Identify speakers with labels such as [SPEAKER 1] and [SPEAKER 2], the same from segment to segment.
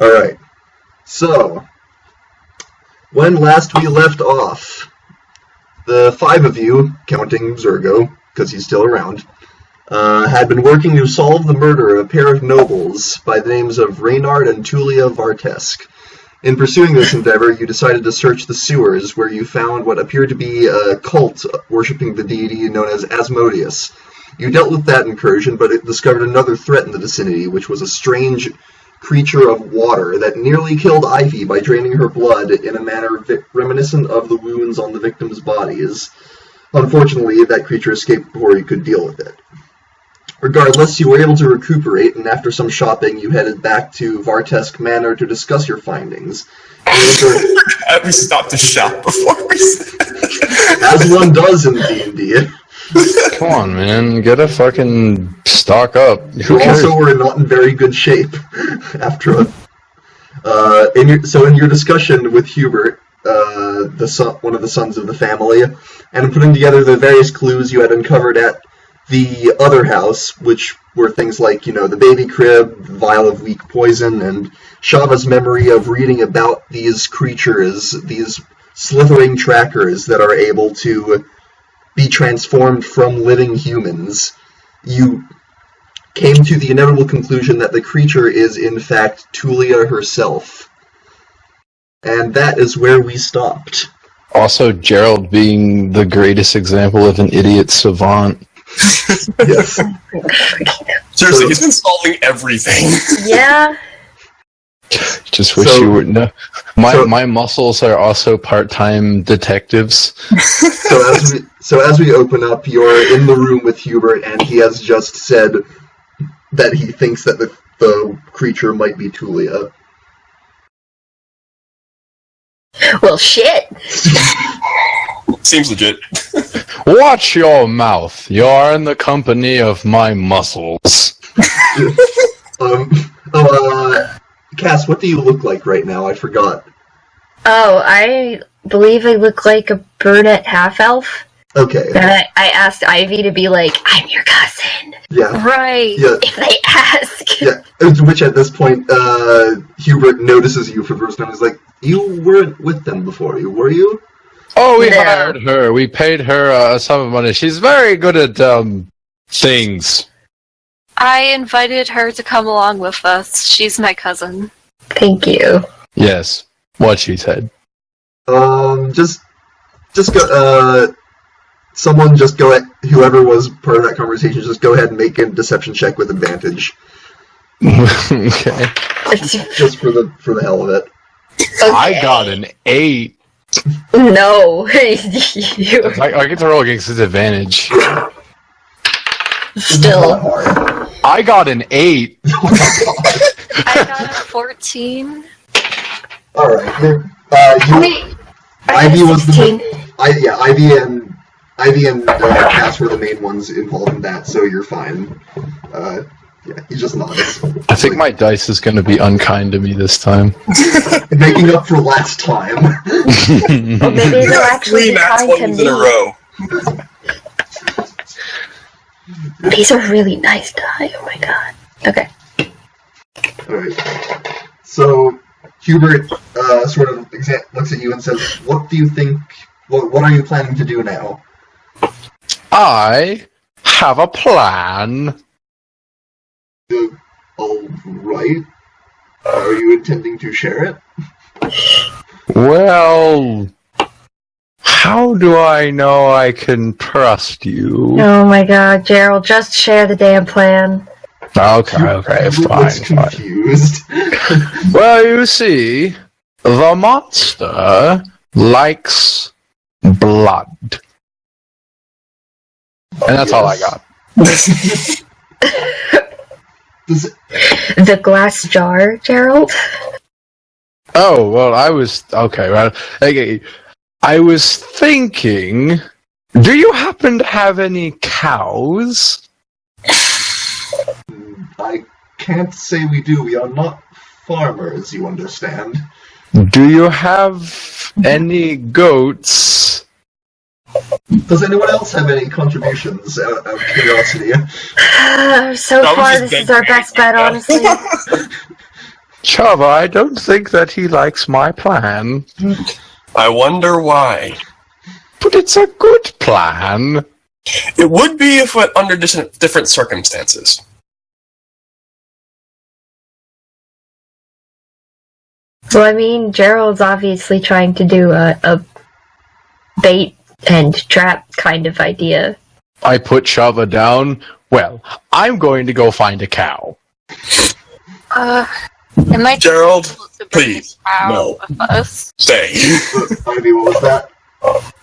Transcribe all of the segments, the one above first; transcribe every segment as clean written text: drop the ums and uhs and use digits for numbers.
[SPEAKER 1] Alright, so, when last we left off, the five of you, counting Zurgo, because he's still around, had been working to solve the murder of a pair of nobles by the names of Reynard and Tulia Vartesk. In pursuing this endeavor, you decided to search the sewers, where you found what appeared to be a cult worshipping the deity known as Asmodeus. You dealt with that incursion, but it discovered another threat in the vicinity, which was a strange creature of water that nearly killed Ivy by draining her blood in a manner reminiscent of the wounds on the victims' bodies. Unfortunately, that creature escaped before you could deal with it. Regardless, you were able to recuperate, and after some shopping, you headed back to Vartesk Manor to discuss your findings.
[SPEAKER 2] We stopped to shop before we
[SPEAKER 1] as one does in D&D.
[SPEAKER 3] Come on, man. Get a fucking stock up.
[SPEAKER 1] You also were not in very good shape after in your discussion with Hubert, one of the sons of the family, and in putting together the various clues you had uncovered at the other house, which were things like, the baby crib, the vial of weak poison, and Shava's memory of reading about these creatures, these slithering trackers that are able to be transformed from living humans, you came to the inevitable conclusion that the creature is, in fact, Tulia herself. And that is where we stopped.
[SPEAKER 3] Also, Gerald being the greatest example of an idiot savant.
[SPEAKER 1] Yes.
[SPEAKER 2] Seriously, he's been solving everything.
[SPEAKER 4] Yeah.
[SPEAKER 3] Just wish you would know. My muscles are also part-time detectives.
[SPEAKER 1] So as we open up, you're in the room with Hubert, and he has just said that he thinks that the creature might be Tulia.
[SPEAKER 4] Well, shit.
[SPEAKER 2] Seems legit.
[SPEAKER 3] Watch your mouth. You're in the company of my muscles.
[SPEAKER 1] Cass, what do you look like right now? I forgot.
[SPEAKER 4] Oh, I believe I look like a brunette half-elf.
[SPEAKER 1] Okay.
[SPEAKER 4] And I asked Ivy to be like, I'm your cousin.
[SPEAKER 1] Yeah.
[SPEAKER 4] Right.
[SPEAKER 1] Yeah.
[SPEAKER 4] If they ask.
[SPEAKER 1] Yeah. Which at this point, Hubert notices you for the first time. He's like, you weren't with them before, were you?
[SPEAKER 3] Oh, we hired her. We paid her a sum of money. She's very good at, things.
[SPEAKER 5] I invited her to come along with us. She's my cousin.
[SPEAKER 4] Thank you.
[SPEAKER 3] Yes. What she said.
[SPEAKER 1] Just go, someone just go ahead, whoever was part of that conversation, just go ahead and make a deception check with advantage.
[SPEAKER 3] Okay.
[SPEAKER 1] Just for the hell of it.
[SPEAKER 4] Okay.
[SPEAKER 3] I got an 8.
[SPEAKER 4] No.
[SPEAKER 3] I get to roll against his advantage.
[SPEAKER 4] Still.
[SPEAKER 3] I got an 8.
[SPEAKER 5] I got a 14.
[SPEAKER 1] Alright.
[SPEAKER 4] Ivy
[SPEAKER 1] was Ivy and Cass were the main ones involved in that, so you're fine. Yeah, he just nods.
[SPEAKER 3] I think my dice is going to be unkind to me this time.
[SPEAKER 1] Making up for last time.
[SPEAKER 4] Well, maybe they'll actually be kind to
[SPEAKER 2] in a
[SPEAKER 4] me.
[SPEAKER 2] row.
[SPEAKER 4] He's a really nice guy. Oh my god. Okay.
[SPEAKER 1] Alright. So, Hubert sort of looks at you and says, what do you think, what are you planning to do now?
[SPEAKER 3] I have a plan.
[SPEAKER 1] Alright. Are you intending to share it?
[SPEAKER 3] Well, how do I know I can trust you?
[SPEAKER 4] Oh my god, Gerald, just share the damn plan.
[SPEAKER 3] Okay, fine.
[SPEAKER 1] Confused.
[SPEAKER 3] Well, you see, the monster likes blood. And that's all I got.
[SPEAKER 4] The glass jar, Gerald?
[SPEAKER 3] Oh, well, I was... Okay, right. Okay, I was thinking... Do you happen to have any cows?
[SPEAKER 1] I can't say we do. We are not farmers, you understand.
[SPEAKER 3] Do you have any goats?
[SPEAKER 1] Does anyone else have any contributions out of curiosity?
[SPEAKER 4] So far, this is our best bet, honestly.
[SPEAKER 3] Chava, I don't think that he likes my plan.
[SPEAKER 2] I wonder why.
[SPEAKER 3] But it's a good plan.
[SPEAKER 2] It would be if it under different circumstances.
[SPEAKER 4] Well, I mean, Gerald's obviously trying to do a bait and trap kind of idea.
[SPEAKER 3] I put Chava down. Well, I'm going to go find a cow.
[SPEAKER 5] It might be
[SPEAKER 2] Gerald,
[SPEAKER 5] difficult to bring
[SPEAKER 2] please,
[SPEAKER 5] a cow
[SPEAKER 2] no.
[SPEAKER 5] with us.
[SPEAKER 2] Stay.
[SPEAKER 1] Ivy, what was that?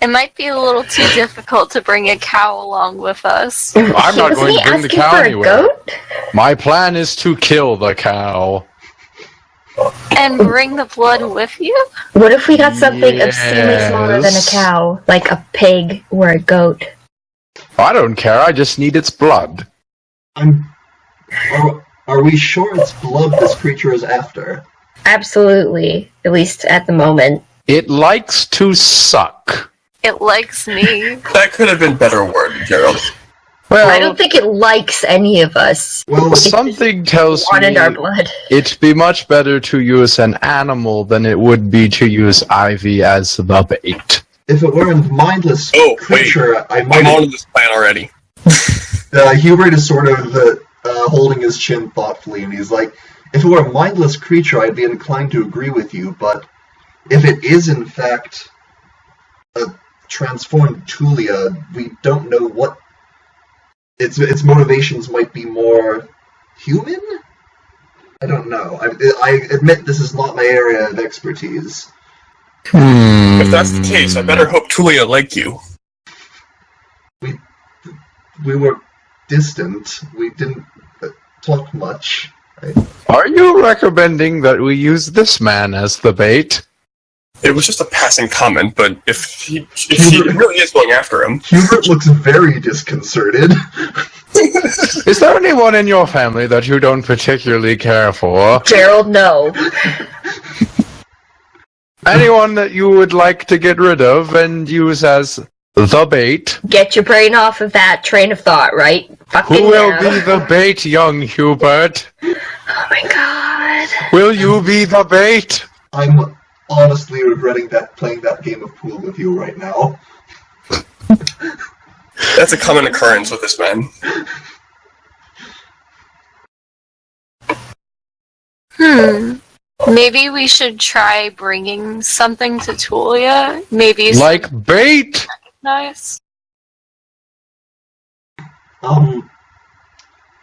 [SPEAKER 5] It might be a little too difficult to bring a cow along with us.
[SPEAKER 3] I'm not
[SPEAKER 4] Wasn't
[SPEAKER 3] going
[SPEAKER 4] he
[SPEAKER 3] to bring the
[SPEAKER 4] asking
[SPEAKER 3] cow
[SPEAKER 4] for
[SPEAKER 3] anywhere.
[SPEAKER 4] a goat?
[SPEAKER 3] My plan is to kill the cow.
[SPEAKER 5] And bring the blood with you?
[SPEAKER 4] What if we got something obscenely smaller than a
[SPEAKER 3] Yes.
[SPEAKER 4] cow, like a pig or a goat?
[SPEAKER 3] I don't care, I just need its blood.
[SPEAKER 1] Are we sure it's blood this creature is after?
[SPEAKER 4] Absolutely, at least at the moment.
[SPEAKER 3] It likes to suck.
[SPEAKER 5] It likes me.
[SPEAKER 2] That could have been better worded, Gerald.
[SPEAKER 3] Well,
[SPEAKER 4] I don't think it likes any of us.
[SPEAKER 1] Well,
[SPEAKER 4] It
[SPEAKER 3] something tells
[SPEAKER 4] wanted
[SPEAKER 3] me
[SPEAKER 4] our blood.
[SPEAKER 3] it'd be much better to use an animal than it would be to use Ivy as the bait.
[SPEAKER 1] if it were a mindless
[SPEAKER 2] Oh, wait.
[SPEAKER 1] creature, I might
[SPEAKER 2] I'm
[SPEAKER 1] have...
[SPEAKER 2] on this plan already.
[SPEAKER 1] Hubert is sort of holding his chin thoughtfully, and he's like, if it were a mindless creature, I'd be inclined to agree with you, but if it is, in fact, a transformed Tulia, we don't know what... Its motivations might be more human? I don't know. I admit this is not my area of expertise.
[SPEAKER 2] If that's the case, I better hope Tulia like you.
[SPEAKER 1] We were distant. We didn't talk much.
[SPEAKER 3] Are you recommending that we use this man as the bait?
[SPEAKER 2] It was just a passing comment, but if he really is going after him...
[SPEAKER 1] Hubert looks very disconcerted.
[SPEAKER 3] Is there anyone in your family that you don't particularly care for?
[SPEAKER 4] Gerald, no.
[SPEAKER 3] Anyone that you would like to get rid of and use as the bait?
[SPEAKER 4] Get your brain off of that train of thought, right? Fucking
[SPEAKER 3] Who will
[SPEAKER 4] now.
[SPEAKER 3] be the bait, young Hubert?
[SPEAKER 4] Oh my god.
[SPEAKER 3] Will you be the bait?
[SPEAKER 1] I'm honestly regretting playing that game of pool with you right now.
[SPEAKER 2] That's a common occurrence with this man.
[SPEAKER 5] Maybe we should try bringing something to Tulia. Maybe
[SPEAKER 3] Like bait?
[SPEAKER 5] nice.
[SPEAKER 1] I'm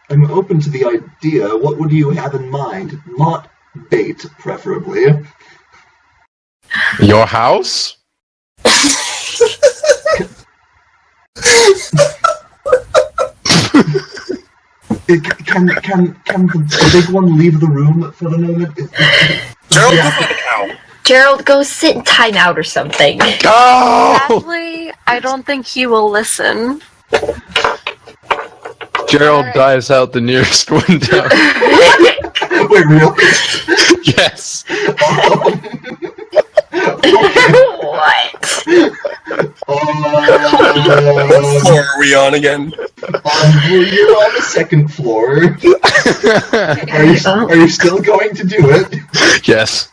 [SPEAKER 1] open to the idea. What would you have in mind? Not bait, preferably.
[SPEAKER 3] Your house?
[SPEAKER 1] Can the big one leave the room for the moment?
[SPEAKER 2] Gerald,
[SPEAKER 1] Yeah.
[SPEAKER 2] go find a cow.
[SPEAKER 4] Gerald, go sit in timeout or something.
[SPEAKER 3] Oh!
[SPEAKER 5] Sadly, I don't think he will listen.
[SPEAKER 3] Gerald dives out the nearest window.
[SPEAKER 1] Wait, really?
[SPEAKER 3] Yes.
[SPEAKER 4] What?
[SPEAKER 2] What floor are we on again?
[SPEAKER 1] You're on the second floor. Are you still going to do it?
[SPEAKER 3] Yes.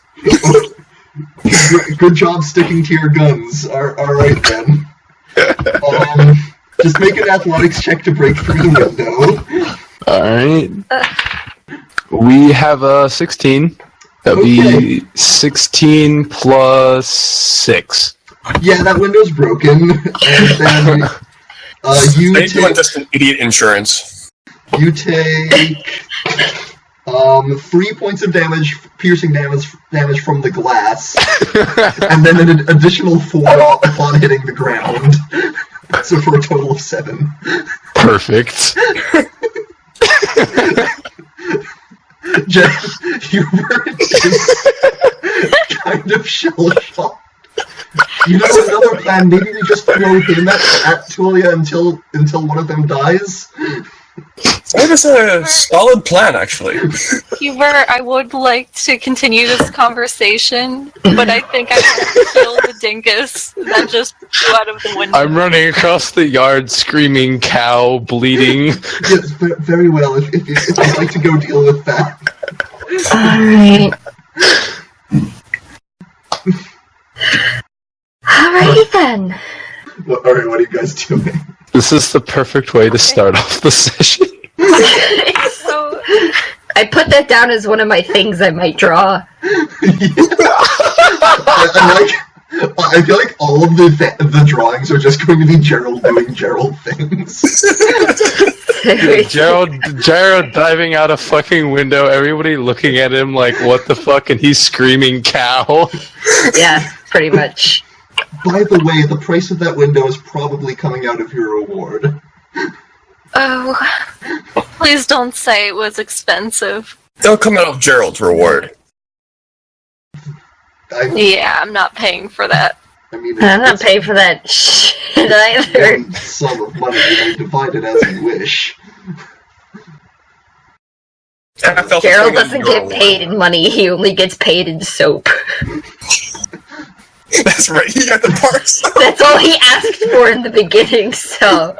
[SPEAKER 1] Good job sticking to your guns. Alright then. Just make an athletics check to break through the window.
[SPEAKER 3] Alright. We have a 16. That'd be 16 plus 6.
[SPEAKER 1] Yeah, that window's broken. And then you
[SPEAKER 2] I need to
[SPEAKER 1] take
[SPEAKER 2] just an idiot insurance.
[SPEAKER 1] 3 points of damage, piercing damage from the glass, and then an additional 4 upon hitting the ground. So for a total of 7.
[SPEAKER 3] Perfect.
[SPEAKER 1] Hubert is kind of shell-shocked. You know another plan, maybe we just throw him at Tulia until one of them dies?
[SPEAKER 2] That is a solid plan, actually.
[SPEAKER 5] Hubert, I would like to continue this conversation, but I think I have to kill the dingus that just flew out of the window.
[SPEAKER 3] I'm running across the yard screaming cow, bleeding.
[SPEAKER 1] Yes, very well, if you'd like to go deal with that.
[SPEAKER 4] Alright. Alrighty then.
[SPEAKER 1] Alright, what are you guys doing?
[SPEAKER 3] This is the perfect way to start off the session.
[SPEAKER 5] So,
[SPEAKER 4] I put that down as one of my things I might draw.
[SPEAKER 1] I feel like all of the drawings are just going to be Gerald doing Gerald things.
[SPEAKER 3] Gerald diving out a fucking window, everybody looking at him like, what the fuck, and he's screaming cow.
[SPEAKER 4] Yeah, pretty much.
[SPEAKER 1] By the way, the price of that window is probably coming out of your reward.
[SPEAKER 5] oh, please don't say it was expensive.
[SPEAKER 2] They'll come out of Gerald's reward.
[SPEAKER 5] Yeah, I'm not paying for that.
[SPEAKER 1] I mean,
[SPEAKER 4] I'm not paying for that shit either.
[SPEAKER 1] one sum of money, you may divide it as you wish.
[SPEAKER 4] Gerald doesn't get paid in money, he only gets paid in soap.
[SPEAKER 2] That's right, he got the parts.
[SPEAKER 4] That's all he asked for in the beginning, so...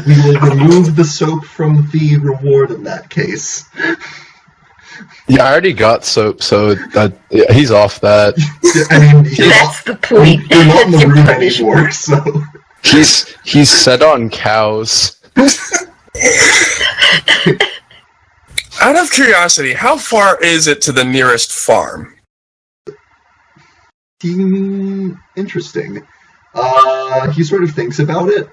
[SPEAKER 1] We will remove the soap from the reward in that case.
[SPEAKER 3] Yeah, I already got soap, so he's off that.
[SPEAKER 1] I mean,
[SPEAKER 4] That's the point.
[SPEAKER 1] You're not in the
[SPEAKER 4] That's your
[SPEAKER 1] room
[SPEAKER 4] punishment.
[SPEAKER 1] anymore, so...
[SPEAKER 3] He's set on cows.
[SPEAKER 2] Out of curiosity, how far is it to the nearest farm?
[SPEAKER 1] Interesting. He sort of thinks about it.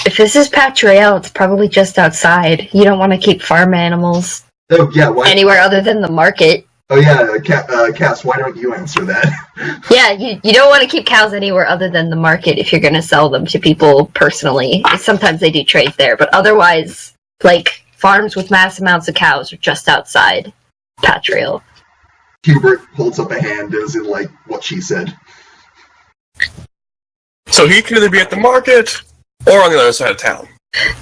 [SPEAKER 4] If this is Patriel, it's probably just outside. You don't want to keep farm animals
[SPEAKER 1] Oh, yeah, why...
[SPEAKER 4] anywhere other than the market.
[SPEAKER 1] Oh, yeah, Cass, why don't you answer that?
[SPEAKER 4] Yeah, you don't want to keep cows anywhere other than the market if you're going to sell them to people personally. Sometimes they do trades there, but otherwise, like, farms with mass amounts of cows are just outside Patriel.
[SPEAKER 1] Hubert holds up a hand as in, like, what she said.
[SPEAKER 2] So he could either be at the market or on the other side of town.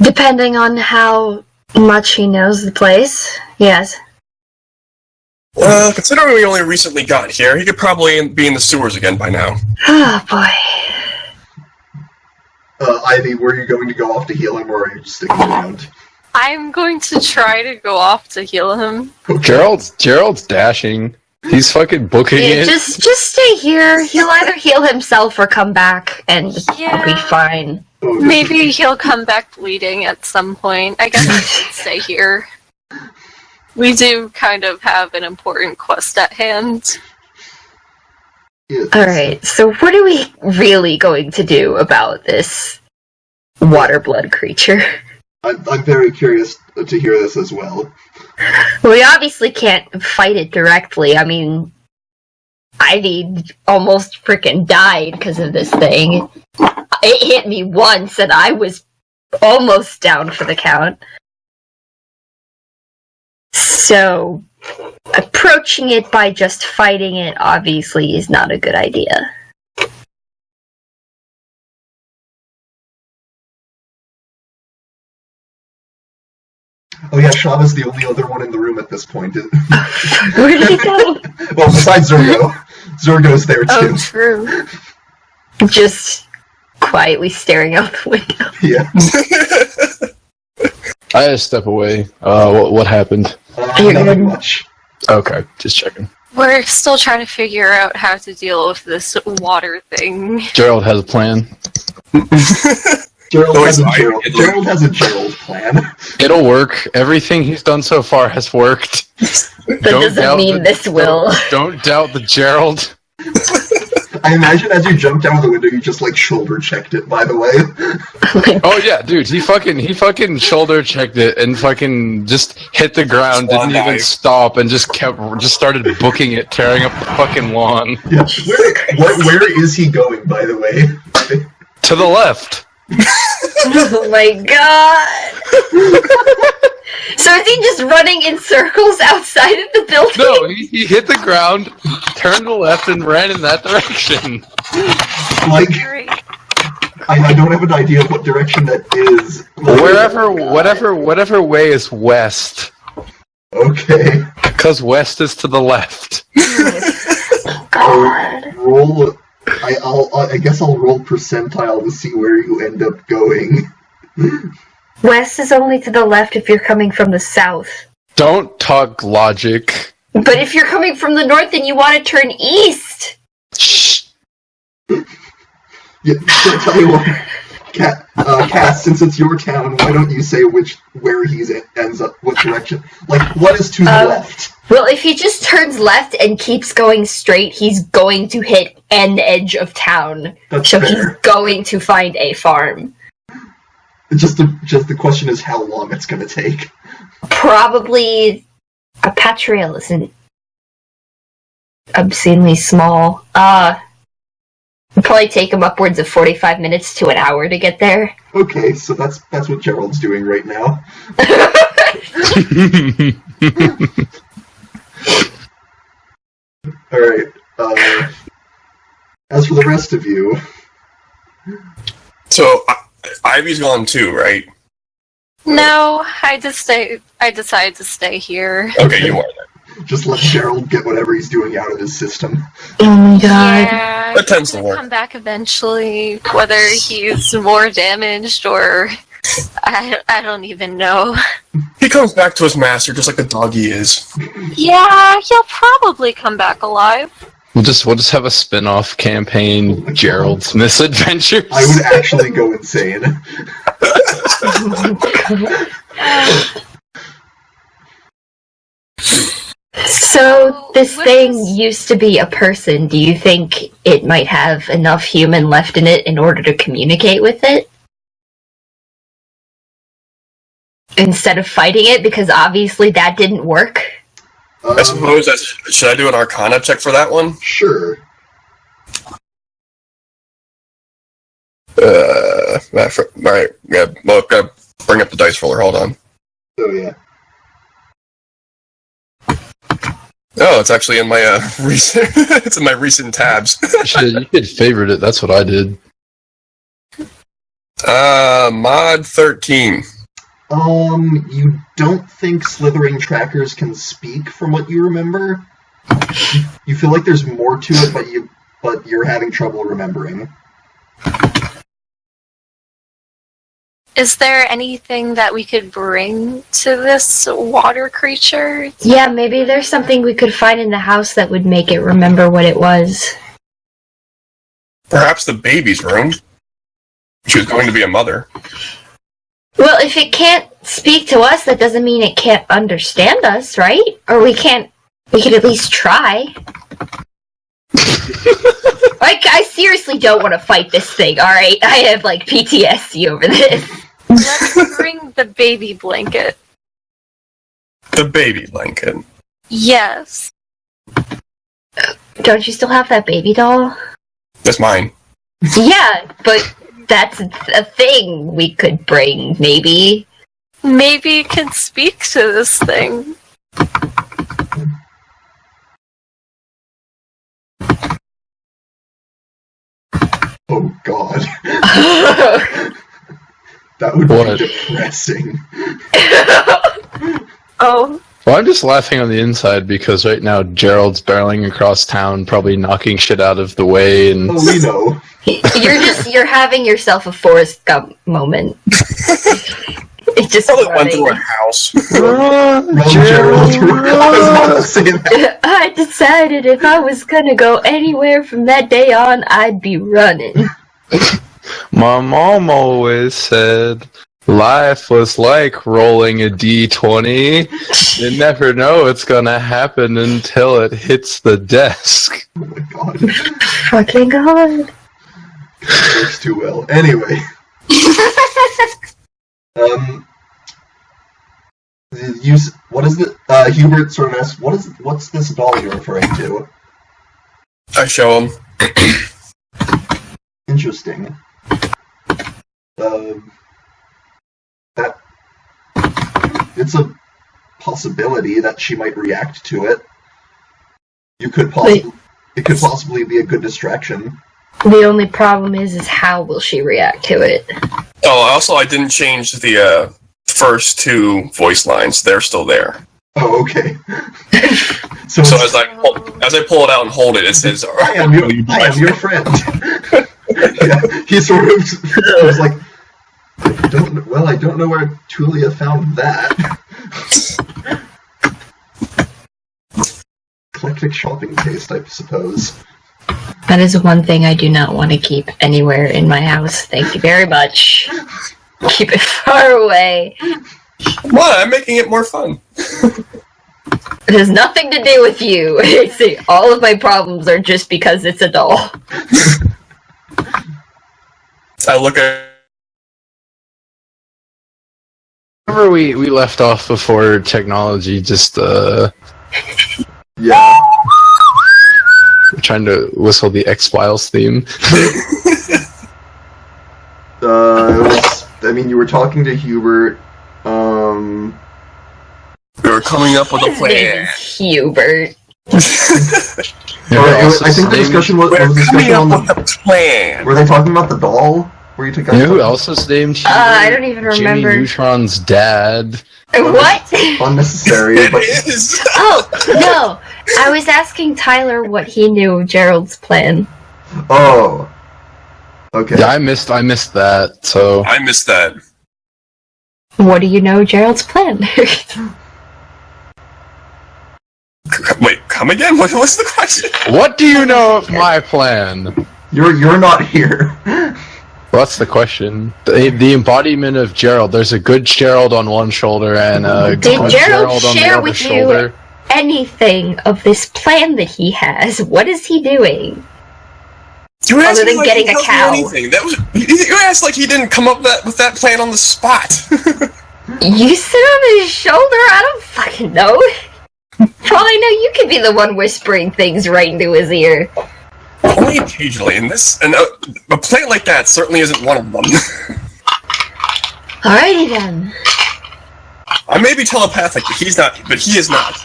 [SPEAKER 4] Depending on how much he knows the place, yes.
[SPEAKER 2] Well, considering we only recently got here, he could probably be in the sewers again by now.
[SPEAKER 4] Oh, boy.
[SPEAKER 1] Ivy, were you going to go off to heal him, or are you just sticking around?
[SPEAKER 5] I'm going to try to go off to heal him.
[SPEAKER 3] Gerald's dashing. He's fucking booking
[SPEAKER 4] Yeah,
[SPEAKER 3] it.
[SPEAKER 4] just stay here. He'll either heal himself or come back, and
[SPEAKER 5] Yeah.
[SPEAKER 4] it'll be fine.
[SPEAKER 1] Oh,
[SPEAKER 5] Maybe he'll come back bleeding at some point. I guess I should stay here. We do kind of have an important quest at hand.
[SPEAKER 1] yes.
[SPEAKER 4] Alright, so what are we really going to do about this water blood creature?
[SPEAKER 1] I'm very curious to hear this as well.
[SPEAKER 4] We obviously can't fight it directly. I mean, Ivy almost freaking died because of this thing. It hit me once and I was almost down for the count. So, approaching it by just fighting it obviously is not a good idea.
[SPEAKER 1] Oh yeah, Shava's the only other one in the room at this point.
[SPEAKER 4] Where did he go?
[SPEAKER 1] Well, besides Zurgo. Zurgo's there too.
[SPEAKER 5] Oh, true.
[SPEAKER 4] Just quietly staring out the window.
[SPEAKER 1] Yeah.
[SPEAKER 3] I had to step away. What happened?
[SPEAKER 1] Nothing much.
[SPEAKER 3] Okay, just checking.
[SPEAKER 5] We're still trying to figure out how to deal with this water thing.
[SPEAKER 3] Gerald has a plan.
[SPEAKER 1] Gerald has
[SPEAKER 2] Always
[SPEAKER 1] a Gerald plan.
[SPEAKER 3] It'll work. Everything he's done so far has worked.
[SPEAKER 4] That doesn't mean this will.
[SPEAKER 3] Don't doubt the Gerald.
[SPEAKER 1] I imagine as you jumped out of the window, you just like shoulder checked it. By the way.
[SPEAKER 3] Oh yeah, dude, he fucking shoulder checked it and fucking just hit the ground,
[SPEAKER 2] Swan
[SPEAKER 3] didn't even
[SPEAKER 2] dive.
[SPEAKER 3] stop, and just started booking it, tearing up the fucking lawn.
[SPEAKER 1] Yeah. Where is he going? By the way.
[SPEAKER 3] To the left.
[SPEAKER 4] Oh my god! So is he just running in circles outside of the building?
[SPEAKER 3] No, he hit the ground, turned to the left, and ran in that direction.
[SPEAKER 1] Like,
[SPEAKER 5] Great.
[SPEAKER 1] I don't have an idea of what direction that is.
[SPEAKER 3] Whatever way is west.
[SPEAKER 1] Okay.
[SPEAKER 3] Because west is to the left.
[SPEAKER 4] God.
[SPEAKER 1] Roll. I guess I'll roll percentile to see where you end up going.
[SPEAKER 4] West is only to the left if you're coming from the south.
[SPEAKER 3] don't talk logic.
[SPEAKER 4] But if you're coming from the north and you want to turn east...
[SPEAKER 3] Shh.
[SPEAKER 1] Yeah, so tell me what, Cass, since it's your town, why don't you say where he ends up, what direction? Like, what is to the left?
[SPEAKER 4] Well, if he just turns left and keeps going straight, he's going to hit an edge of town.
[SPEAKER 1] That's
[SPEAKER 4] so
[SPEAKER 1] fair.
[SPEAKER 4] He's going to find a farm.
[SPEAKER 1] Just the question is how long it's going to take.
[SPEAKER 4] Probably a patch rail isn't obscenely small. It'll probably take him upwards of 45 minutes to an hour to get there.
[SPEAKER 1] Okay, so that's what Gerald's doing right now. Alright, as for the rest of you...
[SPEAKER 2] So, Ivy's gone too, right?
[SPEAKER 5] No, I decided to stay here.
[SPEAKER 2] Okay, you are then.
[SPEAKER 1] Just let Gerald get whatever he's doing out of his system.
[SPEAKER 4] Oh my god.
[SPEAKER 5] Yeah,
[SPEAKER 2] That tends to
[SPEAKER 5] he's
[SPEAKER 2] work.
[SPEAKER 5] gonna come back eventually, whether he's more damaged or I don't even know.
[SPEAKER 2] He comes back to his master just like the dog he is.
[SPEAKER 5] Yeah, he'll probably come back alive.
[SPEAKER 3] We'll just have a spin-off campaign, Gerald's Misadventures.
[SPEAKER 1] I would actually go insane.
[SPEAKER 4] So, this
[SPEAKER 5] What
[SPEAKER 4] thing
[SPEAKER 5] is-
[SPEAKER 4] used to be a person. Do you think it might have enough human left in it in order to communicate with it? Instead of fighting it, because obviously that didn't work.
[SPEAKER 2] I suppose should I do an Arcana check for that one?
[SPEAKER 1] Sure.
[SPEAKER 2] Alright, yeah, well, I've got to bring up the dice roller, hold on.
[SPEAKER 1] Oh, yeah.
[SPEAKER 2] Oh, it's actually in my recent. It's in my recent tabs.
[SPEAKER 3] You could favorite it. That's what I did.
[SPEAKER 2] Mod 13.
[SPEAKER 1] You don't think slithering trackers can speak from what you remember? You feel like there's more to it, but you're having trouble remembering.
[SPEAKER 5] Is there anything that we could bring to this water creature?
[SPEAKER 4] Yeah, maybe there's something we could find in the house that would make it remember what it was.
[SPEAKER 2] Perhaps the baby's room. She was going to be a mother.
[SPEAKER 4] Well, if it can't speak to us, that doesn't mean it can't understand us, right? Or we could at least try. Like, I seriously don't want to fight this thing, alright? I have, like, PTSD over this.
[SPEAKER 5] Let's bring the baby blanket.
[SPEAKER 2] The baby blanket.
[SPEAKER 5] Yes.
[SPEAKER 4] Don't you still have that baby doll?
[SPEAKER 2] That's mine.
[SPEAKER 4] Yeah, but that's a thing we could bring, maybe.
[SPEAKER 5] Maybe it can speak to this thing.
[SPEAKER 1] Oh god. That would
[SPEAKER 3] What?
[SPEAKER 1] be depressing.
[SPEAKER 5] Oh.
[SPEAKER 3] Well, I'm just laughing on the inside because right now Gerald's barreling across town, probably knocking shit out of the way, and
[SPEAKER 1] Oh, we know.
[SPEAKER 4] You're having yourself a Forrest Gump moment. It's just
[SPEAKER 2] Probably went
[SPEAKER 4] running.
[SPEAKER 2] through a house.
[SPEAKER 1] Run, Gerald. I was about to say that.
[SPEAKER 4] I decided if I was gonna go anywhere from that day on, I'd be running.
[SPEAKER 3] My mom always said life was like rolling a d20. You never know what's gonna happen until it hits the desk.
[SPEAKER 1] Oh my god.
[SPEAKER 4] Fucking god.
[SPEAKER 1] That works too well. Anyway. What is it? Hubert sort of asks, what's this doll you're referring to?
[SPEAKER 2] I show him.
[SPEAKER 1] Interesting. That it's a possibility that she might react to it. It could possibly be a good distraction.
[SPEAKER 4] The only problem is how will she react to it?
[SPEAKER 2] Oh, also, I didn't change the first two voice lines. They're still there.
[SPEAKER 1] Oh, okay. So
[SPEAKER 2] So
[SPEAKER 1] it's,
[SPEAKER 2] as I pull it out and hold it, it says,
[SPEAKER 1] I am your friend. Yeah, he sort of was like, I don't know where Tulia found that. eclectic shopping taste, I suppose.
[SPEAKER 4] That is one thing I do not want to keep anywhere in my house. Thank you very much. Keep it far away.
[SPEAKER 2] What? I'm making it more fun.
[SPEAKER 4] It has nothing to do with you. See, all of my problems are just because it's a doll.
[SPEAKER 2] I look at.
[SPEAKER 3] Remember we left off before technology just
[SPEAKER 1] Yeah.
[SPEAKER 3] trying to whistle the X-Files theme.
[SPEAKER 1] You were talking to Hubert.
[SPEAKER 2] We were coming up with a
[SPEAKER 4] His name
[SPEAKER 2] plan.
[SPEAKER 4] is Hubert.
[SPEAKER 1] I think the discussion was
[SPEAKER 2] We're
[SPEAKER 1] the discussion on
[SPEAKER 2] coming up
[SPEAKER 1] the.
[SPEAKER 2] with a plan.
[SPEAKER 1] Were they talking about the doll? Were you talking?
[SPEAKER 3] You know who else is named Hubert?
[SPEAKER 4] I don't even remember.
[SPEAKER 3] Jimmy Neutron's dad.
[SPEAKER 4] What?
[SPEAKER 1] Unnecessary, but
[SPEAKER 2] It is.
[SPEAKER 4] Oh, no. I was asking Tyler what he knew of Gerald's plan.
[SPEAKER 1] oh. Okay.
[SPEAKER 3] Yeah, I missed that. So
[SPEAKER 2] I missed that.
[SPEAKER 4] What do you know Gerald's plan?
[SPEAKER 2] Wait, come again? What's the question?
[SPEAKER 3] what do you know of my plan?
[SPEAKER 1] You're not here.
[SPEAKER 3] What's the question? The embodiment of Gerald. There's a good Gerald on one shoulder and a
[SPEAKER 4] Did
[SPEAKER 3] good
[SPEAKER 4] Gerald
[SPEAKER 3] Gerald on the
[SPEAKER 4] share
[SPEAKER 3] other
[SPEAKER 4] with
[SPEAKER 3] shoulder.
[SPEAKER 4] you anything of this plan that he has? What is he doing?
[SPEAKER 2] You asked
[SPEAKER 4] Other
[SPEAKER 2] me
[SPEAKER 4] than
[SPEAKER 2] like
[SPEAKER 4] getting
[SPEAKER 2] he
[SPEAKER 4] a
[SPEAKER 2] tells me
[SPEAKER 4] cow.
[SPEAKER 2] anything. That was you asked like he didn't come up with that plan on the spot.
[SPEAKER 4] You sit on his shoulder? I don't fucking know. For all I know, you could be the one whispering things right into his ear.
[SPEAKER 2] Only occasionally, and a plan like that certainly isn't one of them.
[SPEAKER 4] Alrighty then.
[SPEAKER 2] I may be telepathic, but he is not.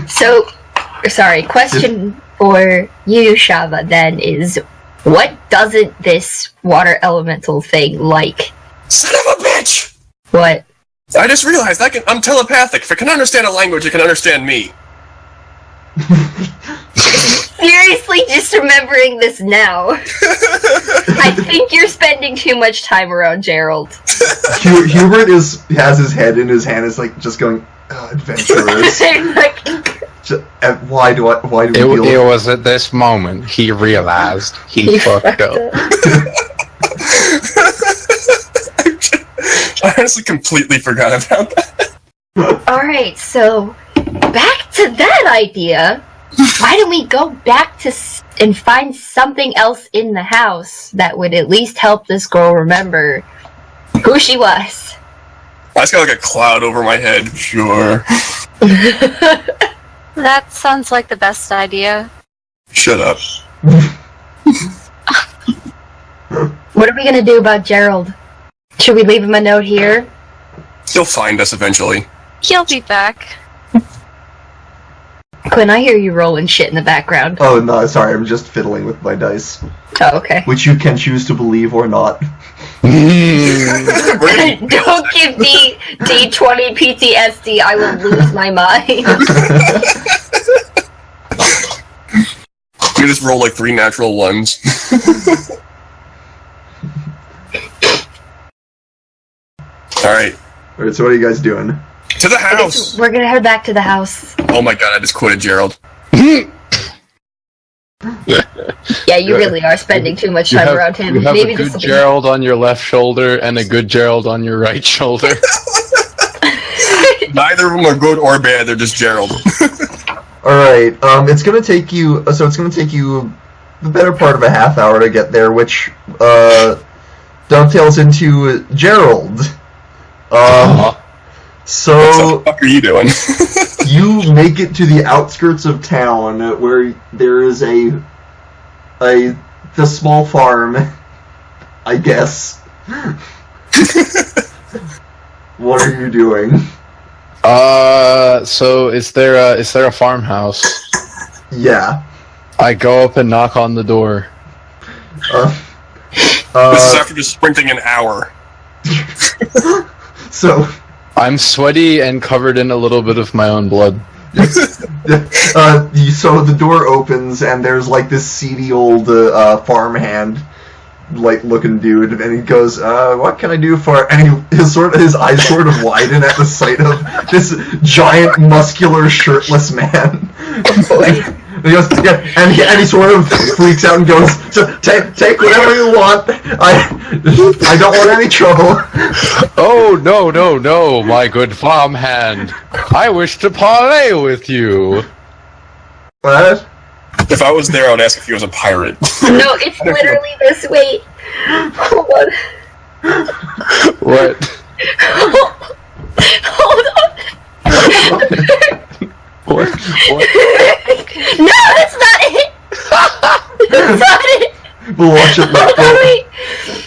[SPEAKER 4] So, sorry, question for you, Shava, then, is what doesn't this water elemental thing like?
[SPEAKER 2] Son of a bitch!
[SPEAKER 4] What?
[SPEAKER 2] I just realized I'm telepathic. If it can understand a language, it can understand me.
[SPEAKER 4] Seriously, just remembering this now. I think you're spending too much time around Gerald.
[SPEAKER 1] Hubert has his head in his hand. Is like just going adventurous. Why do we deal?
[SPEAKER 3] It was at this moment he realized he fucked up.
[SPEAKER 2] I honestly completely forgot about that.
[SPEAKER 4] Alright, so back to that idea. Why don't we go back and find something else in the house that would at least help this girl remember who she was?
[SPEAKER 2] I just got like a cloud over my head. Sure.
[SPEAKER 5] That sounds like the best idea.
[SPEAKER 2] Shut up.
[SPEAKER 4] What are we gonna do about Gerald? Should we leave him a note here?
[SPEAKER 2] He'll find us eventually.
[SPEAKER 5] He'll be back.
[SPEAKER 4] Quinn, I hear you rolling shit in the background.
[SPEAKER 1] Oh no, sorry, I'm just fiddling with my dice,
[SPEAKER 4] Oh, okay.
[SPEAKER 1] which you can choose to believe or not.
[SPEAKER 4] Don't give me D20 PTSD, I will lose my mind.
[SPEAKER 2] You just roll like 3 natural ones. Alright.
[SPEAKER 1] Alright, so what are you guys doing?
[SPEAKER 2] To the house!
[SPEAKER 4] We're gonna head back to the house.
[SPEAKER 2] Oh my god, I just quoted Gerald.
[SPEAKER 4] Yeah, you really are spending too much time around him.
[SPEAKER 3] You have
[SPEAKER 4] Maybe
[SPEAKER 3] a
[SPEAKER 4] this
[SPEAKER 3] good
[SPEAKER 4] will be...
[SPEAKER 3] Gerald on your left shoulder and a good Gerald on your right shoulder.
[SPEAKER 2] Neither of them are good or bad, they're just Gerald.
[SPEAKER 1] Alright, it's gonna take you the better part of a half hour to get there, which, dovetails into Gerald. So...
[SPEAKER 2] What the fuck are you doing?
[SPEAKER 1] You make it to the outskirts of town where there is the small farm, I guess. What are you doing?
[SPEAKER 3] So is there a farmhouse?
[SPEAKER 1] Yeah.
[SPEAKER 3] I go up and knock on the door.
[SPEAKER 2] This is after just sprinting an hour.
[SPEAKER 1] So...
[SPEAKER 3] I'm sweaty and covered in a little bit of my own blood.
[SPEAKER 1] So the door opens and there's like this seedy old farmhand light looking dude, and he goes, what can I do for, and his eyes sort of widen at the sight of this giant, muscular, shirtless man. And he goes, yeah, and he sort of freaks out and goes, so take whatever you want. I don't want any trouble.
[SPEAKER 3] Oh, no, my good farmhand. I wish to parley with you.
[SPEAKER 1] What?
[SPEAKER 2] If I was there, I would ask if he was a pirate.
[SPEAKER 4] No, it's literally this. Wait. Hold on.
[SPEAKER 3] What?
[SPEAKER 4] Hold on.
[SPEAKER 3] What?
[SPEAKER 4] No, that's not it! That's not it!
[SPEAKER 1] We'll watch it later.
[SPEAKER 4] Wait.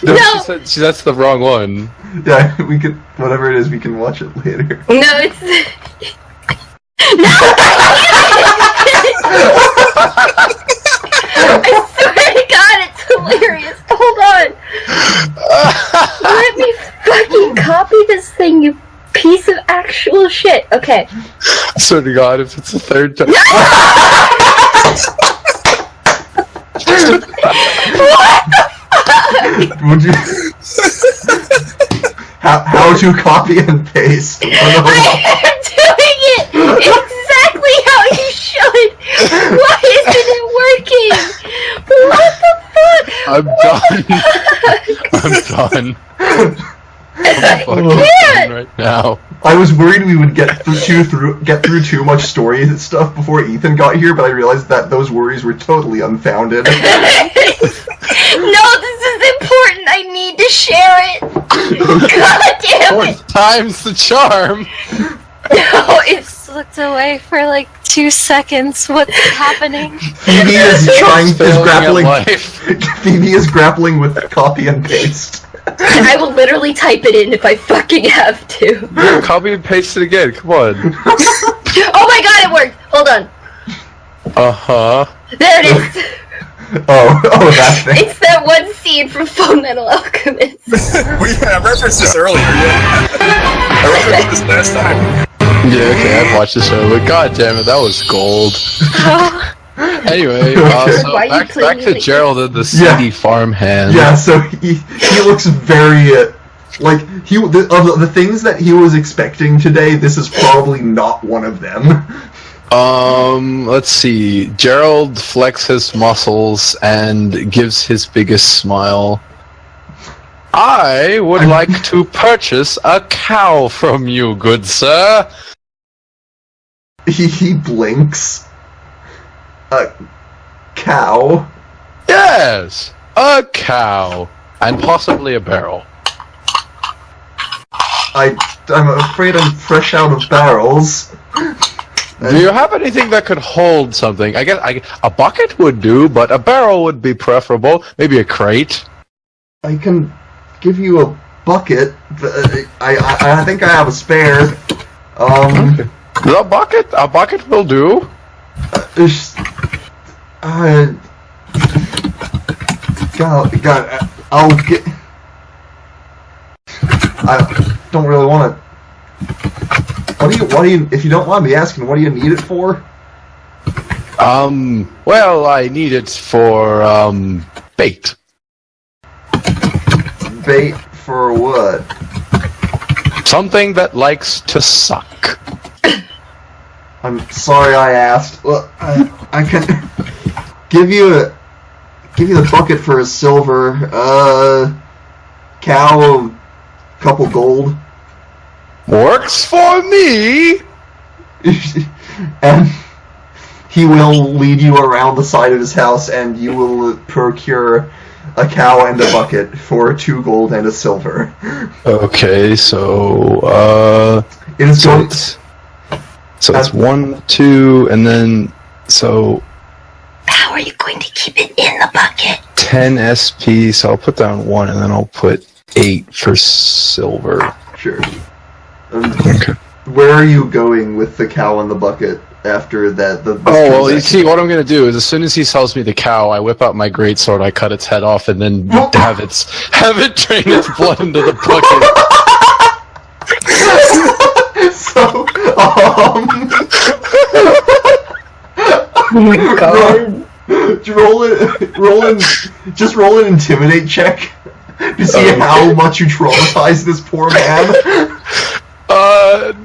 [SPEAKER 3] No,
[SPEAKER 4] No.
[SPEAKER 3] she said that's the wrong one.
[SPEAKER 1] Yeah, we can, whatever it is, we can watch it later.
[SPEAKER 4] No, it's... No! I swear to God, it's hilarious. Hold on. Let me fucking copy this thing, you piece of actual shit. Okay.
[SPEAKER 3] Swear to God, if it's the third time.
[SPEAKER 4] What the fuck?
[SPEAKER 1] Would you... How to copy and paste?
[SPEAKER 4] I am doing it exactly how you should. Why isn't it working? What the fuck?
[SPEAKER 3] I'm done. I'm fucking
[SPEAKER 4] can't.
[SPEAKER 3] done right now.
[SPEAKER 1] I was worried we would get through too much story and stuff before Ethan got here, but I realized that those worries were totally unfounded.
[SPEAKER 4] No, this is important. I need to share it. God damn it.
[SPEAKER 3] Time's the charm.
[SPEAKER 4] No, it's...
[SPEAKER 5] Looked away for like 2 seconds. What's happening?
[SPEAKER 1] Phoebe is grappling.
[SPEAKER 3] Failing at life.
[SPEAKER 1] Phoebe is grappling with copy and paste.
[SPEAKER 4] I will literally type it in if I fucking have to.
[SPEAKER 3] Copy and paste it again. Come on.
[SPEAKER 4] Oh my God, it worked. Hold on.
[SPEAKER 3] Uh-huh.
[SPEAKER 4] There it is.
[SPEAKER 1] Oh, that thing.
[SPEAKER 4] It's that one scene from Full Metal Alchemist.
[SPEAKER 2] I referenced this earlier. Yeah. I referenced this last time.
[SPEAKER 3] Yeah, okay, I've watched the show, but god damn it, that was gold. Anyway, so
[SPEAKER 4] Why are you
[SPEAKER 3] back
[SPEAKER 4] playing
[SPEAKER 3] to
[SPEAKER 4] like
[SPEAKER 3] Gerald and the seedy farmhand.
[SPEAKER 1] Yeah, so he looks very like of the things that he was expecting today. This is probably not one of them.
[SPEAKER 3] Let's see. Gerald flexes his muscles and gives his biggest smile. I would like to purchase a cow from you, good sir.
[SPEAKER 1] He blinks. A cow?
[SPEAKER 3] Yes, a cow. And possibly a barrel.
[SPEAKER 1] I'm afraid I'm fresh out of barrels.
[SPEAKER 3] Do you have anything that could hold something? I guess a bucket would do, but a barrel would be preferable. Maybe a crate.
[SPEAKER 1] I can give you a bucket. I think I have a spare.
[SPEAKER 3] Okay. A bucket will do.
[SPEAKER 1] God, I'll get. I don't really want to. What do you? If you don't mind me asking, what do you need it for?
[SPEAKER 3] Well, I need it for bait.
[SPEAKER 1] Bait for what?
[SPEAKER 3] Something that likes to suck.
[SPEAKER 1] I'm sorry I asked. Look, I can give you the bucket for a silver. Cow, couple gold.
[SPEAKER 3] Works for me.
[SPEAKER 1] And he will lead you around the side of his house, and you will procure a cow and a bucket for 2 gold and a silver.
[SPEAKER 3] Okay, so
[SPEAKER 1] It is going.
[SPEAKER 3] So it's 1, 2, and then so.
[SPEAKER 4] How are you going to keep it in the bucket?
[SPEAKER 3] 10 SP. So I'll put down 1, and then I'll put 8 for silver.
[SPEAKER 1] Sure.
[SPEAKER 3] Okay.
[SPEAKER 1] Where are you going with the cow and the bucket after that?
[SPEAKER 3] Oh, well, you see, what I'm going to do is as soon as he sells me the cow, I whip out my greatsword, I cut its head off, and then have it drain its blood into the bucket.
[SPEAKER 1] So,
[SPEAKER 4] Oh my God.
[SPEAKER 1] Just roll an intimidate check to see how much you traumatize this poor man.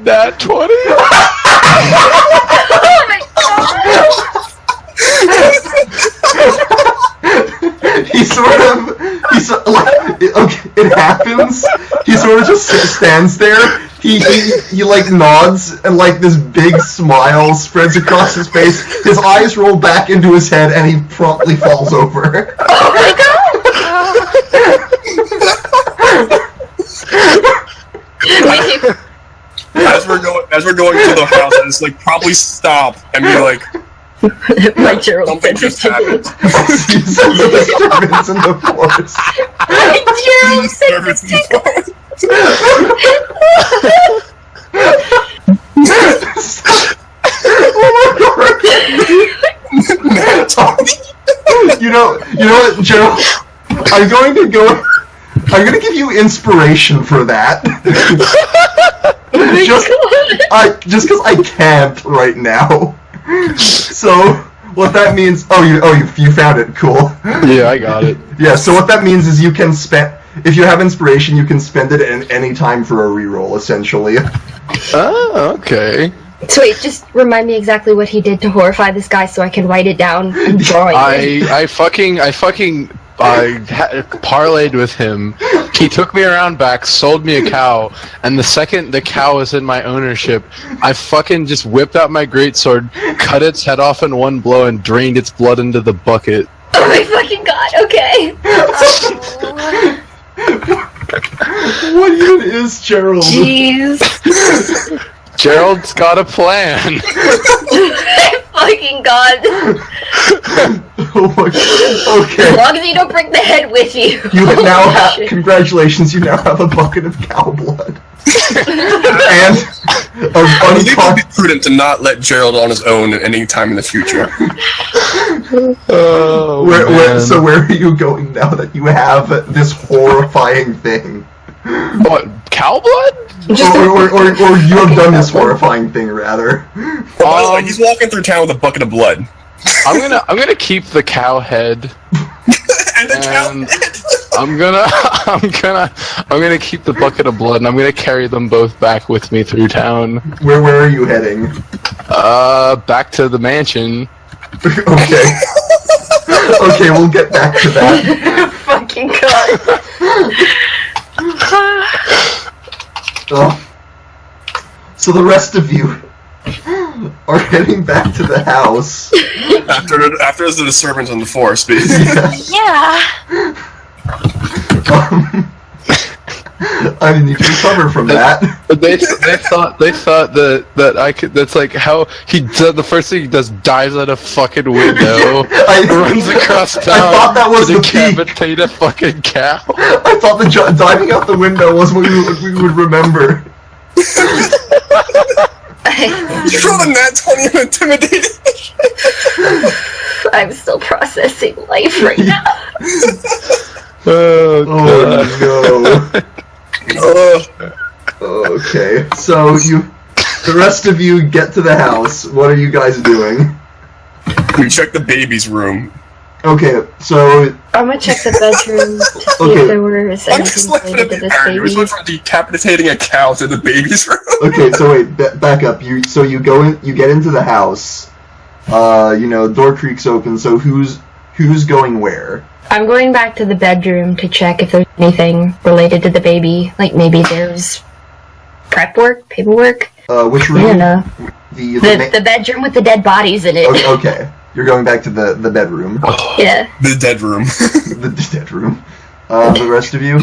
[SPEAKER 3] Nat 20?
[SPEAKER 4] Oh my god! It happens.
[SPEAKER 1] He sort of just stands there. He like nods and like this big smile spreads across his face. His eyes roll back into his head and he promptly falls over.
[SPEAKER 4] Oh my god!
[SPEAKER 2] As we're going to the house, and it's like probably stop and be like,
[SPEAKER 4] My Gerald
[SPEAKER 2] something just happened.
[SPEAKER 1] He sends a disturbance in the force.
[SPEAKER 4] My Gerald
[SPEAKER 2] Disturbance in the forest.
[SPEAKER 1] You know what, Gerald? I'm going to give you inspiration for that. Just because I can't right now. So what that means? You found it. Cool.
[SPEAKER 3] Yeah, I got it.
[SPEAKER 1] Yeah. So what that means is you can spend, if you have inspiration, you can spend it at any time for a reroll, essentially.
[SPEAKER 3] Oh, okay.
[SPEAKER 4] So wait, just remind me exactly what he did to horrify this guy so I can write it down and draw it.
[SPEAKER 3] I parlayed with him. He took me around back, sold me a cow, and the second the cow was in my ownership, I fucking just whipped out my greatsword, cut its head off in one blow, and drained its blood into the bucket.
[SPEAKER 4] Oh my fucking god, okay.
[SPEAKER 1] What even is Gerald?
[SPEAKER 5] Jeez.
[SPEAKER 3] Gerald's got a plan.
[SPEAKER 4] Fucking god.
[SPEAKER 1] Oh my god. Okay.
[SPEAKER 4] As long as you don't bring the head with you.
[SPEAKER 1] You now
[SPEAKER 4] Oh,
[SPEAKER 1] have,
[SPEAKER 4] shit.
[SPEAKER 1] congratulations, you now have a bucket of cow blood. And
[SPEAKER 2] I believe it would be prudent to not let Gerald on his own at any time in the future.
[SPEAKER 3] Oh,
[SPEAKER 1] so where are you going now that you have this horrifying thing?
[SPEAKER 3] What, cow blood?
[SPEAKER 1] Or you have done this horrifying thing, rather.
[SPEAKER 2] By the way, he's walking through town with a bucket of blood.
[SPEAKER 3] I'm gonna keep the cow head.
[SPEAKER 2] And the cow
[SPEAKER 3] And I'm gonna keep the bucket of blood, and I'm gonna carry them both back with me through town.
[SPEAKER 1] Where are you heading?
[SPEAKER 3] Back to the mansion.
[SPEAKER 1] Okay. Okay, we'll get back to that.
[SPEAKER 4] Fucking god.
[SPEAKER 1] Oh. So the rest of you are heading back to the house.
[SPEAKER 2] after the disturbance in the forest.
[SPEAKER 5] Yeah.
[SPEAKER 1] I need to recover from that.
[SPEAKER 3] They thought that I could. That's like how he does. The first thing he does, dives out a fucking window, runs across town.
[SPEAKER 1] I thought that was
[SPEAKER 3] to
[SPEAKER 1] the peak.
[SPEAKER 3] decapitate a fucking cow.
[SPEAKER 1] I thought the diving out the window was what we would remember.
[SPEAKER 2] You rolled a nat 20 and intimidated.
[SPEAKER 4] I'm still processing life right now.
[SPEAKER 3] Oh god.
[SPEAKER 1] Oh no. Okay, so the rest of you get to the house. What are you guys doing?
[SPEAKER 2] We checked the baby's room.
[SPEAKER 1] Okay, so
[SPEAKER 4] I'm gonna check the bedroom to see
[SPEAKER 1] Okay.
[SPEAKER 4] if there was
[SPEAKER 2] I'm just
[SPEAKER 4] anything
[SPEAKER 2] looking at
[SPEAKER 4] related to
[SPEAKER 2] the
[SPEAKER 4] this
[SPEAKER 2] parent. We
[SPEAKER 4] baby.
[SPEAKER 2] went from decapitating a cow to the baby's room.
[SPEAKER 1] okay, so wait, back up. You go in, you get into the house. Door creaks open. So who's going where?
[SPEAKER 4] I'm going back to the bedroom to check if there's anything related to the baby. Like maybe there's prep work, paperwork.
[SPEAKER 1] Which
[SPEAKER 4] I
[SPEAKER 1] room?
[SPEAKER 4] don't know.
[SPEAKER 1] The
[SPEAKER 4] The bedroom with the dead bodies in it.
[SPEAKER 1] Okay, you're going back to the bedroom.
[SPEAKER 4] Yeah.
[SPEAKER 2] The dead room.
[SPEAKER 1] The dead room. The rest of you?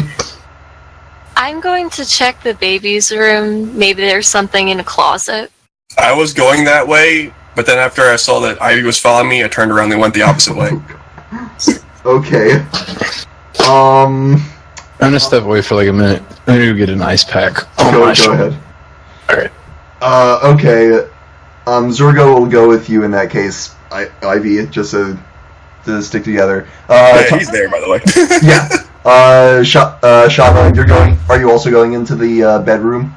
[SPEAKER 5] I'm going to check the baby's room. Maybe there's something in a closet.
[SPEAKER 2] I was going that way, but then after I saw that Ivy was following me, I turned around and went the opposite way.
[SPEAKER 1] Okay.
[SPEAKER 3] I'm gonna step away for like a minute. I'm gonna go get an ice pack.
[SPEAKER 1] Go ahead.
[SPEAKER 3] Alright.
[SPEAKER 1] Okay. Zurgo will go with you in that case. Ivy, just to stick together.
[SPEAKER 2] Yeah, he's there, by the way.
[SPEAKER 1] Yeah. Shava, you're going. Are you also going into the bedroom?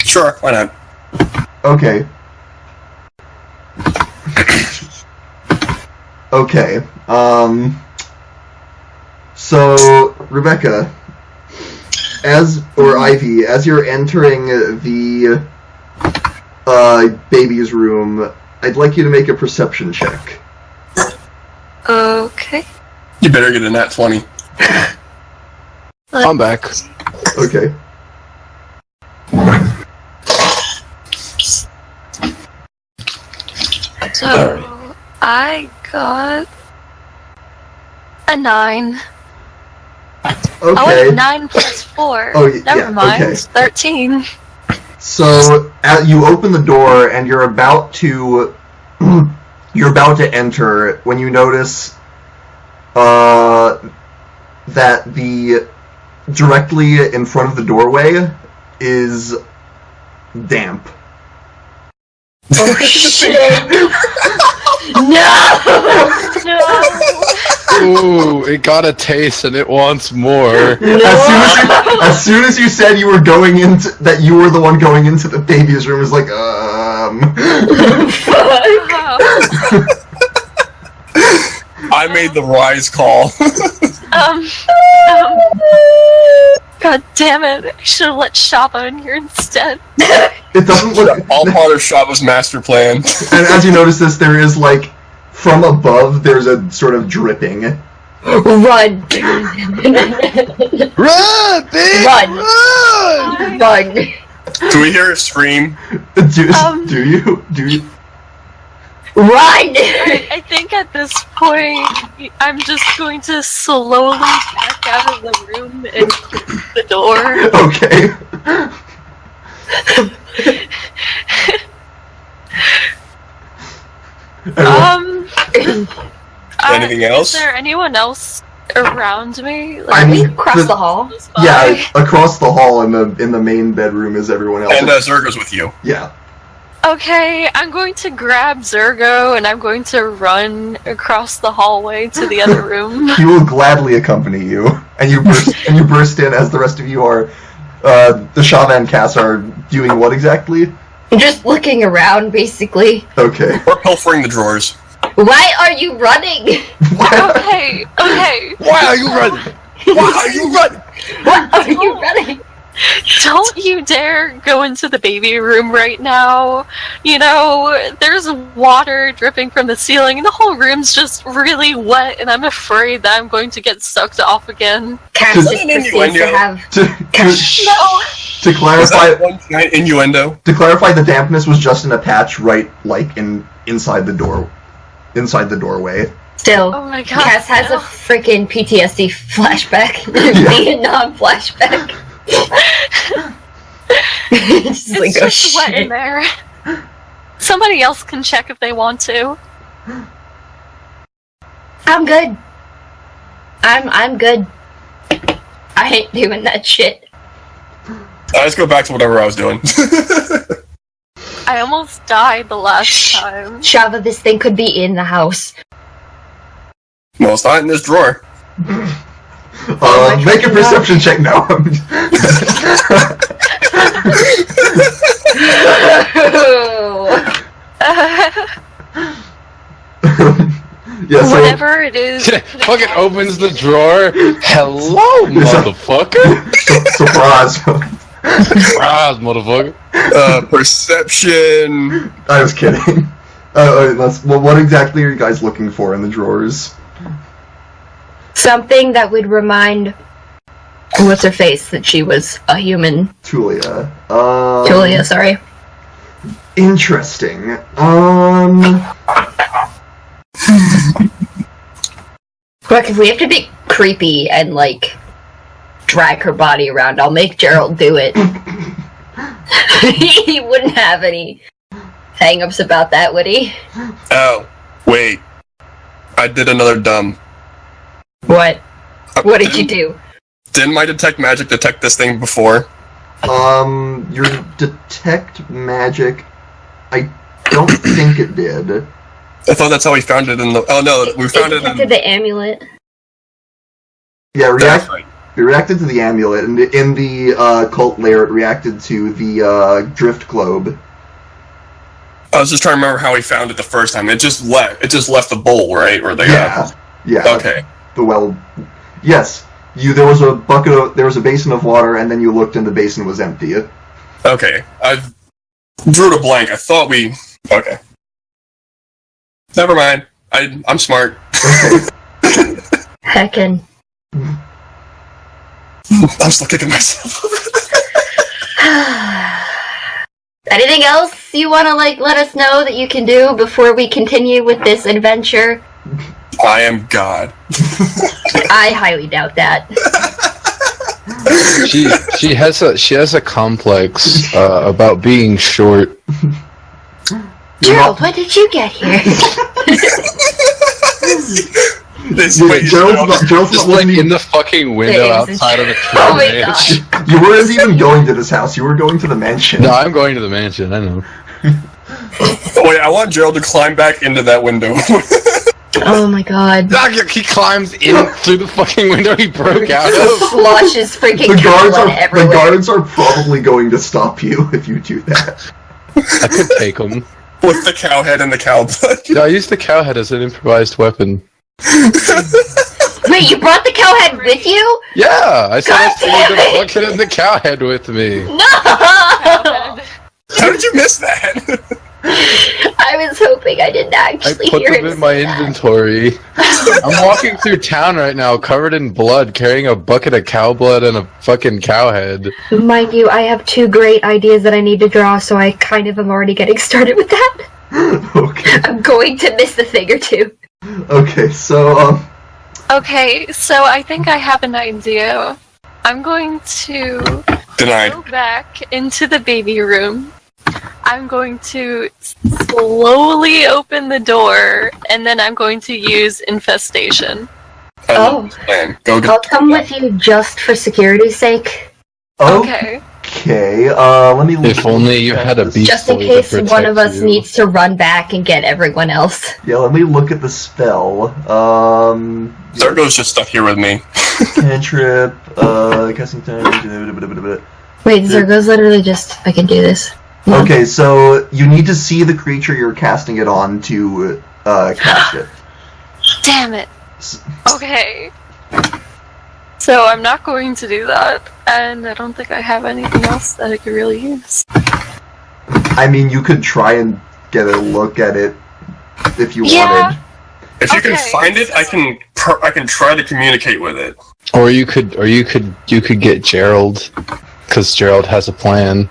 [SPEAKER 2] Sure, why not?
[SPEAKER 1] Okay. Okay. So Rebecca, Ivy, as you're entering the baby's room, I'd like you to make a perception check.
[SPEAKER 5] Okay.
[SPEAKER 2] You better get a nat 20.
[SPEAKER 3] I'm back.
[SPEAKER 1] Okay.
[SPEAKER 5] So I got a 9.
[SPEAKER 1] Okay.
[SPEAKER 5] Oh wait, 9 plus 4.
[SPEAKER 1] Oh,
[SPEAKER 5] Never
[SPEAKER 1] yeah,
[SPEAKER 5] mind.
[SPEAKER 1] okay.
[SPEAKER 5] 13.
[SPEAKER 1] So you open the door and you're about to enter when you notice that the directly in front of the doorway is damp.
[SPEAKER 4] Oh shit! No!
[SPEAKER 3] Ooh, it got a taste and it wants more.
[SPEAKER 1] As soon as you said you were going into that, you were the one going into the baby's room. It's like,
[SPEAKER 2] I made the wise call.
[SPEAKER 5] God damn it! I should have let Shaba in here instead.
[SPEAKER 1] It doesn't look.
[SPEAKER 2] All part of Shaba's master plan.
[SPEAKER 1] And as you notice this, there is like from above. There's a sort of dripping.
[SPEAKER 4] Run!
[SPEAKER 3] Run, bitch!
[SPEAKER 4] Run! Run!
[SPEAKER 2] Do we hear a scream?
[SPEAKER 1] Do you?
[SPEAKER 4] Run!
[SPEAKER 5] I think at this point, I'm just going to slowly back out of the room and close the door.
[SPEAKER 1] Okay.
[SPEAKER 2] Anything else?
[SPEAKER 5] Is there anyone else around me?
[SPEAKER 4] Are we across the hall?
[SPEAKER 1] Yeah, across the hall in the main bedroom is everyone else.
[SPEAKER 2] And Zurgo's with you.
[SPEAKER 1] Yeah.
[SPEAKER 5] Okay, I'm going to grab Zurgo and I'm going to run across the hallway to the other room.
[SPEAKER 1] He will gladly accompany you, and you burst in as the rest of you are. The Shava and Cass are doing what exactly?
[SPEAKER 4] Just looking around, basically.
[SPEAKER 1] Okay.
[SPEAKER 2] We're pilfering the drawers.
[SPEAKER 4] Why are you running?
[SPEAKER 5] Okay.
[SPEAKER 3] Why are you running? Why are you running?
[SPEAKER 4] What are you running?
[SPEAKER 5] Don't you dare go into the baby room right now. You know, there's water dripping from the ceiling and the whole room's just really wet and I'm afraid that I'm going to get sucked off again.
[SPEAKER 4] Cass just proceeds to have...
[SPEAKER 1] To clarify,
[SPEAKER 2] One giant innuendo.
[SPEAKER 1] to clarify, the dampness was just in a patch right, like inside the doorway.
[SPEAKER 4] Still,
[SPEAKER 5] Oh my god.
[SPEAKER 4] Cass has a freaking PTSD flashback.
[SPEAKER 1] Yeah.
[SPEAKER 4] Vietnam flashback. It's
[SPEAKER 5] It's
[SPEAKER 4] like,
[SPEAKER 5] just wet in
[SPEAKER 4] shit.
[SPEAKER 5] there. Somebody else can check if they want to.
[SPEAKER 4] I'm good. I'm good. I ain't doing that shit.
[SPEAKER 2] Let's go back to whatever I was doing.
[SPEAKER 5] I almost died the last time.
[SPEAKER 4] Shava, this thing could be in the house.
[SPEAKER 2] Well, it's not in this drawer.
[SPEAKER 1] Make a perception check now. Yeah, so
[SPEAKER 5] Whatever it is.
[SPEAKER 3] Fucking opens the drawer. Hello, motherfucker.
[SPEAKER 1] surprise.
[SPEAKER 3] Surprise, motherfucker.
[SPEAKER 2] Perception.
[SPEAKER 1] I was kidding. What exactly are you guys looking for in the drawers?
[SPEAKER 4] Something that would remind what's her face that she was a human.
[SPEAKER 1] Tulia.
[SPEAKER 4] Julia, sorry.
[SPEAKER 1] Interesting.
[SPEAKER 4] Look, if we have to be creepy and like drag her body around, I'll make Gerald do it. He wouldn't have any hang-ups about that, would he?
[SPEAKER 2] Oh, wait. I did another dumb.
[SPEAKER 4] What? What did you do?
[SPEAKER 2] Didn't my detect magic detect this thing before?
[SPEAKER 1] Your detect magic, I don't think it did.
[SPEAKER 2] I thought that's how we found it in the... Oh no, we found it in...
[SPEAKER 4] the amulet.
[SPEAKER 1] Yeah,
[SPEAKER 2] That's right.
[SPEAKER 1] it reacted to the amulet, and in the cult lair it reacted to the drift globe.
[SPEAKER 2] I was just trying to remember how he found it the first time. It just left. It just left the bowl, right? Or the
[SPEAKER 1] Yeah.
[SPEAKER 2] Okay.
[SPEAKER 1] The well. Yes. There was a basin of water, and then you looked, and the basin was empty.
[SPEAKER 2] Okay. I drew it a blank. I thought we. Okay. Never mind. I'm smart.
[SPEAKER 4] Heckin'.
[SPEAKER 2] I'm still kicking myself.
[SPEAKER 4] Anything else you want to let us know that you can do before we continue with this adventure?
[SPEAKER 2] I am God.
[SPEAKER 4] I highly doubt that.
[SPEAKER 3] She has a complex about being short.
[SPEAKER 4] Gerald, when did you get here?
[SPEAKER 1] Gerald's
[SPEAKER 3] Just like in the fucking window outside of the
[SPEAKER 4] Oh my
[SPEAKER 3] mansion.
[SPEAKER 4] god.
[SPEAKER 1] You weren't even going to this house. You were going to the mansion.
[SPEAKER 3] No, I'm going to the mansion. I know.
[SPEAKER 2] Oh, wait, I want Gerald to climb back into that window.
[SPEAKER 4] Oh my god.
[SPEAKER 3] He climbs in through the fucking window he broke out of.
[SPEAKER 4] Sloshes freaking
[SPEAKER 1] The guards are probably going to stop you if you do that.
[SPEAKER 3] I could take him.
[SPEAKER 2] With the cow head and the cow blood.
[SPEAKER 3] No, I used the cow head as an improvised weapon.
[SPEAKER 4] Wait, you brought the cow head with you?
[SPEAKER 3] Yeah, I said I
[SPEAKER 4] God
[SPEAKER 3] figured
[SPEAKER 4] damn
[SPEAKER 3] the bucket and the cow head with me.
[SPEAKER 4] No!
[SPEAKER 2] How did you miss that?
[SPEAKER 4] I was hoping I didn't
[SPEAKER 3] I
[SPEAKER 4] actually
[SPEAKER 3] put
[SPEAKER 4] hear
[SPEAKER 3] them
[SPEAKER 4] him
[SPEAKER 3] in my
[SPEAKER 4] say that.
[SPEAKER 3] inventory. I'm walking through town right now, covered in blood, carrying a bucket of cow blood and a fucking cow head.
[SPEAKER 4] Mind you, I have 2 great ideas that I need to draw, so I kind of am already getting started with that.
[SPEAKER 1] Okay.
[SPEAKER 4] I'm going to miss a thing or two.
[SPEAKER 1] Okay, so,
[SPEAKER 5] Okay, so I think I have an idea. I'm going to
[SPEAKER 2] Denied.
[SPEAKER 5] go back into the baby room. I'm going to slowly open the door, and then I'm going to use infestation.
[SPEAKER 2] I love this plan. Go
[SPEAKER 4] I'll come with you just for security's sake.
[SPEAKER 5] Okay.
[SPEAKER 1] Okay, let me look.
[SPEAKER 3] If only you had a beast
[SPEAKER 4] Just in
[SPEAKER 3] boy
[SPEAKER 4] case
[SPEAKER 3] to
[SPEAKER 4] one of
[SPEAKER 3] protect
[SPEAKER 4] us
[SPEAKER 3] you.
[SPEAKER 4] needs to run back and get everyone else.
[SPEAKER 1] Yeah, let me look at the spell.
[SPEAKER 2] Zurgo's just stuck here with me.
[SPEAKER 1] Cantrip, casting time.
[SPEAKER 4] Wait, Zurgo's literally just, I can do this.
[SPEAKER 1] Okay, so you need to see the creature you're casting it on to cast it.
[SPEAKER 5] Damn it. Okay. So I'm not going to do that, and I don't think I have anything else that I could really use.
[SPEAKER 1] I mean, you could try and get a look at it if you
[SPEAKER 5] Yeah.
[SPEAKER 1] wanted.
[SPEAKER 2] If you can
[SPEAKER 5] Okay.
[SPEAKER 2] find it, I can try to communicate with it.
[SPEAKER 3] Or you could get Gerald, because Gerald has a plan.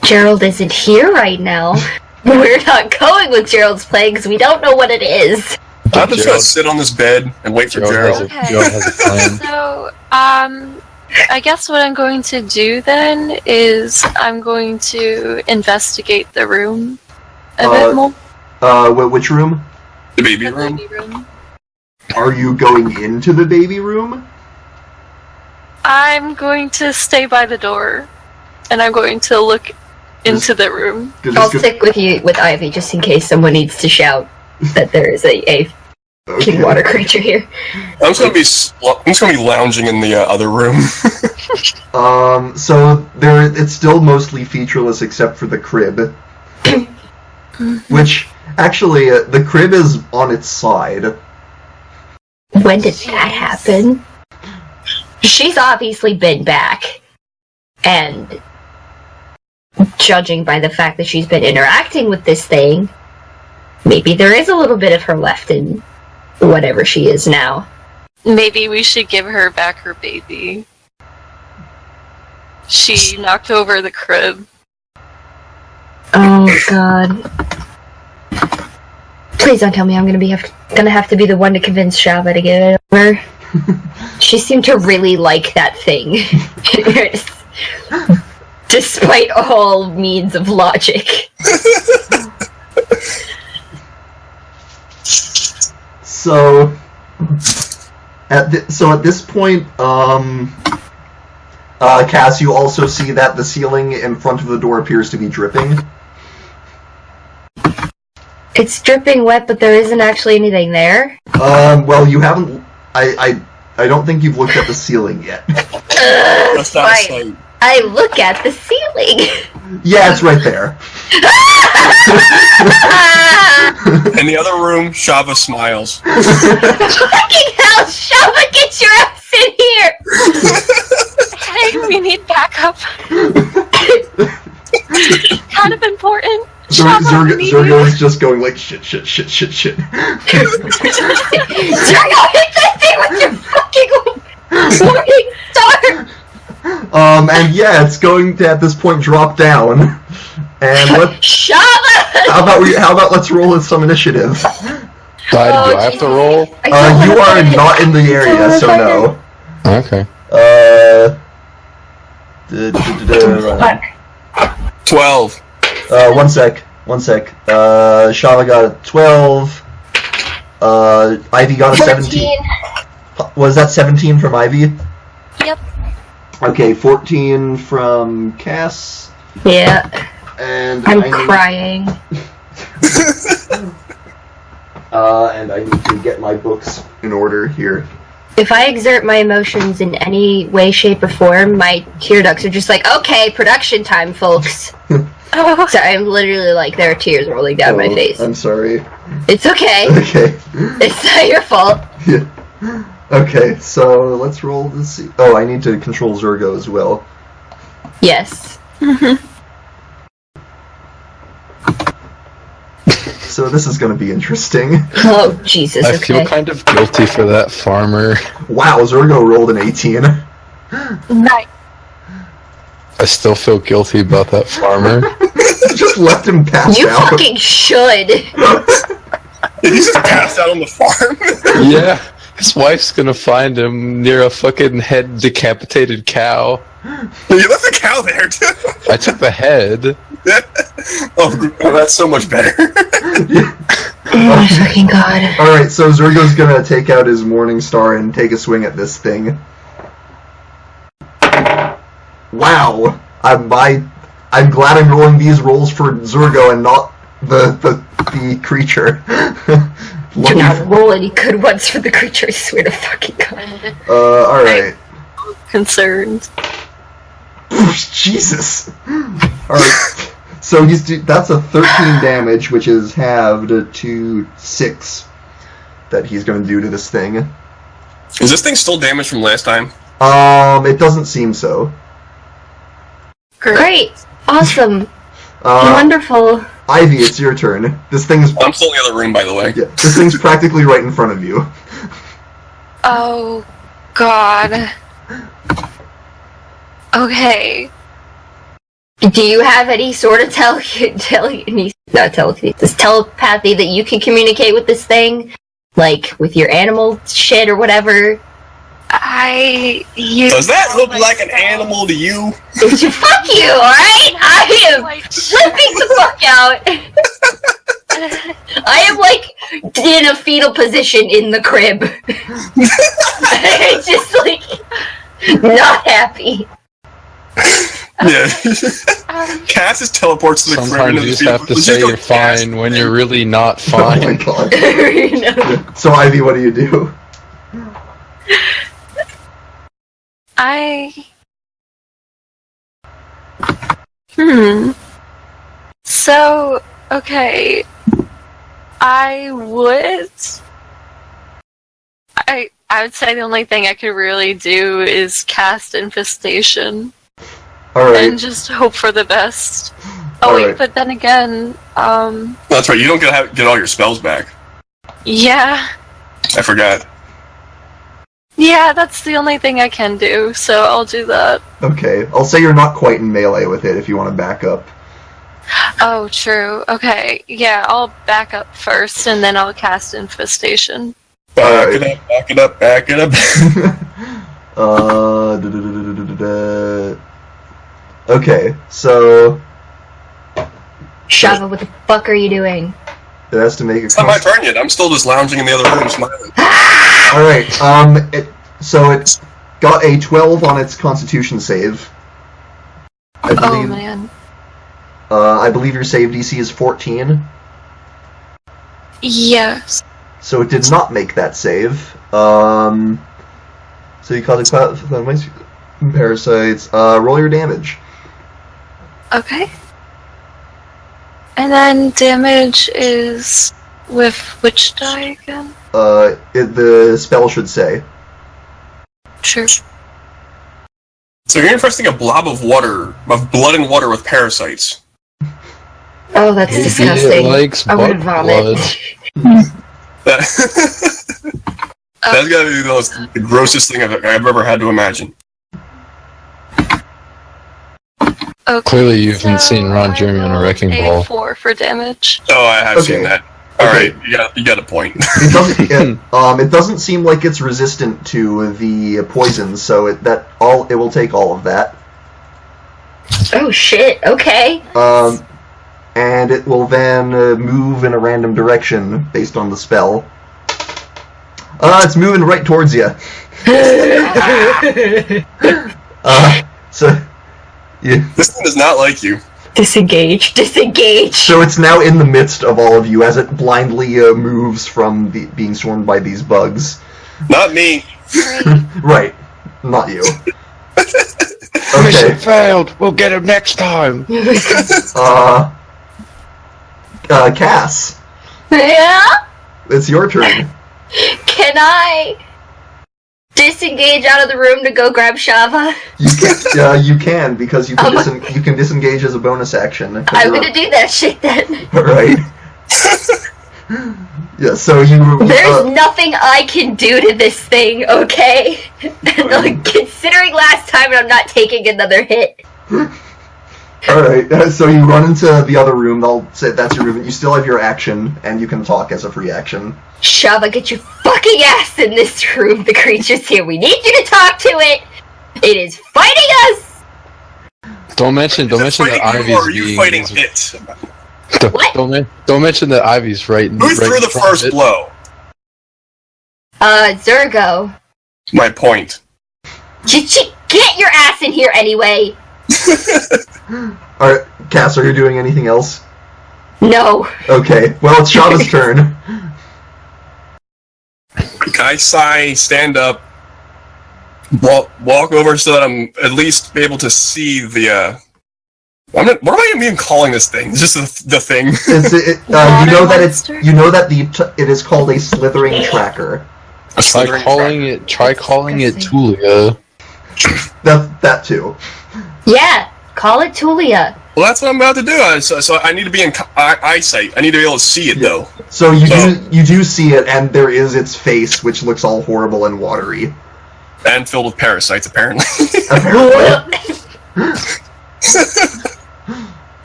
[SPEAKER 4] Gerald isn't here right now. We're not going with Gerald's plan because we don't know what it is.
[SPEAKER 2] I'm just gonna sit on this bed and wait for Gerald.
[SPEAKER 3] Gerald has a plan.
[SPEAKER 5] So, I guess what I'm going to do then is I'm going to investigate the room a bit more.
[SPEAKER 1] Which room?
[SPEAKER 2] The baby
[SPEAKER 5] The
[SPEAKER 2] room.
[SPEAKER 5] baby room.
[SPEAKER 1] Are you going into the baby room?
[SPEAKER 5] I'm going to stay by the door, and I'm going to look into the room.
[SPEAKER 4] I'll stick with you with Ivy just in case someone needs to shout that there is a king water creature here.
[SPEAKER 2] I'm just gonna be lounging in the other room.
[SPEAKER 1] So it's still mostly featureless except for the crib. Which, actually, the crib is on its side.
[SPEAKER 4] When did that happen? She's obviously been back. And judging by the fact that she's been interacting with this thing, maybe there is a little bit of her left in whatever she is now.
[SPEAKER 5] Maybe we should give her back her baby. She knocked over the crib.
[SPEAKER 4] Oh god. Please don't tell me I'm gonna have to be the one to convince Shava to give it over. She seemed to really like that thing. Despite all means of logic.
[SPEAKER 1] So at this point, Cass, you also see that the ceiling in front of the door appears to be dripping.
[SPEAKER 4] It's dripping wet, but there isn't actually anything there.
[SPEAKER 1] Well, you haven't. I don't think you've looked at the ceiling yet.
[SPEAKER 2] That's not a
[SPEAKER 4] Fine.
[SPEAKER 2] sight.
[SPEAKER 4] I look at the ceiling.
[SPEAKER 1] Yeah, it's right there.
[SPEAKER 2] In the other room, Shava smiles.
[SPEAKER 4] Fucking hell, Shava, get your ass in here!
[SPEAKER 5] Hey, we need backup. Kind of important.
[SPEAKER 1] Zurgo is just going like shit.
[SPEAKER 4] Zurgo, hit that thing with your fucking morning star!
[SPEAKER 1] And yeah, it's going to at this point drop down. And
[SPEAKER 4] Shava!
[SPEAKER 1] how about let's roll with some initiative?
[SPEAKER 3] Do I have to roll?
[SPEAKER 1] You are not in the area, so no.
[SPEAKER 3] Okay.
[SPEAKER 2] 12.
[SPEAKER 1] One sec. Shava got a 12. Ivy got a 17. Was that 17 from Ivy?
[SPEAKER 5] Yep.
[SPEAKER 1] Okay, 14 from Cass.
[SPEAKER 4] Yeah.
[SPEAKER 1] And
[SPEAKER 4] I'm crying.
[SPEAKER 1] And I need to get my books in order here.
[SPEAKER 4] If I exert my emotions in any way, shape, or form, my tear ducts are just like, okay, production time, folks.
[SPEAKER 5] Oh,
[SPEAKER 4] So I'm literally like, there are tears rolling down my face.
[SPEAKER 1] I'm sorry.
[SPEAKER 4] It's okay.
[SPEAKER 1] Okay.
[SPEAKER 4] It's not your fault.
[SPEAKER 1] Yeah. Okay, so let's roll this. Oh, I need to control Zurgo as well.
[SPEAKER 4] Yes.
[SPEAKER 1] So this is going to be interesting.
[SPEAKER 4] Oh, Jesus,
[SPEAKER 3] I
[SPEAKER 4] okay.
[SPEAKER 3] feel kind of guilty for that farmer.
[SPEAKER 1] Wow, Zurgo rolled an 18.
[SPEAKER 5] nice.
[SPEAKER 3] I still feel guilty about that farmer.
[SPEAKER 1] Just left him pass
[SPEAKER 4] You
[SPEAKER 1] out.
[SPEAKER 4] fucking should.
[SPEAKER 2] Did he just pass out on the farm?
[SPEAKER 3] Yeah, his wife's gonna find him near a fucking head decapitated cow.
[SPEAKER 2] You left the cow there, too.
[SPEAKER 3] I took the head.
[SPEAKER 2] Oh, that's so much better.
[SPEAKER 4] Oh my fucking god.
[SPEAKER 1] Alright, so Zurgo's gonna take out his Morning Star and take a swing at this thing. Wow! I'm glad I'm rolling these rolls for Zurgo and not the creature.
[SPEAKER 4] Do not roll any good ones for the creature, I swear to fucking god.
[SPEAKER 1] Alright.
[SPEAKER 5] Concerned.
[SPEAKER 1] Jesus! Alright. So that's a 13 damage, which is halved to 6 that he's going to do to this thing.
[SPEAKER 2] Is this thing still damaged from last time?
[SPEAKER 1] It doesn't seem so.
[SPEAKER 4] Great. Awesome. Wonderful.
[SPEAKER 1] Ivy, it's your turn. This thing's
[SPEAKER 2] I'm still in the other room, by the way.
[SPEAKER 1] yeah, this thing's practically right in front of you.
[SPEAKER 5] Oh, God. Okay.
[SPEAKER 4] Do you have any sort of telepathy that you can communicate with this thing? Like, with your animal shit or whatever?
[SPEAKER 2] Does that look like an animal to you?
[SPEAKER 4] Fuck you, alright? I am flipping the fuck out. I am, like, in a fetal position in the crib. Just, like, not happy.
[SPEAKER 2] Yeah. Cass just teleports to the crib.
[SPEAKER 3] Sometimes you just have to say you're fine when you're really not
[SPEAKER 1] Oh my
[SPEAKER 3] fine.
[SPEAKER 1] god.
[SPEAKER 4] You know?
[SPEAKER 1] Yeah. So Ivy, what do you do?
[SPEAKER 5] So, okay. I would say the only thing I could really do is cast Infestation.
[SPEAKER 1] Alright.
[SPEAKER 5] And just hope for the best. Oh
[SPEAKER 1] Alright.
[SPEAKER 5] wait, but then again,
[SPEAKER 2] That's right, you don't get all your spells back.
[SPEAKER 5] yeah.
[SPEAKER 2] I forgot.
[SPEAKER 5] Yeah, that's the only thing I can do, so I'll do that.
[SPEAKER 1] Okay. I'll say you're not quite in melee with it if you want to back up.
[SPEAKER 5] Oh, true. Okay, yeah, I'll back up first, and then I'll cast Infestation.
[SPEAKER 2] Back it up.
[SPEAKER 1] Okay, so
[SPEAKER 4] Shava, what the fuck are you doing?
[SPEAKER 1] it has to make a
[SPEAKER 2] It's not my turn yet. I'm still just lounging in the other room smiling.
[SPEAKER 1] Alright, it's got a 12 on its Constitution save.
[SPEAKER 5] Oh man.
[SPEAKER 1] I believe your save DC is 14.
[SPEAKER 5] Yes.
[SPEAKER 1] So it did not make that save. So you call it parasites. Roll your damage.
[SPEAKER 5] Okay. And then damage is with which die again?
[SPEAKER 1] The spell should say.
[SPEAKER 5] Sure.
[SPEAKER 2] So you're infesting a blob of water, of blood and water with parasites.
[SPEAKER 4] Oh, that's
[SPEAKER 3] Maybe
[SPEAKER 4] disgusting.
[SPEAKER 3] it likes
[SPEAKER 4] I'm gonna
[SPEAKER 3] bug
[SPEAKER 4] vomit.
[SPEAKER 3] blood.
[SPEAKER 2] That's gotta be the grossest thing I've ever had to imagine.
[SPEAKER 5] Okay.
[SPEAKER 3] Clearly you haven't seen Ron Jeremy on a wrecking ball.
[SPEAKER 5] 4 for damage.
[SPEAKER 2] Oh, I have
[SPEAKER 1] Okay.
[SPEAKER 2] seen that.
[SPEAKER 1] Okay.
[SPEAKER 2] Alright, you got a point.
[SPEAKER 1] It doesn't seem like it's resistant to the poison, so it will take all of that.
[SPEAKER 4] Oh shit, okay.
[SPEAKER 1] And it will then move in a random direction based on the spell. It's moving right towards you. So, yeah.
[SPEAKER 2] This thing does not like you.
[SPEAKER 4] Disengage.
[SPEAKER 1] So it's now in the midst of all of you as it blindly moves from being swarmed by these bugs.
[SPEAKER 2] Not me.
[SPEAKER 1] Right, not you.
[SPEAKER 3] Mission
[SPEAKER 1] Okay.
[SPEAKER 3] failed. We'll get him next time.
[SPEAKER 1] Cass,
[SPEAKER 4] Yeah?
[SPEAKER 1] it's your turn.
[SPEAKER 4] Can I disengage out of the room to go grab Shava?
[SPEAKER 1] You can because you can you can disengage as a bonus action.
[SPEAKER 4] I'm gonna do that shit then.
[SPEAKER 1] Right. Yeah. So you.
[SPEAKER 4] There's nothing I can do to this thing, okay? Like, considering last time I'm not taking another hit.
[SPEAKER 1] Alright, so you run into the other room, they'll say that's your movement. You still have your action, and you can talk as a free action.
[SPEAKER 4] Shava, get your fucking ass in this room. The creature's here. We need you to talk to it. It is fighting us.
[SPEAKER 3] Don't mention that Ivy's
[SPEAKER 2] or are you fighting it?
[SPEAKER 4] What?
[SPEAKER 3] Don't mention that Ivy's right.
[SPEAKER 2] Who threw the first blow?
[SPEAKER 4] Zurgo.
[SPEAKER 2] My point.
[SPEAKER 4] Get your ass in here anyway.
[SPEAKER 1] Alright, Cass, are you doing anything else?
[SPEAKER 4] No.
[SPEAKER 1] Okay, well, it's Shava's turn.
[SPEAKER 2] I sigh, stand up, walk over so that I'm at least able to see the, what am I even calling this thing? It's just the thing.
[SPEAKER 1] You know that it is called a slithering tracker.
[SPEAKER 3] Try calling it Tulia.
[SPEAKER 1] That too.
[SPEAKER 4] Yeah, call it Tulia.
[SPEAKER 2] Well, that's what I'm about to do. So I need to be in eyesight. I need to be able to see it, though.
[SPEAKER 1] So you do see it, and there is its face, which looks all horrible and watery.
[SPEAKER 2] And filled with parasites, apparently.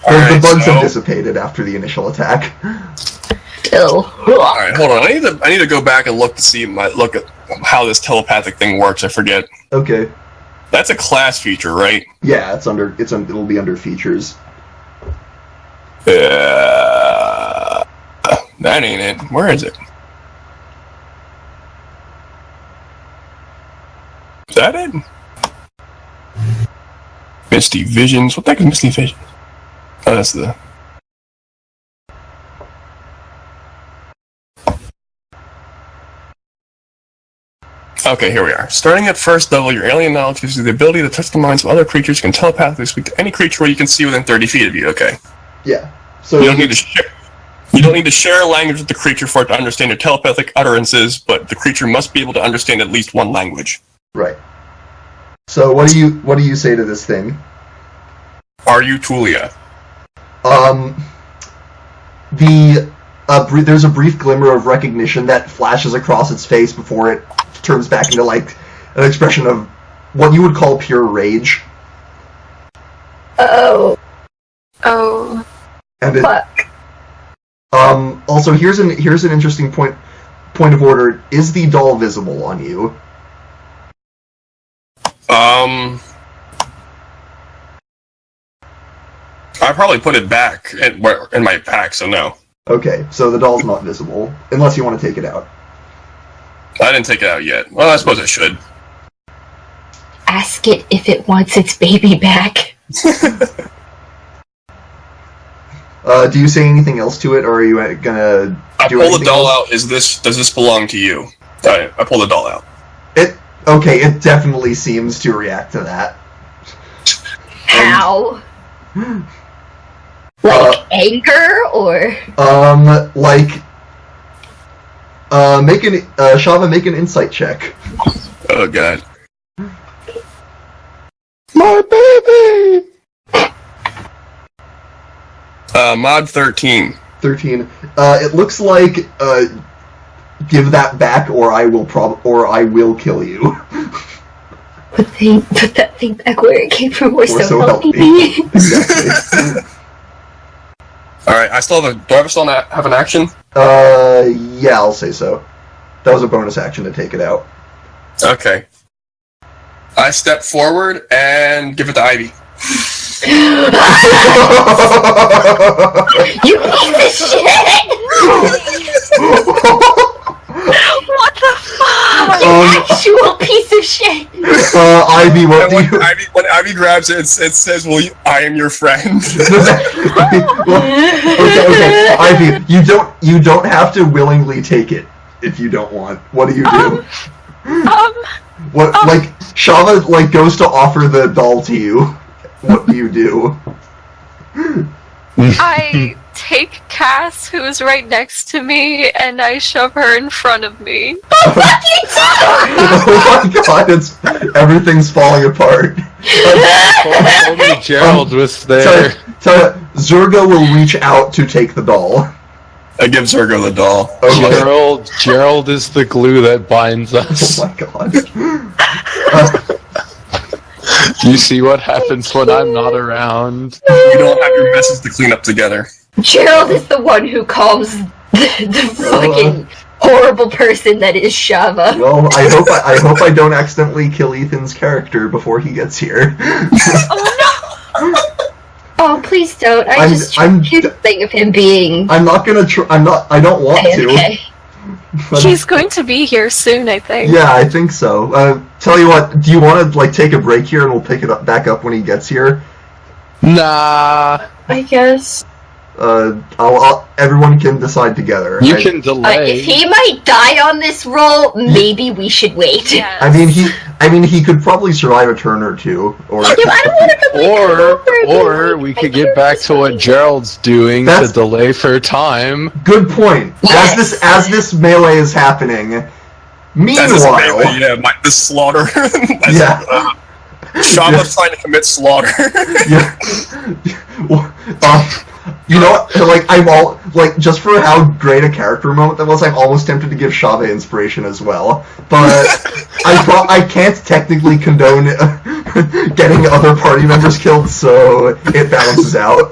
[SPEAKER 1] The bugs have dissipated after the initial attack.
[SPEAKER 2] Alright, hold on. I need to go back and look at how this telepathic thing works. I forget.
[SPEAKER 1] Okay.
[SPEAKER 2] That's a class feature, right?
[SPEAKER 1] Yeah, it'll be under features.
[SPEAKER 2] That ain't it. Where is it? Is that it? Misty Visions. What the heck is Misty Visions? Oh, that's the... Okay, here we are. Starting at first level, your alien knowledge gives you the ability to touch the minds of other creatures. You can telepathically speak to any creature you can see within 30 feet of you. Okay.
[SPEAKER 1] Yeah. So
[SPEAKER 2] You don't need to share a language with the creature for it to understand your telepathic utterances, but the creature must be able to understand at least one language.
[SPEAKER 1] Right. So what do you say to this thing?
[SPEAKER 2] Are you Tulia?
[SPEAKER 1] There's a brief glimmer of recognition that flashes across its face before it turns back into like an expression of what you would call pure rage.
[SPEAKER 4] Oh.
[SPEAKER 1] And it,
[SPEAKER 4] Fuck.
[SPEAKER 1] Also, here's an interesting point of order. Is the doll visible on you?
[SPEAKER 2] I probably put it back in my pack, so no.
[SPEAKER 1] Okay, so the doll's not visible unless you want to take it out.
[SPEAKER 2] I didn't take it out yet. Well, I suppose I should.
[SPEAKER 4] Ask it if it wants its baby back.
[SPEAKER 1] Do you say anything else to it, or are you gonna
[SPEAKER 2] I
[SPEAKER 1] do
[SPEAKER 2] pull
[SPEAKER 1] anything
[SPEAKER 2] the doll
[SPEAKER 1] else?
[SPEAKER 2] out. Does this belong to you? I pull the doll out.
[SPEAKER 1] Okay, it definitely seems to react to that.
[SPEAKER 4] How? Like anger or?
[SPEAKER 1] Shava, make an insight check.
[SPEAKER 2] Oh god.
[SPEAKER 3] My baby!
[SPEAKER 2] Mod 13.
[SPEAKER 1] 13. It looks like give that back, or I will kill you.
[SPEAKER 4] Put that thing back where it came from. Or so help me.
[SPEAKER 1] Exactly.
[SPEAKER 2] Alright, do I still have an action?
[SPEAKER 1] Yeah, I'll say so. That was a bonus action to take it out.
[SPEAKER 2] Okay. I step forward and give it to Ivy.
[SPEAKER 4] You piece of shit!
[SPEAKER 5] What the fuck?
[SPEAKER 4] You actual piece of shit!
[SPEAKER 1] Ivy, what do you...
[SPEAKER 2] When Ivy grabs it, it says, I am your friend.
[SPEAKER 1] Okay, Ivy, you don't have to willingly take it if you don't want. What do you do? Shava, goes to offer the doll to you. What do you do?
[SPEAKER 5] I take Cass, who is right next to me, and I shove her in front of me.
[SPEAKER 1] Oh my god, everything's falling apart.
[SPEAKER 3] Only Gerald was there.
[SPEAKER 1] Zurgo will reach out to take the doll.
[SPEAKER 2] I give Zurgo the doll.
[SPEAKER 1] Okay.
[SPEAKER 3] Gerald is the glue that binds us.
[SPEAKER 1] Oh my god.
[SPEAKER 3] You see what happens when I'm not around.
[SPEAKER 2] You don't have your messes to clean up together.
[SPEAKER 4] Gerald is the one who calms the fucking horrible person that is Shava.
[SPEAKER 1] Well, I hope I don't accidentally kill Ethan's character before he gets here.
[SPEAKER 5] Oh no!
[SPEAKER 4] Oh, please don't. I just can't think of him being...
[SPEAKER 1] I'm not gonna I don't want
[SPEAKER 4] okay.
[SPEAKER 1] to. But,
[SPEAKER 5] He's going to be here soon, I think.
[SPEAKER 1] yeah, I think so. Tell you what, do you want to take a break here and we'll pick it back up when he gets here?
[SPEAKER 3] Nah.
[SPEAKER 4] I guess.
[SPEAKER 1] Everyone can decide together.
[SPEAKER 3] You can delay.
[SPEAKER 4] If he might die on this roll, maybe we should wait.
[SPEAKER 5] Yes.
[SPEAKER 1] I mean, he could probably survive a turn or two, or
[SPEAKER 4] I don't want to
[SPEAKER 3] or we could get back to what Gerald's doing to delay for time.
[SPEAKER 1] Good point.
[SPEAKER 4] Yes.
[SPEAKER 1] As this melee is happening, meanwhile,
[SPEAKER 2] the slaughter.
[SPEAKER 1] Yeah.
[SPEAKER 2] Shava's trying to commit slaughter.
[SPEAKER 1] Yeah. You know what? I'm all just for how great a character moment that was. I'm almost tempted to give Shava inspiration as well, but I can't technically condone getting other party members killed, so it balances out.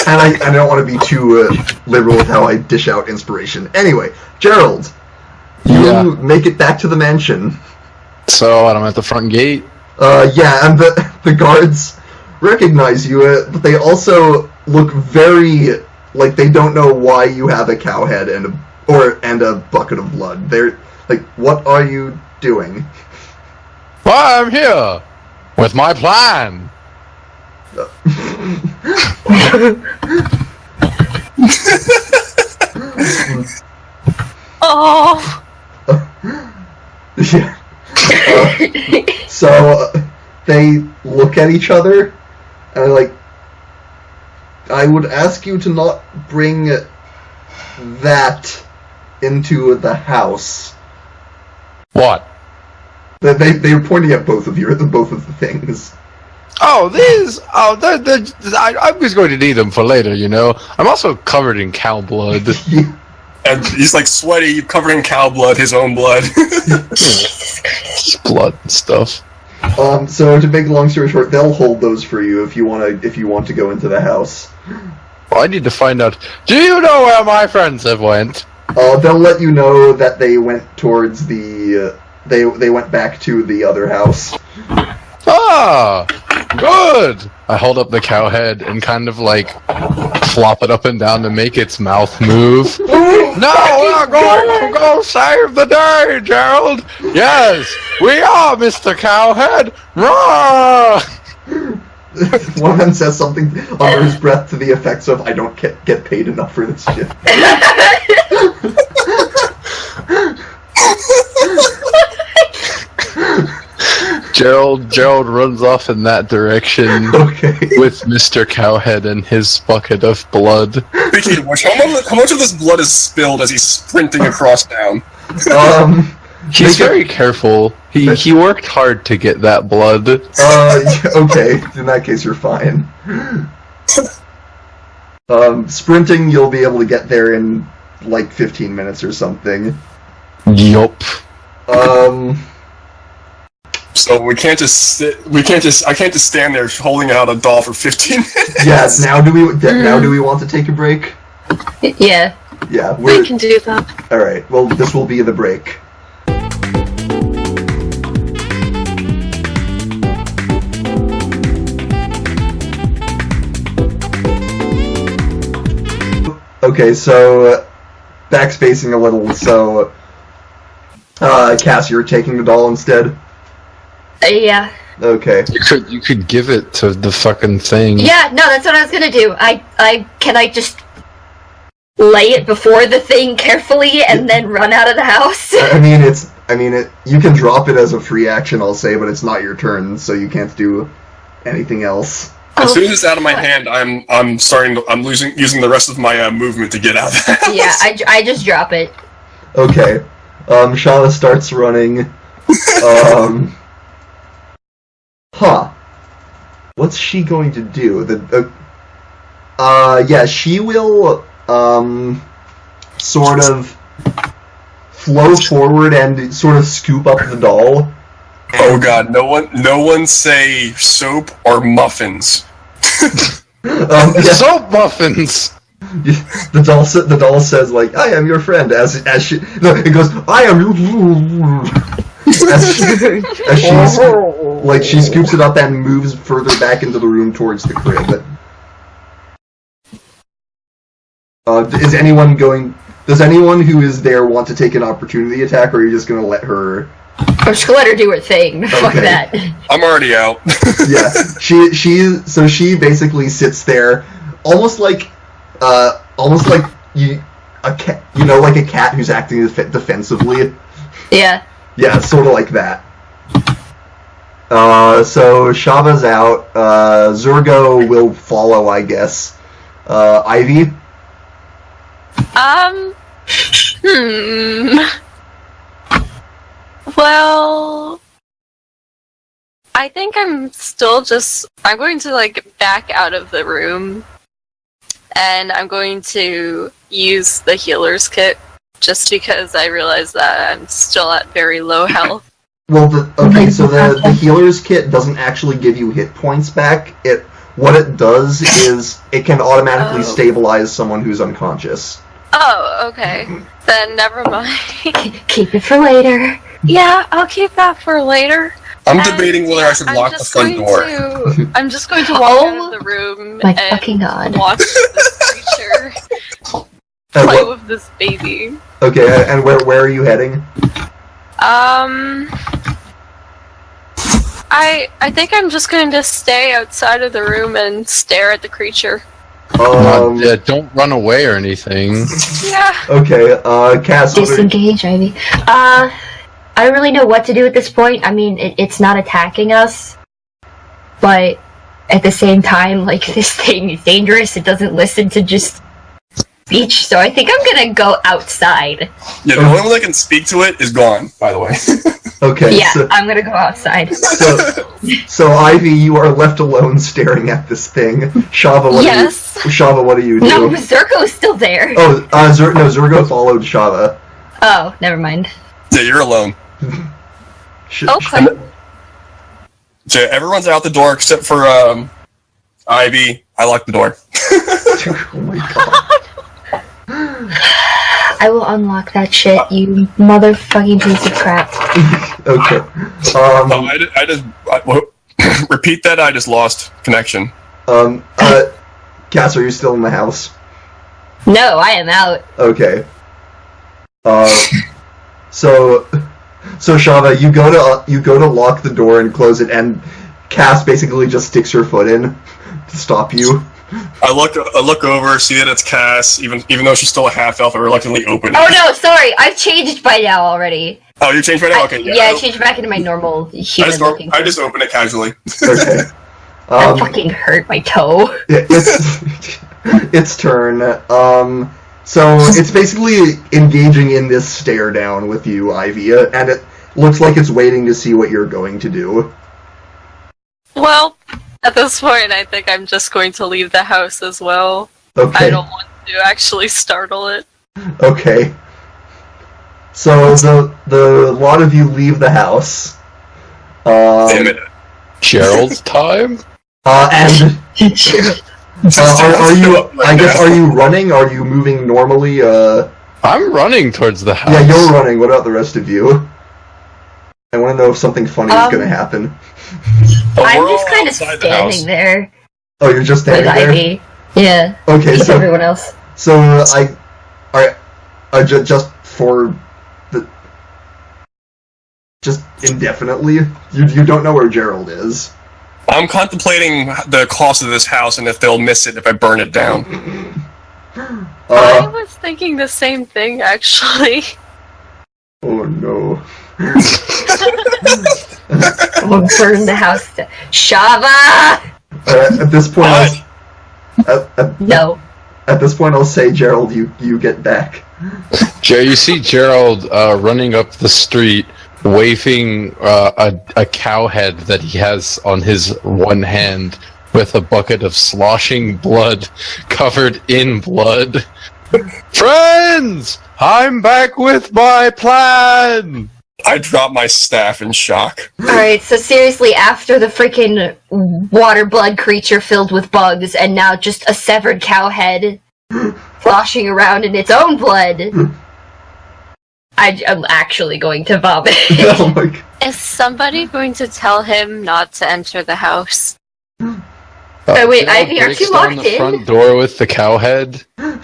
[SPEAKER 1] And I don't want to be too liberal with how I dish out inspiration. Anyway, Gerald, you make it back to the mansion.
[SPEAKER 3] So I'm at the front gate.
[SPEAKER 1] Yeah, and the guards recognize you, but they also look very like they don't know why you have a cow head and a bucket of blood. They're like, "What are you doing?"
[SPEAKER 3] Well, I'm here with my plan.
[SPEAKER 5] Oh.
[SPEAKER 1] Yeah. So they look at each other and I would ask you to not bring that into the house.
[SPEAKER 3] What?
[SPEAKER 1] They're pointing at both of you, at both of the things.
[SPEAKER 3] Oh, these. Oh, I was going to need them for later. You know, I'm also covered in cow blood.
[SPEAKER 2] And he's sweaty, covered in cow blood, his own blood.
[SPEAKER 4] Jesus Christ.
[SPEAKER 3] Blood and stuff.
[SPEAKER 1] So to make a long story short, they'll hold those for you if you want to go into the house.
[SPEAKER 3] Well, I need to find out. Do you know where my friends have went?
[SPEAKER 1] They'll let you know that they went towards the. They went back to the other house.
[SPEAKER 3] Ah, good. I hold up the cow head and kind of flop it up and down to make its mouth move. No, we're going to go save the day, Gerald. Yes, we are, Mr. Cowhead. Roar!
[SPEAKER 1] One of them says something under his breath to the effects of, "I don't get paid enough for this shit."
[SPEAKER 3] Gerald runs off in that direction
[SPEAKER 1] Okay.
[SPEAKER 3] with Mr. Cowhead and his bucket of blood.
[SPEAKER 2] Speaking of which, how much of this blood is spilled as he's sprinting across town?
[SPEAKER 3] He's very careful. He worked hard to get that blood.
[SPEAKER 1] Okay. In that case, you're fine. Sprinting, you'll be able to get there in like 15 minutes or something.
[SPEAKER 3] Yup.
[SPEAKER 2] So I can't just stand there holding out a doll for 15 minutes.
[SPEAKER 1] Yeah. Now do we want to take a break?
[SPEAKER 4] Yeah.
[SPEAKER 1] Yeah.
[SPEAKER 5] We can do that.
[SPEAKER 1] All right. Well, this will be the break. Okay, so backspacing a little. So, Cass, you're taking the doll instead.
[SPEAKER 4] Yeah.
[SPEAKER 1] Okay.
[SPEAKER 3] You could give it to the fucking thing.
[SPEAKER 4] Yeah, no, that's what I was gonna do. Can I just lay it before the thing carefully and then run out of the house?
[SPEAKER 1] You can drop it as a free action, I'll say, but it's not your turn, so you can't do anything else.
[SPEAKER 2] As soon as it's out of my hand, I'm using the rest of my movement to get out of the house.
[SPEAKER 4] Yeah, I just drop it.
[SPEAKER 1] Okay. Shala starts running. What's she going to do? She will, sort of flow forward and sort of scoop up the doll.
[SPEAKER 2] Oh god, no one say soap or muffins.
[SPEAKER 3] Soap muffins!
[SPEAKER 1] The doll says, like, I am your friend, it goes, I am you. She scoops it up and moves further back into the room towards the crib. Does anyone who is there want to take an opportunity attack, or are you just gonna let her?
[SPEAKER 4] I'm just gonna let her do her thing. Fuck that.
[SPEAKER 2] I'm already out.
[SPEAKER 1] Yeah, she basically sits there, almost like a cat, like a cat who's acting defensively.
[SPEAKER 4] Yeah.
[SPEAKER 1] Yeah, sort of like that. So Shava's out. Zurgo will follow, I guess. Ivy.
[SPEAKER 5] Well, I think I'm going to back out of the room, and I'm going to use the healer's kit just because I realize that I'm still at very low health.
[SPEAKER 1] Well, the healer's kit doesn't actually give you hit points back. What it does is it can automatically stabilize someone who's unconscious.
[SPEAKER 5] Oh, okay. Then never mind.
[SPEAKER 4] Keep it for later.
[SPEAKER 5] Yeah, I'll keep that for later.
[SPEAKER 2] I'm debating whether I should lock the front door.
[SPEAKER 5] I'm just going to walk out of the room
[SPEAKER 4] my
[SPEAKER 5] and
[SPEAKER 4] fucking God.
[SPEAKER 5] watch this creature play with this baby.
[SPEAKER 1] Okay, and where are you heading?
[SPEAKER 5] I think I'm just going to stay outside of the room and stare at the creature.
[SPEAKER 3] Don't run away or anything.
[SPEAKER 5] Yeah.
[SPEAKER 1] Okay, Cass.
[SPEAKER 4] Disengage, Ivy. I don't really know what to do at this point. I mean, it's not attacking us, but at the same time, this thing is dangerous. It doesn't listen to just speech, so I think I'm gonna go outside.
[SPEAKER 2] Yeah, the only one that can speak to it is gone, by the way.
[SPEAKER 1] Okay.
[SPEAKER 4] Yeah, I'm gonna go outside.
[SPEAKER 1] So Ivy, you are left alone staring at this thing. Shava, what do you do?
[SPEAKER 4] No, Zurgo's still there.
[SPEAKER 1] Oh, Zurgo followed Shava.
[SPEAKER 4] Oh, never mind.
[SPEAKER 2] Yeah, you're alone.
[SPEAKER 5] Okay.
[SPEAKER 2] So everyone's out the door except for Ivy. I locked the door.
[SPEAKER 1] Oh my god.
[SPEAKER 4] I will unlock that shit, you motherfucking piece of crap.
[SPEAKER 1] Okay.
[SPEAKER 2] Repeat that. I just lost connection.
[SPEAKER 1] Cass, are you still in the house?
[SPEAKER 4] No, I am out.
[SPEAKER 1] Okay. So Shava, you go to lock the door and close it, and Cass basically just sticks her foot in to stop you.
[SPEAKER 2] I look over, see that it's Cass, even though she's still a half elf, I reluctantly open it.
[SPEAKER 4] Oh no, sorry, I've changed by now already.
[SPEAKER 2] Oh, you changed right now? Okay,
[SPEAKER 4] Yeah, I changed back into my normal human looking.
[SPEAKER 2] I just open it casually.
[SPEAKER 1] Okay.
[SPEAKER 4] That fucking hurt my toe.
[SPEAKER 1] It's turn. So it's basically engaging in this stare down with you, Ivy, and it looks like it's waiting to see what you're going to do.
[SPEAKER 5] Well, at this point, I think I'm just going to leave the house as well.
[SPEAKER 1] Okay.
[SPEAKER 5] I don't want to actually startle it.
[SPEAKER 1] Okay. So the lot of you leave the house.
[SPEAKER 2] Damn it.
[SPEAKER 3] Gerald's time?
[SPEAKER 1] And are you? I guess are you running? Are you moving normally?
[SPEAKER 3] I'm running towards the house.
[SPEAKER 1] Yeah, you're running. What about the rest of you? I want to know if something funny is going to happen.
[SPEAKER 4] I'm just kind of standing there.
[SPEAKER 1] Oh, you're just
[SPEAKER 4] with
[SPEAKER 1] standing there?
[SPEAKER 4] Ivy. Yeah.
[SPEAKER 1] Okay,
[SPEAKER 4] With
[SPEAKER 1] so
[SPEAKER 4] everyone else.
[SPEAKER 1] So I just for the just indefinitely. You don't know where Gerald is.
[SPEAKER 2] I'm contemplating the cost of this house and if they'll miss it if I burn it down.
[SPEAKER 5] I was thinking the same thing, actually.
[SPEAKER 1] Oh no.
[SPEAKER 4] We'll burn the house down. Shava!
[SPEAKER 1] At this point,
[SPEAKER 4] No.
[SPEAKER 1] At this point, I'll say, Gerald, you get back.
[SPEAKER 3] You see Gerald running up the street, waving a cow head that he has on his one hand with a bucket of sloshing blood covered in blood. Friends! I'm back with my plan!
[SPEAKER 2] I drop my staff in shock.
[SPEAKER 4] Alright, so seriously, after the freaking water blood creature filled with bugs, and now just a severed cow head sloshing around in its own blood, I'm actually going to vomit.
[SPEAKER 1] Oh my God.
[SPEAKER 5] Is somebody going to tell him not to enter the house?
[SPEAKER 4] Wait, Ivy, aren't you locked
[SPEAKER 3] down the
[SPEAKER 4] in?
[SPEAKER 3] front door with the cow head.
[SPEAKER 2] Wait,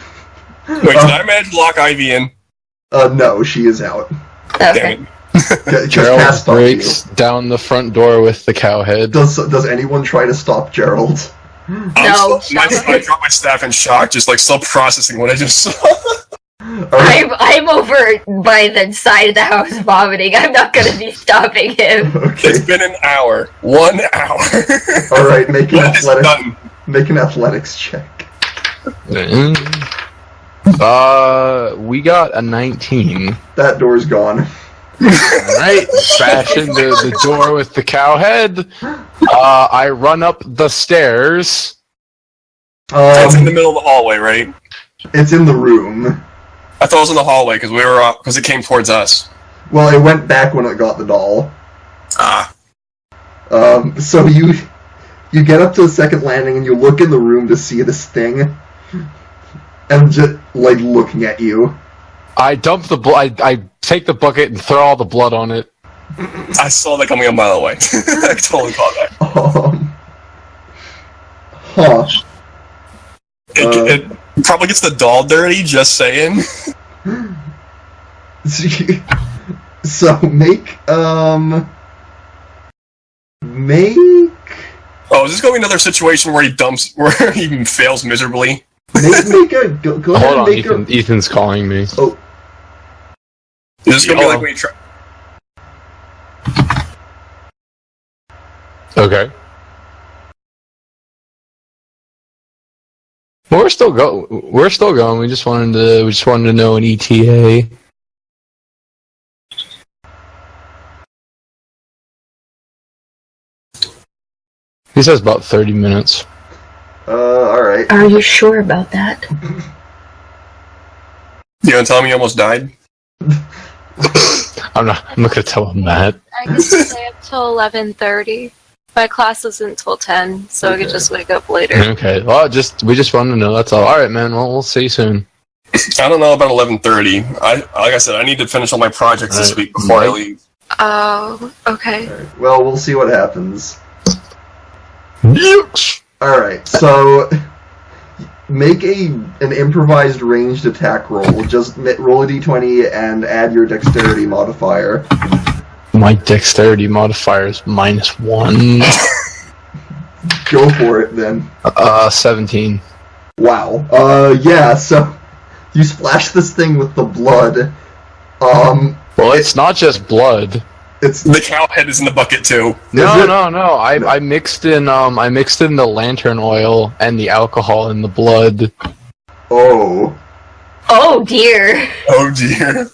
[SPEAKER 2] did I manage to lock Ivy in?
[SPEAKER 1] No, she is out.
[SPEAKER 4] Okay.
[SPEAKER 2] Damn it.
[SPEAKER 1] Just
[SPEAKER 3] Gerald
[SPEAKER 1] passed on
[SPEAKER 3] breaks down the front door with the cow head.
[SPEAKER 1] Does anyone try to stop Gerald?
[SPEAKER 4] No,
[SPEAKER 2] I drop my staff in shock, just like still processing what I just saw.
[SPEAKER 1] Alright.
[SPEAKER 4] I'm over by the side of the house vomiting. I'm not gonna be stopping him.
[SPEAKER 1] Okay.
[SPEAKER 2] It's been an hour. 1 hour.
[SPEAKER 1] Alright, make an
[SPEAKER 2] What is done?
[SPEAKER 1] athletics check.
[SPEAKER 3] We got a 19.
[SPEAKER 1] That door's gone.
[SPEAKER 3] Alright, bash into the door with the cow head. I run up the stairs.
[SPEAKER 2] It's in the middle of the hallway, right?
[SPEAKER 1] It's in the room.
[SPEAKER 2] I thought it was in the hallway because it came towards us.
[SPEAKER 1] Well, it went back when it got the doll.
[SPEAKER 2] Ah.
[SPEAKER 1] So you get up to the second landing and you look in the room to see this thing, and just like looking at you.
[SPEAKER 3] I dump the blood. I take the bucket and throw all the blood on it.
[SPEAKER 2] I saw that coming a mile away. I totally caught that.
[SPEAKER 1] Huh.
[SPEAKER 2] It probably gets the doll dirty, just saying.
[SPEAKER 1] So make
[SPEAKER 2] Oh, is this going to be another situation where he fails miserably?
[SPEAKER 1] make a go ahead
[SPEAKER 3] Hold
[SPEAKER 1] and
[SPEAKER 3] on,
[SPEAKER 1] make
[SPEAKER 3] Ethan's calling me.
[SPEAKER 1] Oh,
[SPEAKER 2] Is this going to be like when you try...
[SPEAKER 3] Okay. Well, we're still going. We just wanted to know an ETA. He says about 30 minutes.
[SPEAKER 1] alright.
[SPEAKER 4] Are you sure about that?
[SPEAKER 2] You gonna tell me you almost died?
[SPEAKER 3] I'm not gonna tell him that.
[SPEAKER 5] I can stay up till 11:30. My class isn't till 10, so I could just wake up later.
[SPEAKER 3] Okay. Well, we just wanted to know. That's all. All right, man. Well, we'll see you soon.
[SPEAKER 2] I don't know about 11:30. Like I said, I need to finish all my projects this week before I leave.
[SPEAKER 5] Oh, okay.
[SPEAKER 1] Alright, well, we'll see what happens.
[SPEAKER 3] Yes.
[SPEAKER 1] Alright, so make an improvised ranged attack roll. Just roll a d20 and add your dexterity modifier.
[SPEAKER 3] My dexterity modifier is -1.
[SPEAKER 1] Go for it then.
[SPEAKER 3] 17.
[SPEAKER 1] Wow. Yeah. So you splash this thing with the blood.
[SPEAKER 3] Well, it's not just blood.
[SPEAKER 1] It's
[SPEAKER 2] The cow head is in the bucket too.
[SPEAKER 3] No. I mixed in the lantern oil and the alcohol in the blood.
[SPEAKER 1] oh.
[SPEAKER 4] Oh dear.
[SPEAKER 2] Oh dear.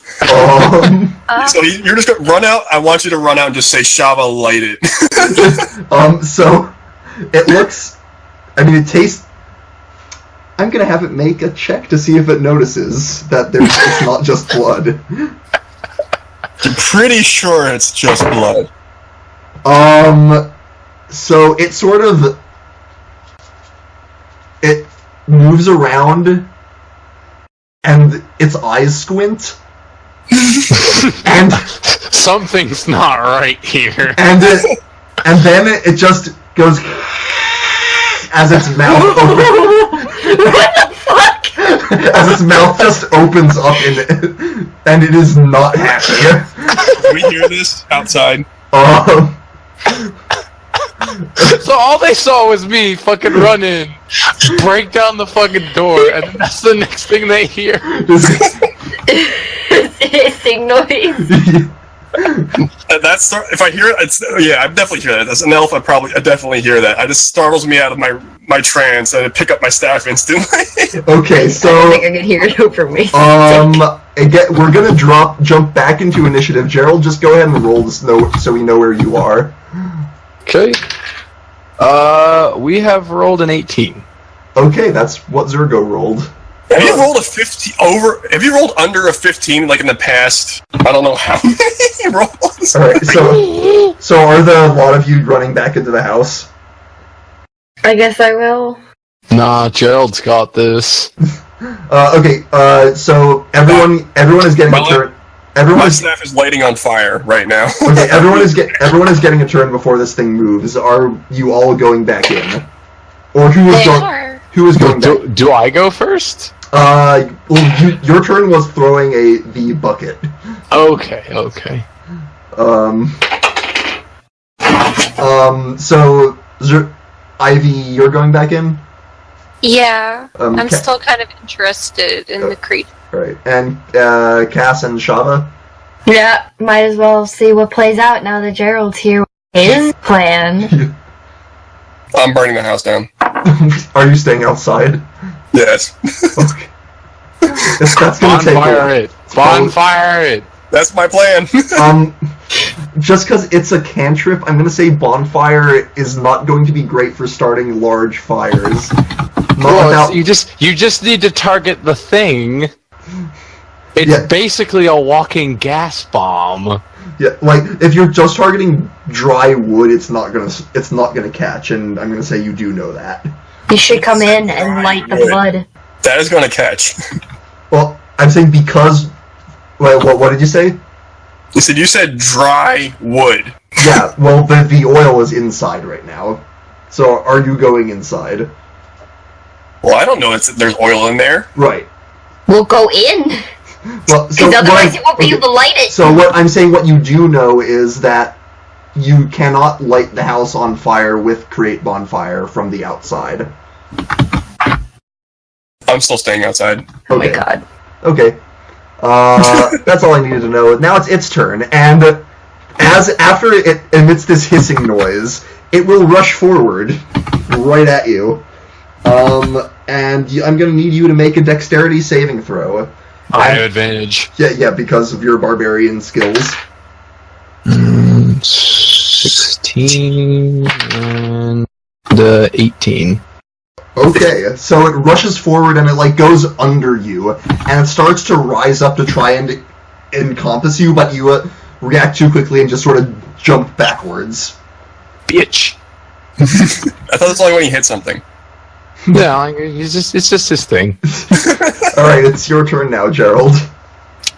[SPEAKER 2] So you're just gonna run out. I want you to run out and just say Shava, light it.
[SPEAKER 1] So it looks. I mean, it tastes. I'm gonna have it make a check to see if it notices that it's not just blood.
[SPEAKER 2] I'm pretty sure it's just blood.
[SPEAKER 1] So it sort of it moves around, and its eyes squint, and
[SPEAKER 3] Something's not right here.
[SPEAKER 1] and then it just goes as its mouth opens.
[SPEAKER 4] What the fuck?
[SPEAKER 1] As its mouth just opens up and it is not happy.
[SPEAKER 2] Can we hear this outside?
[SPEAKER 3] So all they saw was me fucking run in, break down the fucking door, and then that's the next thing they hear.
[SPEAKER 4] Hissing noise.
[SPEAKER 2] That's if I hear it. I definitely hear that. As an elf, I definitely hear that. It just startles me out of my trance, and I pick up my staff instantly.
[SPEAKER 1] Okay,
[SPEAKER 4] I
[SPEAKER 1] so
[SPEAKER 4] think I could hear it over me.
[SPEAKER 1] we're gonna jump back into initiative. Gerald, just go ahead and roll this so we know where you are.
[SPEAKER 3] Okay. We have rolled an 18.
[SPEAKER 1] Okay, that's what Zurgo rolled.
[SPEAKER 2] Have you rolled a 15 over? Have you rolled under a 15 like in the past? I don't know how many rolls.
[SPEAKER 1] All right, so are a lot of you running back into the house?
[SPEAKER 4] I guess I will.
[SPEAKER 3] Nah, Gerald's got this.
[SPEAKER 1] Okay. So everyone is getting a turn.
[SPEAKER 2] My staff is lighting on fire right now.
[SPEAKER 1] Okay, everyone is getting a turn before this thing moves. Are you all going back in, or who is going back?
[SPEAKER 3] Do I go first?
[SPEAKER 1] Your turn was throwing the bucket.
[SPEAKER 3] Okay.
[SPEAKER 1] So Ivy, you're going back in?
[SPEAKER 5] Yeah, I'm
[SPEAKER 1] Ca-
[SPEAKER 5] still kind of interested in the creature.
[SPEAKER 1] Right, and Cass and Shava?
[SPEAKER 4] Yeah, might as well see what plays out now that Gerald's here. His plan.
[SPEAKER 2] I'm burning the house down.
[SPEAKER 1] Are you staying outside?
[SPEAKER 2] Yes.
[SPEAKER 1] Okay. That's gonna take
[SPEAKER 3] Bonfire it!
[SPEAKER 2] That's my plan.
[SPEAKER 1] Just because it's a cantrip, I'm gonna say bonfire is not going to be great for starting large fires.
[SPEAKER 3] You just need to target the thing. It's basically a walking gas bomb.
[SPEAKER 1] Yeah, like if you're just targeting dry wood, it's not gonna catch, and I'm gonna say you do know that.
[SPEAKER 4] You should come in and light the blood.
[SPEAKER 2] That is going to catch.
[SPEAKER 1] Well, I'm saying because. What did you say?
[SPEAKER 2] You said dry wood.
[SPEAKER 1] Yeah, well, the oil is inside right now. So are you going inside?
[SPEAKER 2] Well, I don't know. There's oil in there.
[SPEAKER 1] Right.
[SPEAKER 4] We'll go in.
[SPEAKER 1] Well,
[SPEAKER 4] Because otherwise you won't be able to light it.
[SPEAKER 1] So what I'm saying, what you do know is that you cannot light the house on fire with create bonfire from the outside.
[SPEAKER 2] I'm still staying outside.
[SPEAKER 4] Oh my god.
[SPEAKER 1] Okay. That's all I needed to know. Now it's its turn, and after it emits this hissing noise, it will rush forward right at you. And I'm going to need you to make a dexterity saving throw.
[SPEAKER 3] I have advantage.
[SPEAKER 1] Yeah, because of your barbarian skills.
[SPEAKER 3] 16 and 18.
[SPEAKER 1] Okay, so it rushes forward and it goes under you, and it starts to rise up to try and encompass you, but you react too quickly and just sort of jump backwards.
[SPEAKER 3] Bitch.
[SPEAKER 2] I thought that's only when you hit something.
[SPEAKER 3] Yeah, it's just his thing.
[SPEAKER 1] Alright, it's your turn now, Gerald.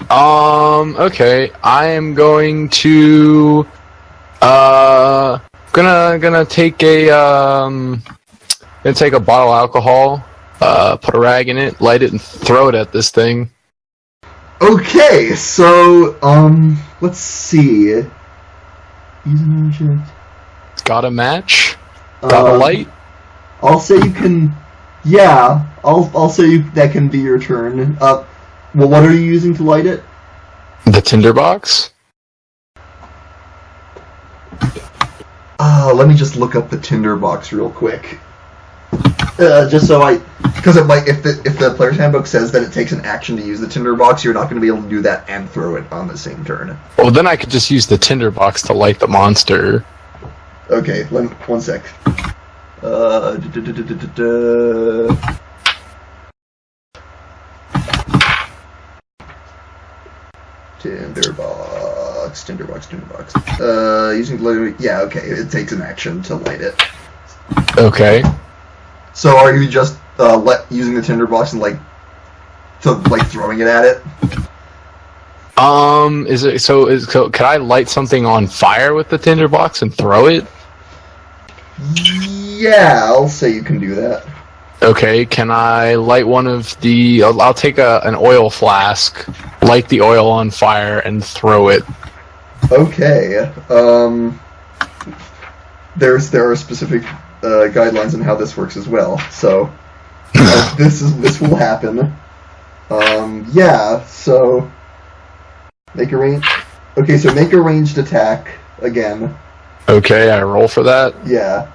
[SPEAKER 3] Okay, I am going to gonna take a bottle of alcohol, put a rag in it, light it, and throw it at this thing.
[SPEAKER 1] Okay, so let's see. Use an object.
[SPEAKER 3] Got a match? Got a light?
[SPEAKER 1] I'll say you can. Yeah, I'll say that can be your turn. Well, what are you using to light it?
[SPEAKER 3] The tinderbox?
[SPEAKER 1] Let me just look up the tinderbox real quick. Just so because it might, if the player's handbook says that it takes an action to use the tinderbox, you're not going to be able to do that and throw it on the same turn.
[SPEAKER 3] Well, then I could just use the tinderbox to light the monster.
[SPEAKER 1] Okay, one sec. Tinderbox. Using yeah, okay, it takes an action to light it.
[SPEAKER 3] Okay.
[SPEAKER 1] So are you just using the tinderbox and throwing it at it?
[SPEAKER 3] Could I light something on fire with the tinderbox and throw it?
[SPEAKER 1] Yeah, I'll say you can do that.
[SPEAKER 3] Okay, can I light one of the... I'll take an oil flask, light the oil on fire, and throw it. Okay, there are specific guidelines on how this works as well, so this will happen. Yeah, so make a range... Okay, so make a ranged attack again. Okay, I roll for that?
[SPEAKER 1] Yeah.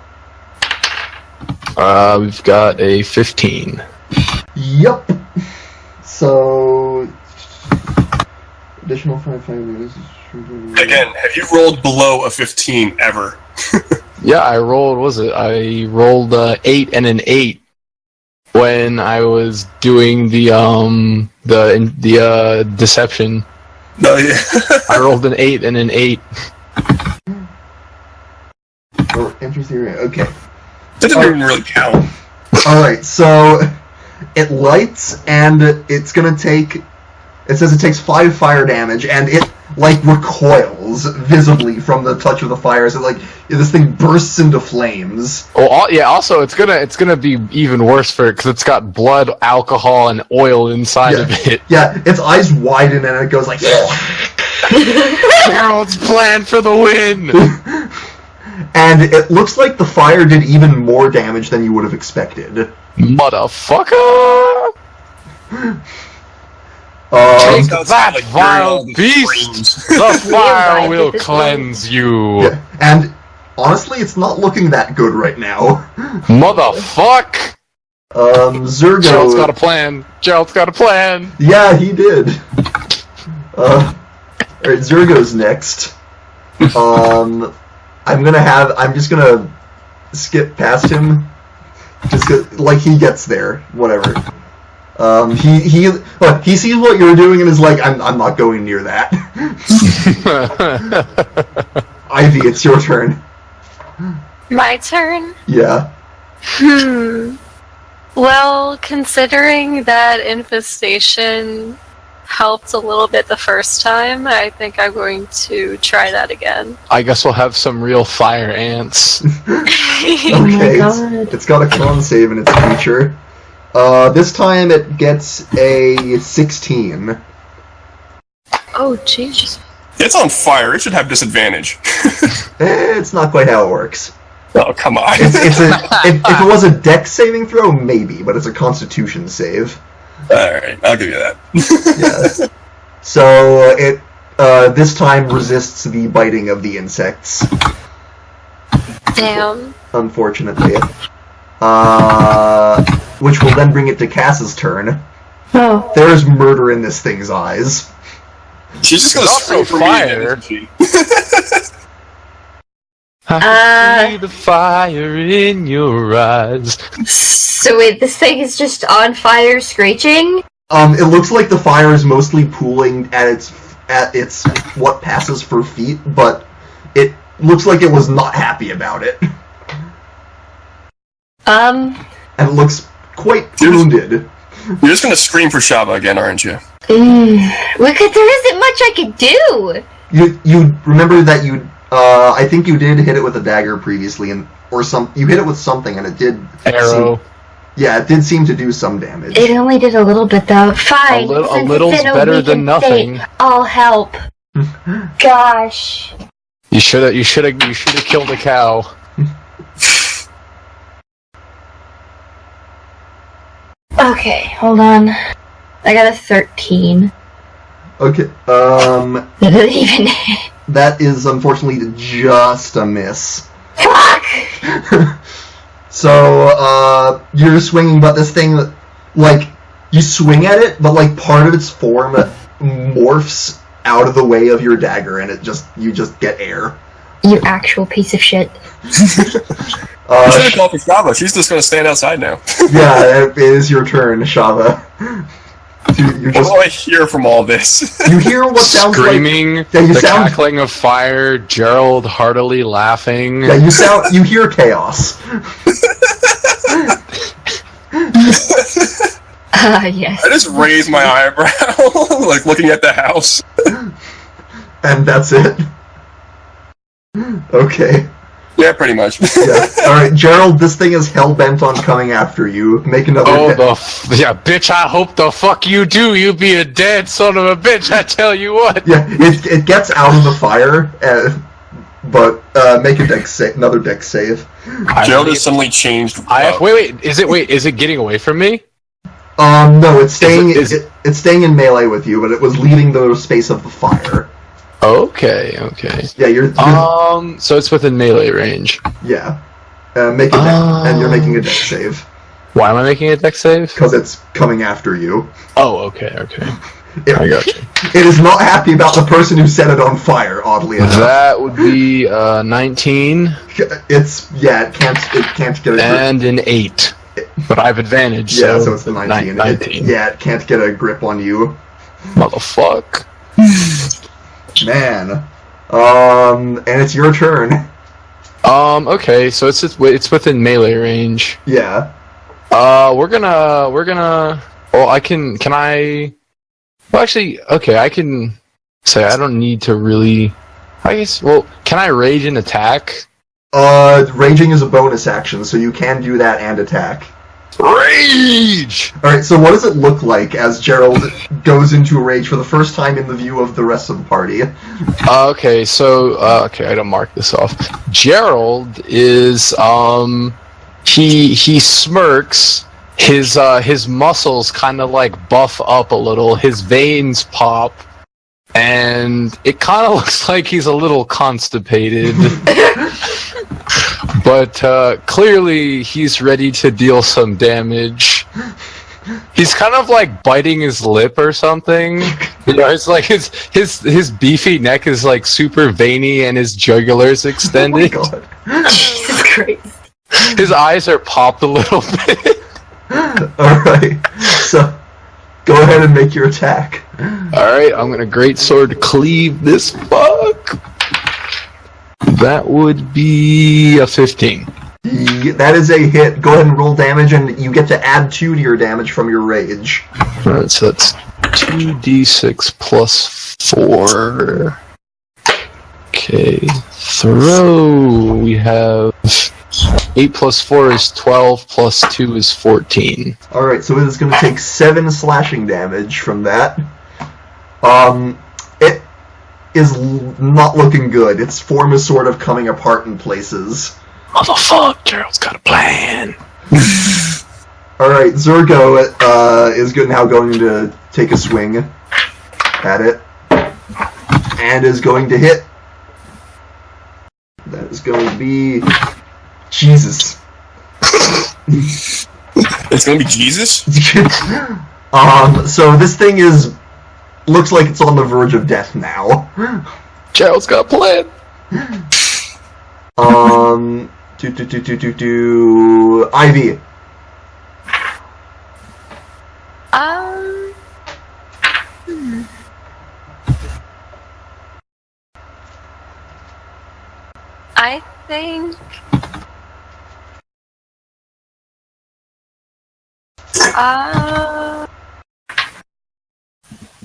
[SPEAKER 3] We've got a 15.
[SPEAKER 1] Yup. So additional 5 minutes.
[SPEAKER 2] Again, have you rolled below a 15 ever?
[SPEAKER 3] Yeah, I rolled. I rolled 8 and an 8 when I was doing the deception.
[SPEAKER 2] No, yeah.
[SPEAKER 3] I rolled an 8 and an 8.
[SPEAKER 1] Interesting. Okay.
[SPEAKER 2] That doesn't even really count.
[SPEAKER 1] Alright, so it lights and it's gonna take... It says it takes 5 fire damage and it, recoils visibly from the touch of the fire. So, this thing bursts into flames.
[SPEAKER 3] Oh, yeah, also, it's gonna be even worse for it because it's got blood, alcohol, and oil inside of it.
[SPEAKER 1] Yeah, its eyes widen and it goes like...
[SPEAKER 3] Harold's plan for the win!
[SPEAKER 1] And it looks like the fire did even more damage than you would have expected.
[SPEAKER 3] Motherfucker! Take that, vile beast! The fire will cleanse you!
[SPEAKER 1] Yeah. And honestly, it's not looking that good right now.
[SPEAKER 3] Motherfuck!
[SPEAKER 1] Zurgo...
[SPEAKER 3] Gerald's got a plan! Gerald's got a plan!
[SPEAKER 1] Yeah, he did. Alright, Zurgo's next. I'm just gonna skip past him. Just he gets there. Whatever. He sees what you're doing and is like, I'm not going near that. Ivy, it's your turn.
[SPEAKER 5] My turn?
[SPEAKER 1] Yeah.
[SPEAKER 5] Well, considering that infestation helped a little bit the first time, I think I'm going to try that again.
[SPEAKER 3] I guess we'll have some real fire ants.
[SPEAKER 1] Okay, it's got a con save in its feature. This time it gets a 16.
[SPEAKER 5] Oh, jeez.
[SPEAKER 2] It's on fire. It should have disadvantage.
[SPEAKER 1] It's not quite how it works.
[SPEAKER 2] Oh, come on.
[SPEAKER 1] If it was a dex saving throw, maybe, but it's a constitution save.
[SPEAKER 2] Alright, I'll give you that.
[SPEAKER 1] Yeah. So it this time resists the biting of the insects.
[SPEAKER 5] Damn.
[SPEAKER 1] Unfortunately. Which will then bring it to Cass's turn.
[SPEAKER 4] Oh.
[SPEAKER 1] There's murder in this thing's eyes.
[SPEAKER 2] She's just gonna
[SPEAKER 3] Also
[SPEAKER 2] scream for
[SPEAKER 3] fire.
[SPEAKER 2] me.
[SPEAKER 3] I see the fire in your eyes.
[SPEAKER 4] So wait, this thing is just on fire, screeching?
[SPEAKER 1] It looks like the fire is mostly pooling at its what passes for feet, but it looks like it was not happy about it.
[SPEAKER 4] And
[SPEAKER 1] it looks quite wounded.
[SPEAKER 2] You're just gonna scream for Shaba again, aren't you?
[SPEAKER 4] Look, there isn't much I could do!
[SPEAKER 1] You remember that I think you did hit it with a dagger previously, you hit it with something and it did...
[SPEAKER 3] Arrow.
[SPEAKER 1] It did seem to do some damage.
[SPEAKER 4] It only did a little bit though. Fine.
[SPEAKER 3] A little's better than nothing.
[SPEAKER 4] I'll help. Gosh.
[SPEAKER 3] You should have killed a cow.
[SPEAKER 4] Okay, hold on. I got a 13.
[SPEAKER 1] Okay,
[SPEAKER 4] Did it even
[SPEAKER 1] that is unfortunately just a miss.
[SPEAKER 4] Fuck!
[SPEAKER 1] So, you're swinging, but this thing, like, you swing at it, but, like, part of its form morphs out of the way of your dagger, and you just get air.
[SPEAKER 4] You actual piece of shit.
[SPEAKER 2] You should have called for Shava. She's just going to stand outside now.
[SPEAKER 1] Yeah, it is your turn, Shava. You're
[SPEAKER 2] What do I hear from all this?
[SPEAKER 1] You hear what sounds
[SPEAKER 3] Screaming,
[SPEAKER 1] like... Yeah,
[SPEAKER 3] the cackling of fire, Gerald heartily laughing.
[SPEAKER 1] Yeah, you hear chaos.
[SPEAKER 4] Yes.
[SPEAKER 2] I just raise my eyebrow, like looking at the house.
[SPEAKER 1] And that's it. Okay.
[SPEAKER 2] Yeah, pretty much.
[SPEAKER 1] Yeah. Alright, Gerald, this thing is hell-bent on coming after you. Make another hit.
[SPEAKER 3] Yeah, bitch, I hope the fuck you do. You be a dead son of a bitch, I tell you what.
[SPEAKER 1] Yeah, it gets out of the fire, but make a another dex save.
[SPEAKER 2] Gerald has suddenly changed.
[SPEAKER 3] Wait, is it getting away from me?
[SPEAKER 1] No, it's staying it's staying in melee with you, but it was leaving the space of the fire.
[SPEAKER 3] Okay.
[SPEAKER 1] Yeah, you're
[SPEAKER 3] so it's within melee range.
[SPEAKER 1] yeah. Make a dex, and you're making a dex save.
[SPEAKER 3] Why am I making a dex save?
[SPEAKER 1] Because it's coming after you.
[SPEAKER 3] Oh, okay. I got you.
[SPEAKER 1] It is not happy about the person who set it on fire, oddly enough.
[SPEAKER 3] That would be 19.
[SPEAKER 1] It can't get a
[SPEAKER 3] and an 8. But I have advantage,
[SPEAKER 1] yeah,
[SPEAKER 3] so...
[SPEAKER 1] so it's the 19.
[SPEAKER 3] 19.
[SPEAKER 1] It can't get a grip on you.
[SPEAKER 3] Motherfuck.
[SPEAKER 1] Man. And it's your turn.
[SPEAKER 3] Okay, so it's within melee range.
[SPEAKER 1] Yeah.
[SPEAKER 3] We're gonna... Well, can I... Well, actually, okay, I can say I don't need to really... I guess, well, can I rage and attack?
[SPEAKER 1] Raging is a bonus action, so you can do that and attack.
[SPEAKER 3] Rage!
[SPEAKER 1] Alright, so what does it look like as Gerald goes into a rage for the first time in the view of the rest of the party?
[SPEAKER 3] Okay, so, I gotta mark this off. Gerald is, he smirks, his muscles kind of like buff up a little, his veins pop, and it kind of looks like he's a little constipated. But clearly he's ready to deal some damage. He's kind of like biting his lip or something. You know, it's like his beefy neck is like super veiny and his jugular's extended.
[SPEAKER 1] Oh my God.
[SPEAKER 4] Jesus Christ.
[SPEAKER 3] His eyes are popped a little bit.
[SPEAKER 1] Alright, so go ahead and make your attack.
[SPEAKER 3] Alright, I'm gonna greatsword cleave this fuck. That would be a 15.
[SPEAKER 1] That is a hit. Go ahead and roll damage, and you get to add 2 to your damage from your rage.
[SPEAKER 3] Alright, so that's 2d6 plus 4. Okay, throw. We have 8 plus 4 is 12, plus 2 is 14.
[SPEAKER 1] Alright, so it is going to take 7 slashing damage from that. It is not looking good. Its form is sort of coming apart in places.
[SPEAKER 3] Motherfuck, Gerald's got a plan.
[SPEAKER 1] Alright, Zurgo is now going to take a swing at it. And is going to hit. That is going to be... Jesus.
[SPEAKER 2] It's gonna be Jesus?
[SPEAKER 1] So this thing looks like it's on the verge of death now.
[SPEAKER 3] Gerald's got a plan.
[SPEAKER 1] Ivy.
[SPEAKER 5] I think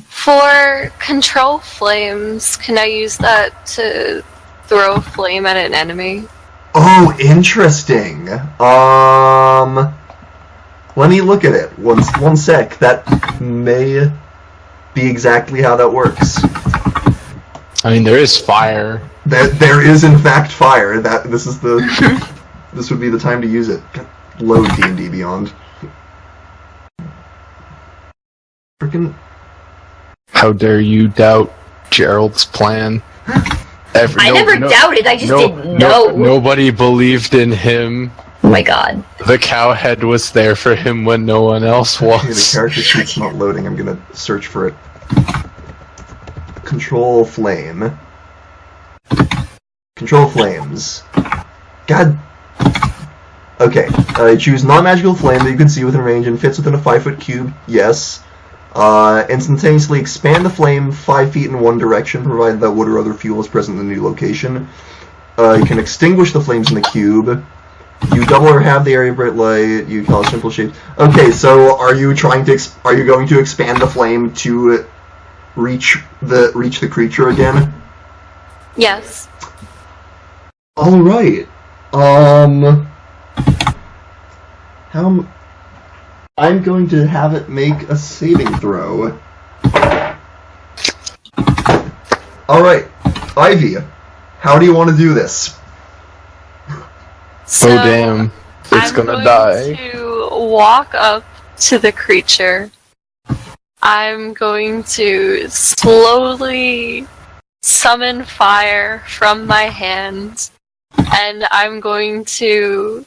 [SPEAKER 5] for control flames, can I use that to throw a flame at an enemy?
[SPEAKER 1] Oh, interesting. Let me look at it. One sec. That may be exactly how that works.
[SPEAKER 3] I mean, there is fire.
[SPEAKER 1] There is in fact fire. This would be the time to use it. Load D&D Beyond. freaking...
[SPEAKER 3] How dare you doubt Gerald's plan?
[SPEAKER 4] I never doubted, I just didn't know.
[SPEAKER 3] Nobody believed in him.
[SPEAKER 4] Oh my god.
[SPEAKER 3] The cowhead was there for him when no one else
[SPEAKER 1] Okay, the
[SPEAKER 3] was.
[SPEAKER 1] character sheet's not loading. I'm gonna search for it. Control flame. Control flames. God. Okay. Choose non-magical flame that you can see within range and fits within a 5-foot cube. Yes. Instantaneously expand the flame 5 feet in one direction, provided that wood or other fuel is present in the new location. You can extinguish the flames in the cube. You double or halve the area of bright light. You call simple shapes. Okay, so are you going to expand the flame to reach the creature again?
[SPEAKER 5] Yes.
[SPEAKER 1] All right. I'm going to have it make a saving throw. All right, Ivy. How do you want to do this?
[SPEAKER 5] So
[SPEAKER 3] Oh damn. It's gonna die.
[SPEAKER 5] I'm going to walk up to the creature. I'm going to slowly summon fire from my hands, and I'm going to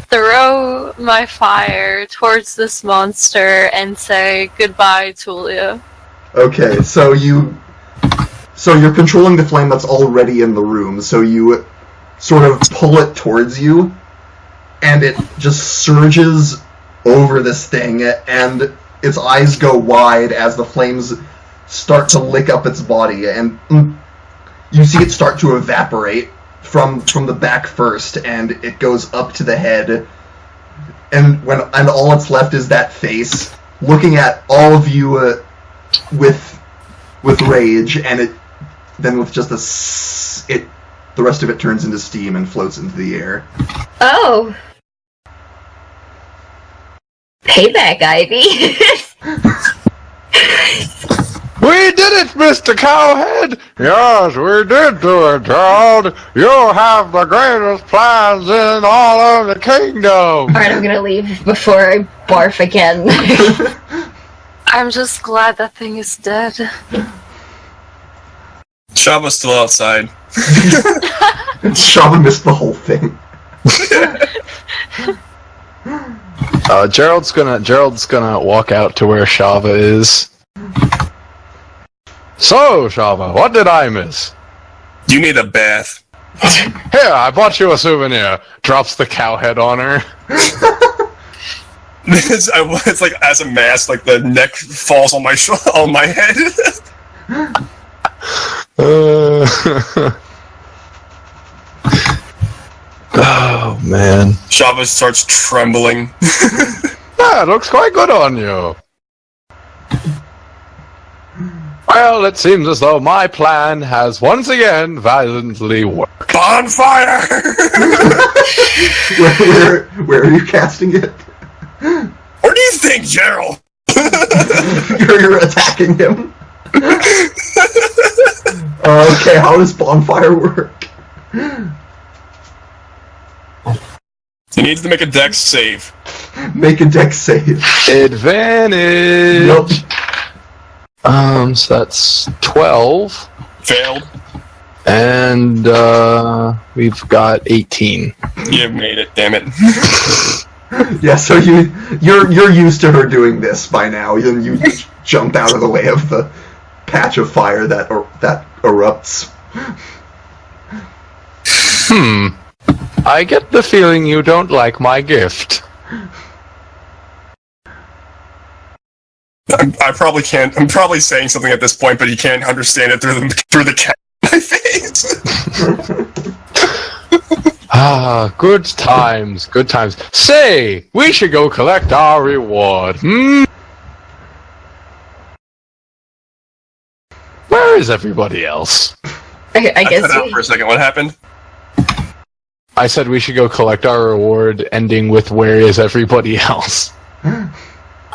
[SPEAKER 5] throw my fire towards this monster and say goodbye, Tulia.
[SPEAKER 1] Okay, so you're controlling the flame that's already in the room, so you sort of pull it towards you, and it just surges over this thing, and its eyes go wide as the flames start to lick up its body, and you see it start to evaporate from the back first, and it goes up to the head, and all that's left is that face looking at all of you with rage, and then with just the rest of it turns into steam and floats into the air.
[SPEAKER 4] Oh. Payback, Ivy.
[SPEAKER 3] We did it, Mr. Cowhead! Yes, we did do it, Gerald! You have the greatest plans in all of the kingdom!
[SPEAKER 4] Alright, I'm gonna leave before I barf again.
[SPEAKER 5] I'm just glad that thing is dead.
[SPEAKER 2] Shava's still outside.
[SPEAKER 1] Shava missed the whole thing.
[SPEAKER 3] Gerald's gonna walk out to where Shava is. So, Shava, what did I miss?
[SPEAKER 2] You need a bath.
[SPEAKER 3] Here, I bought you a souvenir. Drops the cowhead on her.
[SPEAKER 2] It's like as a mask, like the neck falls on my on my head.
[SPEAKER 3] Oh man.
[SPEAKER 2] Shava starts trembling.
[SPEAKER 3] That looks quite good on you. Well, it seems as though my plan has once again valiantly worked.
[SPEAKER 2] Bonfire!
[SPEAKER 1] Where are you casting it?
[SPEAKER 2] What do you think, Gerald?
[SPEAKER 1] You're attacking him. Okay, how does bonfire work?
[SPEAKER 2] He needs to make a dex save.
[SPEAKER 1] Make a dex save.
[SPEAKER 3] Advantage.
[SPEAKER 1] Nope.
[SPEAKER 3] So that's 12.
[SPEAKER 2] Failed.
[SPEAKER 3] And we've got 18.
[SPEAKER 2] You made it, damn it.
[SPEAKER 1] Yeah, so you're used to her doing this by now. You just jump out of the way of the patch of fire that erupts.
[SPEAKER 3] I get the feeling you don't like my gift.
[SPEAKER 2] I probably can't. I'm probably saying something at this point, but you can't understand it through the cat in my face.
[SPEAKER 3] Ah, good times, good times. Say, we should go collect our reward, Where is everybody else?
[SPEAKER 4] I guess
[SPEAKER 2] cut out for a second. What happened?
[SPEAKER 3] I said we should go collect our reward, ending with where is everybody else?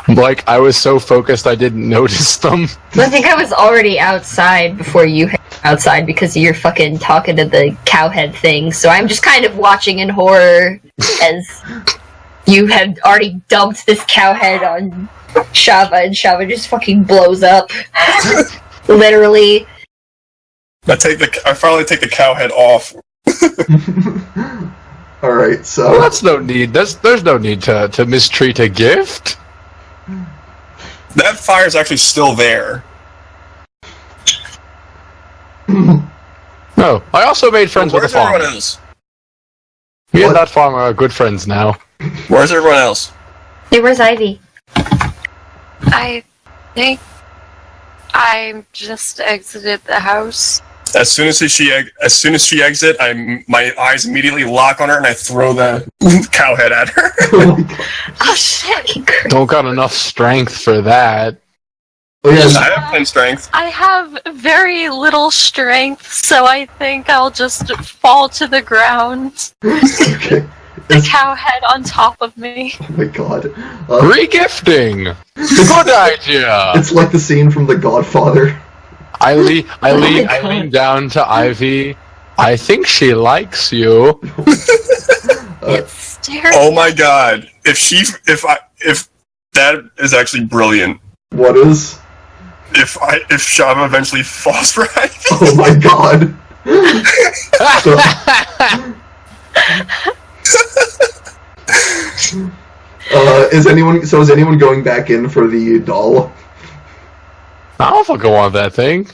[SPEAKER 3] Like, I was so focused I didn't notice them.
[SPEAKER 4] I think I was already outside before you hit outside because you're fucking talking to the cowhead thing, so I'm just kind of watching in horror as you had already dumped this cowhead on Shava, and Shava just fucking blows up. Literally.
[SPEAKER 2] I finally take the cow head off.
[SPEAKER 1] Alright, so...
[SPEAKER 3] Well, that's no need. There's no need to mistreat a gift.
[SPEAKER 2] That fire's actually still there.
[SPEAKER 3] No, I also made friends with a
[SPEAKER 2] Where's
[SPEAKER 3] farmer.
[SPEAKER 2] everyone else?
[SPEAKER 3] Me and
[SPEAKER 1] What?
[SPEAKER 3] that farmer are good friends now.
[SPEAKER 2] Where's everyone else?
[SPEAKER 4] Hey, where's Ivy?
[SPEAKER 5] I think I just exited the house.
[SPEAKER 2] As soon as she exit, my eyes immediately lock on her and I throw the cow head at her.
[SPEAKER 1] Oh my god.
[SPEAKER 5] Oh shit!
[SPEAKER 3] Don't got enough strength for that.
[SPEAKER 1] Oh yeah,
[SPEAKER 2] I have 10 strength.
[SPEAKER 5] I have very little strength, so I think I'll just fall to the ground.
[SPEAKER 1] okay.
[SPEAKER 5] The cow head on top of me.
[SPEAKER 1] Oh my god.
[SPEAKER 3] Regifting! Good idea!
[SPEAKER 1] It's like the scene from The Godfather.
[SPEAKER 3] I lean down to Ivy. I think she likes you.
[SPEAKER 5] It's staring.
[SPEAKER 2] Oh my god! If that is actually brilliant.
[SPEAKER 1] What is?
[SPEAKER 2] If Shava eventually falls for Ivy.
[SPEAKER 1] Oh my god. Is anyone going back in for the doll?
[SPEAKER 3] I don't fucking want that thing.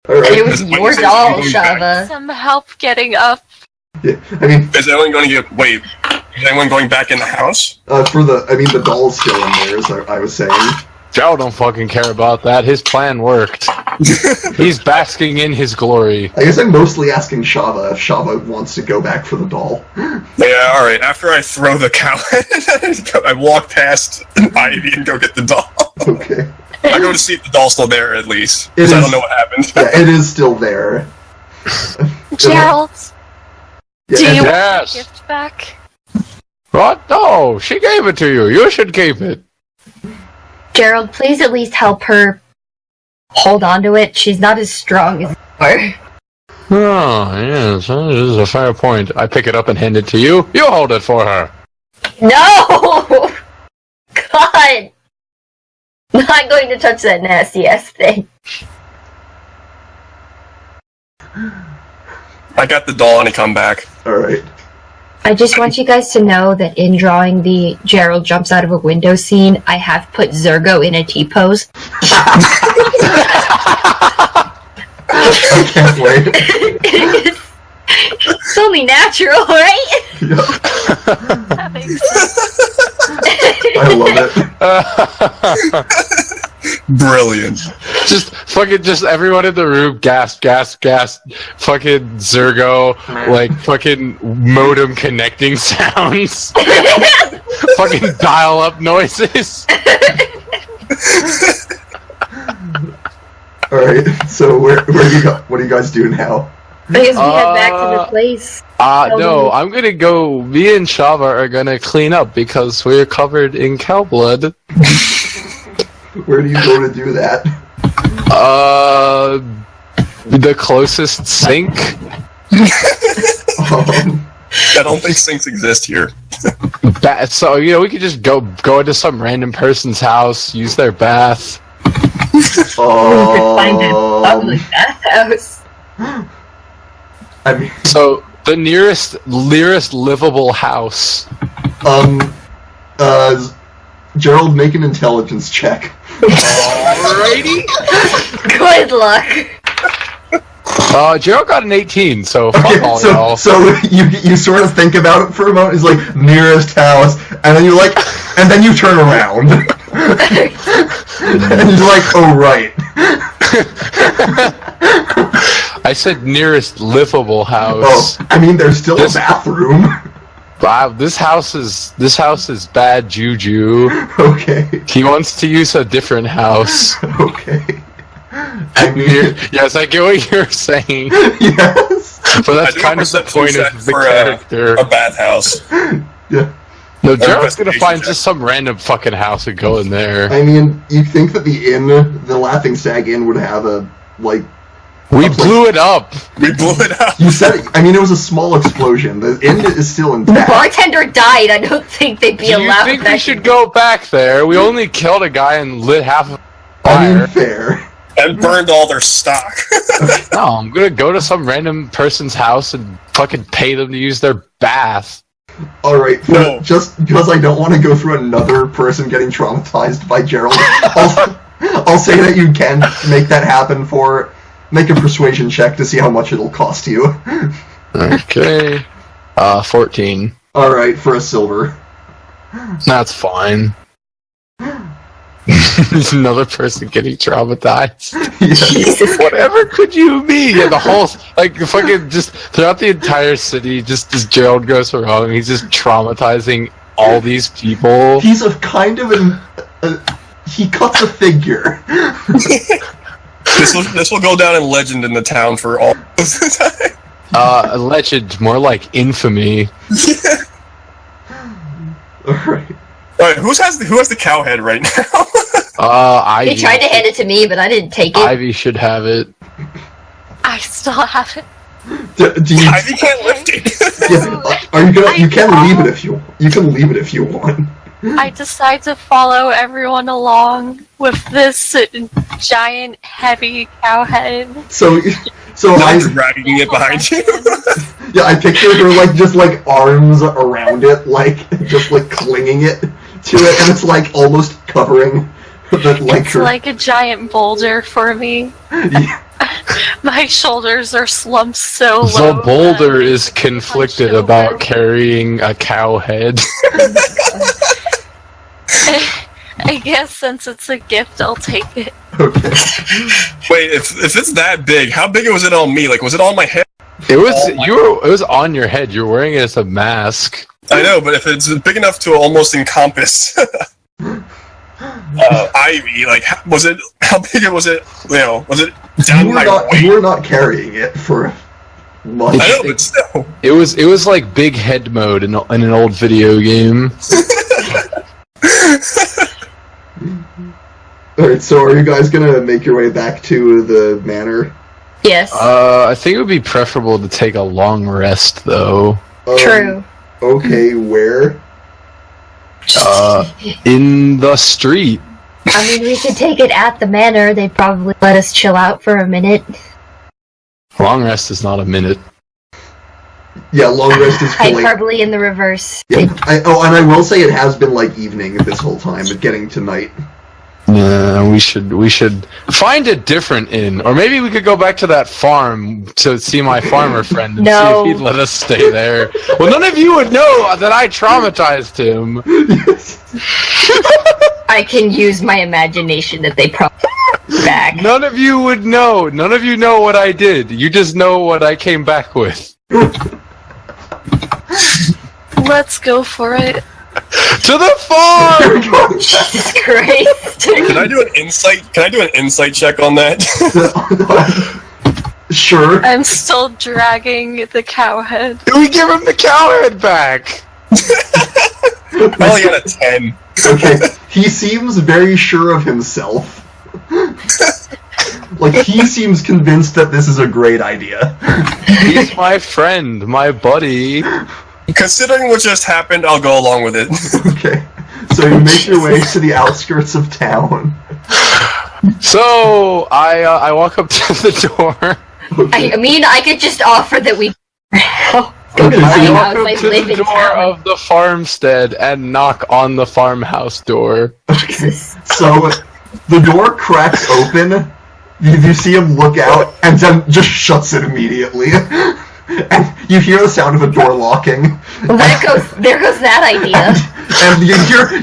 [SPEAKER 1] Alright.
[SPEAKER 4] It was your doll, Shava.
[SPEAKER 5] Some help getting up.
[SPEAKER 1] Yeah, I mean,
[SPEAKER 2] Is anyone going to get? Wait, is anyone going back in the house?
[SPEAKER 1] the doll's still in there, as I was saying.
[SPEAKER 3] Joe don't fucking care about that. His plan worked. He's basking in his glory.
[SPEAKER 1] I guess I'm mostly asking Shava if Shava wants to go back for the doll.
[SPEAKER 2] Yeah, all right. After I throw the cow head, I walk past Ivy and go get the doll.
[SPEAKER 1] Okay.
[SPEAKER 2] I go to see if the doll's still there at least,
[SPEAKER 1] It
[SPEAKER 2] because I
[SPEAKER 1] is-
[SPEAKER 2] don't know what happened.
[SPEAKER 1] Yeah, it is still there.
[SPEAKER 5] Gerald,
[SPEAKER 1] Yeah,
[SPEAKER 5] do you
[SPEAKER 1] and-
[SPEAKER 5] want
[SPEAKER 3] Yes.
[SPEAKER 5] the gift back?
[SPEAKER 3] What? No, she gave it to you. You should keep it.
[SPEAKER 4] Gerald, please at least help her hold on to it. She's not as strong as you are.
[SPEAKER 3] Oh, yes, that is a fair point. I pick it up and hand it to you. You hold it for her.
[SPEAKER 4] No! God! Not going to touch that nasty ass thing.
[SPEAKER 2] I got the doll and he come back.
[SPEAKER 1] Alright.
[SPEAKER 4] I just want you guys to know that in drawing the Gerald jumps out of a window scene, I have put Zurgo in a T-pose.
[SPEAKER 1] I can't wait.
[SPEAKER 4] It's only natural, right?
[SPEAKER 1] Yeah,
[SPEAKER 5] That makes sense.
[SPEAKER 1] I love it.
[SPEAKER 2] Brilliant.
[SPEAKER 3] just everyone in the room gasp. Fucking Zurgo, like fucking modem connecting sounds. Fucking dial up noises.
[SPEAKER 1] Alright, so what do you guys do now?
[SPEAKER 4] I guess we head back to the place.
[SPEAKER 3] No, I'm gonna go. Me and Shava are gonna clean up because we're covered in cow blood.
[SPEAKER 1] Where do you go to do that?
[SPEAKER 3] The closest sink.
[SPEAKER 2] I don't think sinks exist here.
[SPEAKER 3] So we could just go into some random person's house, use their bath.
[SPEAKER 4] We could find a public bathhouse.
[SPEAKER 1] I mean,
[SPEAKER 3] So the nearest livable house.
[SPEAKER 1] Gerald, make an intelligence check.
[SPEAKER 3] Alrighty.
[SPEAKER 4] Good luck.
[SPEAKER 3] Gerald got an 18, so fuck
[SPEAKER 1] Okay,
[SPEAKER 3] all y'all.
[SPEAKER 1] so you sort of think about it for a moment. It's like nearest house, and then and then you turn around, and you're like, oh right.
[SPEAKER 3] I said nearest livable
[SPEAKER 1] Oh,
[SPEAKER 3] house.
[SPEAKER 1] I mean, there's still
[SPEAKER 3] This-
[SPEAKER 1] a bathroom.
[SPEAKER 3] Wow, this house is bad juju.
[SPEAKER 1] Okay,
[SPEAKER 3] He wants to use a different house.
[SPEAKER 1] okay. I mean,
[SPEAKER 3] Yes, I get what you're saying,
[SPEAKER 1] yes.
[SPEAKER 3] but
[SPEAKER 2] I
[SPEAKER 3] that's
[SPEAKER 2] do
[SPEAKER 3] kind of the
[SPEAKER 2] perception
[SPEAKER 3] point
[SPEAKER 2] check
[SPEAKER 3] of the
[SPEAKER 2] for
[SPEAKER 3] character.
[SPEAKER 2] a bathhouse.
[SPEAKER 1] Yeah.
[SPEAKER 3] No, Gerald's gonna
[SPEAKER 2] investigation
[SPEAKER 3] find
[SPEAKER 2] check.
[SPEAKER 3] just some random fucking house and go in there.
[SPEAKER 1] I mean, you'd think that the Laughing Stag Inn would have a
[SPEAKER 3] We blew it up.
[SPEAKER 2] We blew it up.
[SPEAKER 1] You said, I mean, it was a small explosion. The inn is still
[SPEAKER 4] The
[SPEAKER 1] intact.
[SPEAKER 4] bartender died. I don't think they'd be
[SPEAKER 3] Do you
[SPEAKER 4] allowed
[SPEAKER 3] think
[SPEAKER 4] back
[SPEAKER 3] we should go back there? We only killed a guy and lit half of the
[SPEAKER 1] I mean,
[SPEAKER 3] fire.
[SPEAKER 1] fair.
[SPEAKER 2] And burned all their stock.
[SPEAKER 3] No, I'm gonna go to some random person's house and fucking pay them to use their bath.
[SPEAKER 1] Alright,
[SPEAKER 2] No.
[SPEAKER 1] just because I don't want to go through another person getting traumatized by Gerald, I'll say that you can make that happen make a persuasion check to see how much it'll cost you.
[SPEAKER 3] Okay. 14.
[SPEAKER 1] Alright, for a silver.
[SPEAKER 3] That's fine. There's another person getting traumatized.
[SPEAKER 1] Yeah.
[SPEAKER 3] Whatever could you be? Yeah, the whole, like, fucking, just throughout the entire city, just as Gerald goes wrong, he's just traumatizing all these people.
[SPEAKER 1] He's a kind of he cuts a figure.
[SPEAKER 2] This will go down in legend in the town for all the time.
[SPEAKER 3] A legend, more like infamy.
[SPEAKER 1] Alright.
[SPEAKER 2] Alright, who has the cow head right now?
[SPEAKER 3] Ivy.
[SPEAKER 4] They tried to hand it to me, but I didn't take it.
[SPEAKER 3] Ivy should have it.
[SPEAKER 5] I still have it.
[SPEAKER 1] Do you,
[SPEAKER 2] Ivy can't lift it.
[SPEAKER 1] yeah, are you gonna? You can leave it if you want.
[SPEAKER 5] I decide to follow everyone along with this giant, heavy cow head.
[SPEAKER 1] So
[SPEAKER 2] I'm
[SPEAKER 1] I
[SPEAKER 2] dragging it behind you.
[SPEAKER 1] yeah, I picture her like just like arms around it, like just like clinging it to it, and it's like almost covering the like
[SPEAKER 5] It's
[SPEAKER 1] her.
[SPEAKER 5] like a giant boulder for me.
[SPEAKER 1] Yeah.
[SPEAKER 5] My shoulders are slumped so low.
[SPEAKER 3] The boulder
[SPEAKER 5] that
[SPEAKER 3] is
[SPEAKER 5] I
[SPEAKER 3] conflicted
[SPEAKER 5] hunch
[SPEAKER 3] about
[SPEAKER 5] over.
[SPEAKER 3] carrying a cow head.
[SPEAKER 5] I guess since it's a gift, I'll take it.
[SPEAKER 1] Okay.
[SPEAKER 2] Wait, if it's that big, how big was it on me? Like, was it on my head?
[SPEAKER 3] It was on your head. You're wearing it as a mask.
[SPEAKER 2] I know, but if it's big enough to almost encompass Ivy, like, how big was it? You know, was it down my waist?
[SPEAKER 1] You were not carrying it for much.
[SPEAKER 2] I know, but still.
[SPEAKER 3] It was like big head mode in an old video game.
[SPEAKER 1] Alright, so are you guys gonna make your way back to the manor?
[SPEAKER 4] Yes.
[SPEAKER 3] I think it would be preferable to take a long rest, though.
[SPEAKER 4] True.
[SPEAKER 1] Okay, where?
[SPEAKER 3] In the street.
[SPEAKER 4] I mean, we could take it at the manor. They'd probably let us chill out for a minute.
[SPEAKER 3] Long rest is not a minute.
[SPEAKER 1] Yeah, long rest is for like.
[SPEAKER 4] Hyperbole in the reverse.
[SPEAKER 1] Yeah, and I will say it has been like evening this whole time, but getting to night.
[SPEAKER 3] We should find a different inn, or maybe we could go back to that farm to see my farmer friend and see
[SPEAKER 4] No.
[SPEAKER 3] if he'd let us stay there. Well, none of you would know that I traumatized him.
[SPEAKER 4] I can use my imagination that they probably back.
[SPEAKER 3] None of you would know. None of you know what I did. You just know what I came back with.
[SPEAKER 5] Let's go for it.
[SPEAKER 3] To the farm!
[SPEAKER 4] Jesus Christ.
[SPEAKER 2] Can I do an insight check on that?
[SPEAKER 1] Sure.
[SPEAKER 5] I'm still dragging the cow head.
[SPEAKER 3] Do we give him the cow head back?
[SPEAKER 2] I only got a 10.
[SPEAKER 1] Okay, he seems very sure of himself. Like, he seems convinced that this is a great idea.
[SPEAKER 3] He's my friend, my buddy.
[SPEAKER 2] Considering what just happened, I'll go along with it.
[SPEAKER 1] Okay, so you make your way to the outskirts of town.
[SPEAKER 3] So, I walk up to the door.
[SPEAKER 1] Okay.
[SPEAKER 4] I mean, I could just offer that we go
[SPEAKER 1] Okay,
[SPEAKER 4] to
[SPEAKER 1] so
[SPEAKER 4] my
[SPEAKER 1] you
[SPEAKER 3] walk
[SPEAKER 4] house.
[SPEAKER 3] up
[SPEAKER 4] I
[SPEAKER 3] to
[SPEAKER 4] live
[SPEAKER 3] the
[SPEAKER 4] in
[SPEAKER 3] door
[SPEAKER 4] town.
[SPEAKER 3] of the farmstead and knock on the farmhouse door.
[SPEAKER 4] Jesus.
[SPEAKER 1] So, the door cracks open, you see him look out, and then just shuts it immediately. And you hear the sound of a door locking.
[SPEAKER 4] Well, there goes that idea.
[SPEAKER 1] And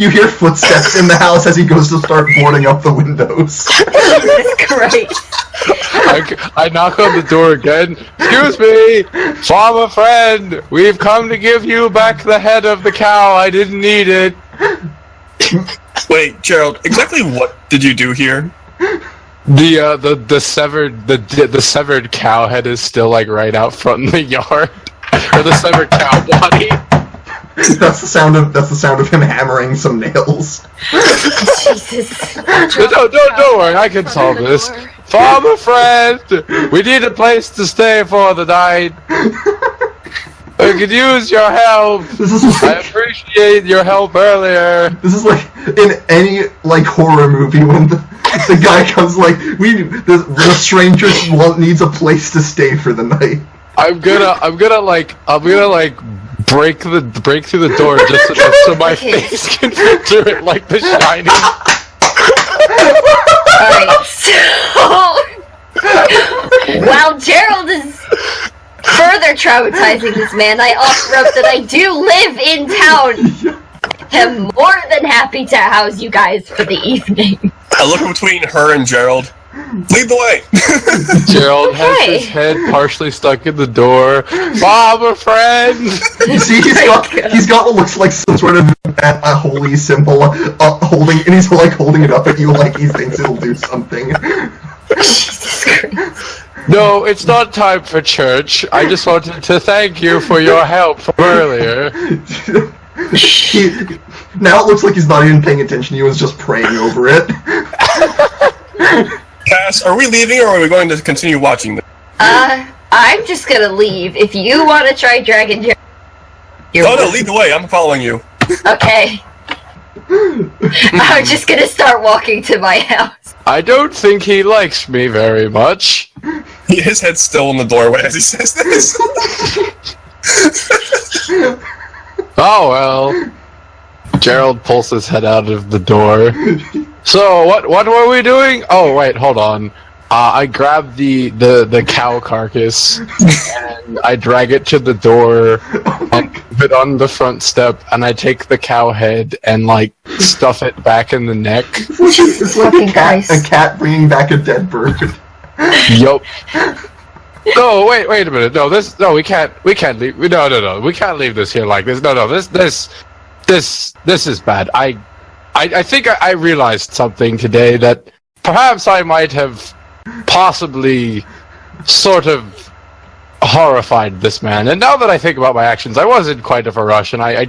[SPEAKER 1] you hear footsteps in the house as he goes to start boarding up the windows.
[SPEAKER 4] Jesus Christ.
[SPEAKER 3] I knock on the door again. Excuse me, farmer friend. We've come to give you back the head of the cow. I didn't need it.
[SPEAKER 2] Wait, Gerald, exactly what did you do here?
[SPEAKER 3] The severed cow head is still like right out front in the yard. Or the severed cow body.
[SPEAKER 1] That's the sound of him hammering some nails.
[SPEAKER 4] Jesus.
[SPEAKER 3] Don't worry, I can solve this. Farmer friend! We need a place to stay for the night. I could use your help. I appreciate your help earlier.
[SPEAKER 1] This is like in any like horror movie when the guy comes like, the stranger needs a place to stay for the night.
[SPEAKER 3] I'm gonna break through the door just enough so my face can fit through it like The Shining.
[SPEAKER 4] Alright, so while Gerald is further traumatizing this man, I offer up that I do live in town. I'm more than happy to house you guys for the evening.
[SPEAKER 2] I look between her and Gerald. Lead the way.
[SPEAKER 3] Gerald has his head partially stuck in the door. Farmer friend!
[SPEAKER 1] You see, he's got what looks like some sort of a holy symbol, holding it up at you like he thinks it'll do something.
[SPEAKER 4] Jesus Christ.
[SPEAKER 3] No, it's not time for church. I just wanted to thank you for your help from earlier.
[SPEAKER 1] Now it looks like he's not even paying attention. He was just praying over it.
[SPEAKER 2] Cass, are we leaving or are we going to continue watching this?
[SPEAKER 4] I'm just gonna leave. If you want to try Dragon Gerald,
[SPEAKER 2] No, lead the way. I'm following you.
[SPEAKER 4] Okay. I'm just gonna start walking to my house.
[SPEAKER 3] I don't think he likes me very much.
[SPEAKER 2] His head's still in the doorway as he says this.
[SPEAKER 3] Oh well. Gerald pulls his head out of the door. So what were we doing? Oh wait, hold on. I grab the cow carcass and I drag it to the door and put it on the front step, and I take the cow head and like stuff it back in the neck.
[SPEAKER 4] Jesus fucking Christ.
[SPEAKER 1] A cat bringing back a dead bird.
[SPEAKER 3] Yup. No, wait a minute. No, we can't leave. No, we can't leave this here like this. No, this is bad. I think I realized something today that perhaps I might have possibly sort of horrified this man. And now that I think about my actions, I was in quite of a rush, and I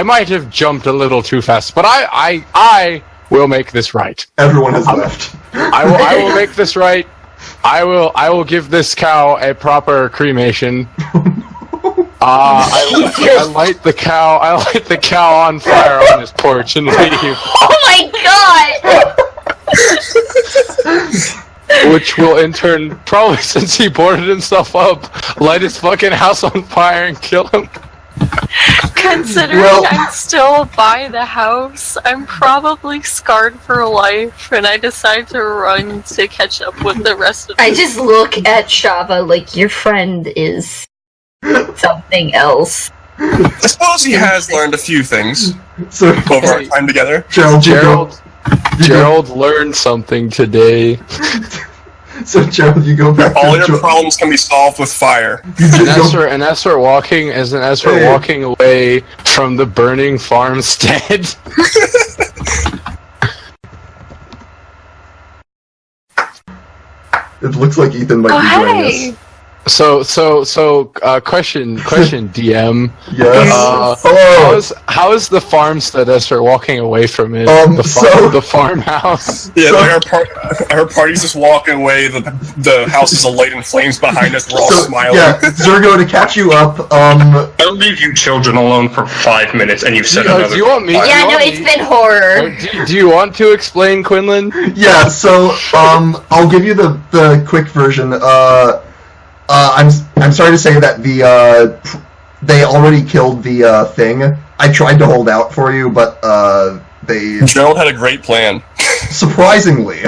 [SPEAKER 3] might have jumped a little too fast. But I will make this right.
[SPEAKER 1] Everyone has left.
[SPEAKER 3] I will make this right. I will give this cow a proper cremation. I light the cow on fire on his porch and leave.
[SPEAKER 4] Oh my god!
[SPEAKER 3] Which will in turn, probably since he boarded himself up, light his fucking house on fire and kill him.
[SPEAKER 5] Considering I'm still by the house, I'm probably scarred for life, and I decide to run to catch up with the rest of
[SPEAKER 4] I just look at Shava like your friend is something else.
[SPEAKER 2] I suppose he has learned a few things
[SPEAKER 1] So,
[SPEAKER 2] over our time together.
[SPEAKER 3] Gerald learned something today.
[SPEAKER 1] So Gerald, you go back.
[SPEAKER 2] All your problems can be solved with fire.
[SPEAKER 3] And as we're walking away from the burning farmstead.
[SPEAKER 1] It looks like Ethan might be joining us.
[SPEAKER 3] So, question, DM.
[SPEAKER 1] Yes.
[SPEAKER 3] How is the farmstead as we're walking away from it? The farmhouse.
[SPEAKER 2] Yeah, like our party's just walking away. The house is alight in flames behind us. We're all smiling.
[SPEAKER 1] Yeah, Zurgo, to catch you up.
[SPEAKER 6] I'll leave you children alone for 5 minutes, and you've said another.
[SPEAKER 3] Do you want me?
[SPEAKER 4] Yeah, no, it's been horror.
[SPEAKER 3] Do you want to explain, Quinlan?
[SPEAKER 1] Yeah. So, I'll give you the quick version. I'm sorry to say that they already killed the thing. I tried to hold out for you, but
[SPEAKER 2] Gerald had a great plan.
[SPEAKER 1] Surprisingly.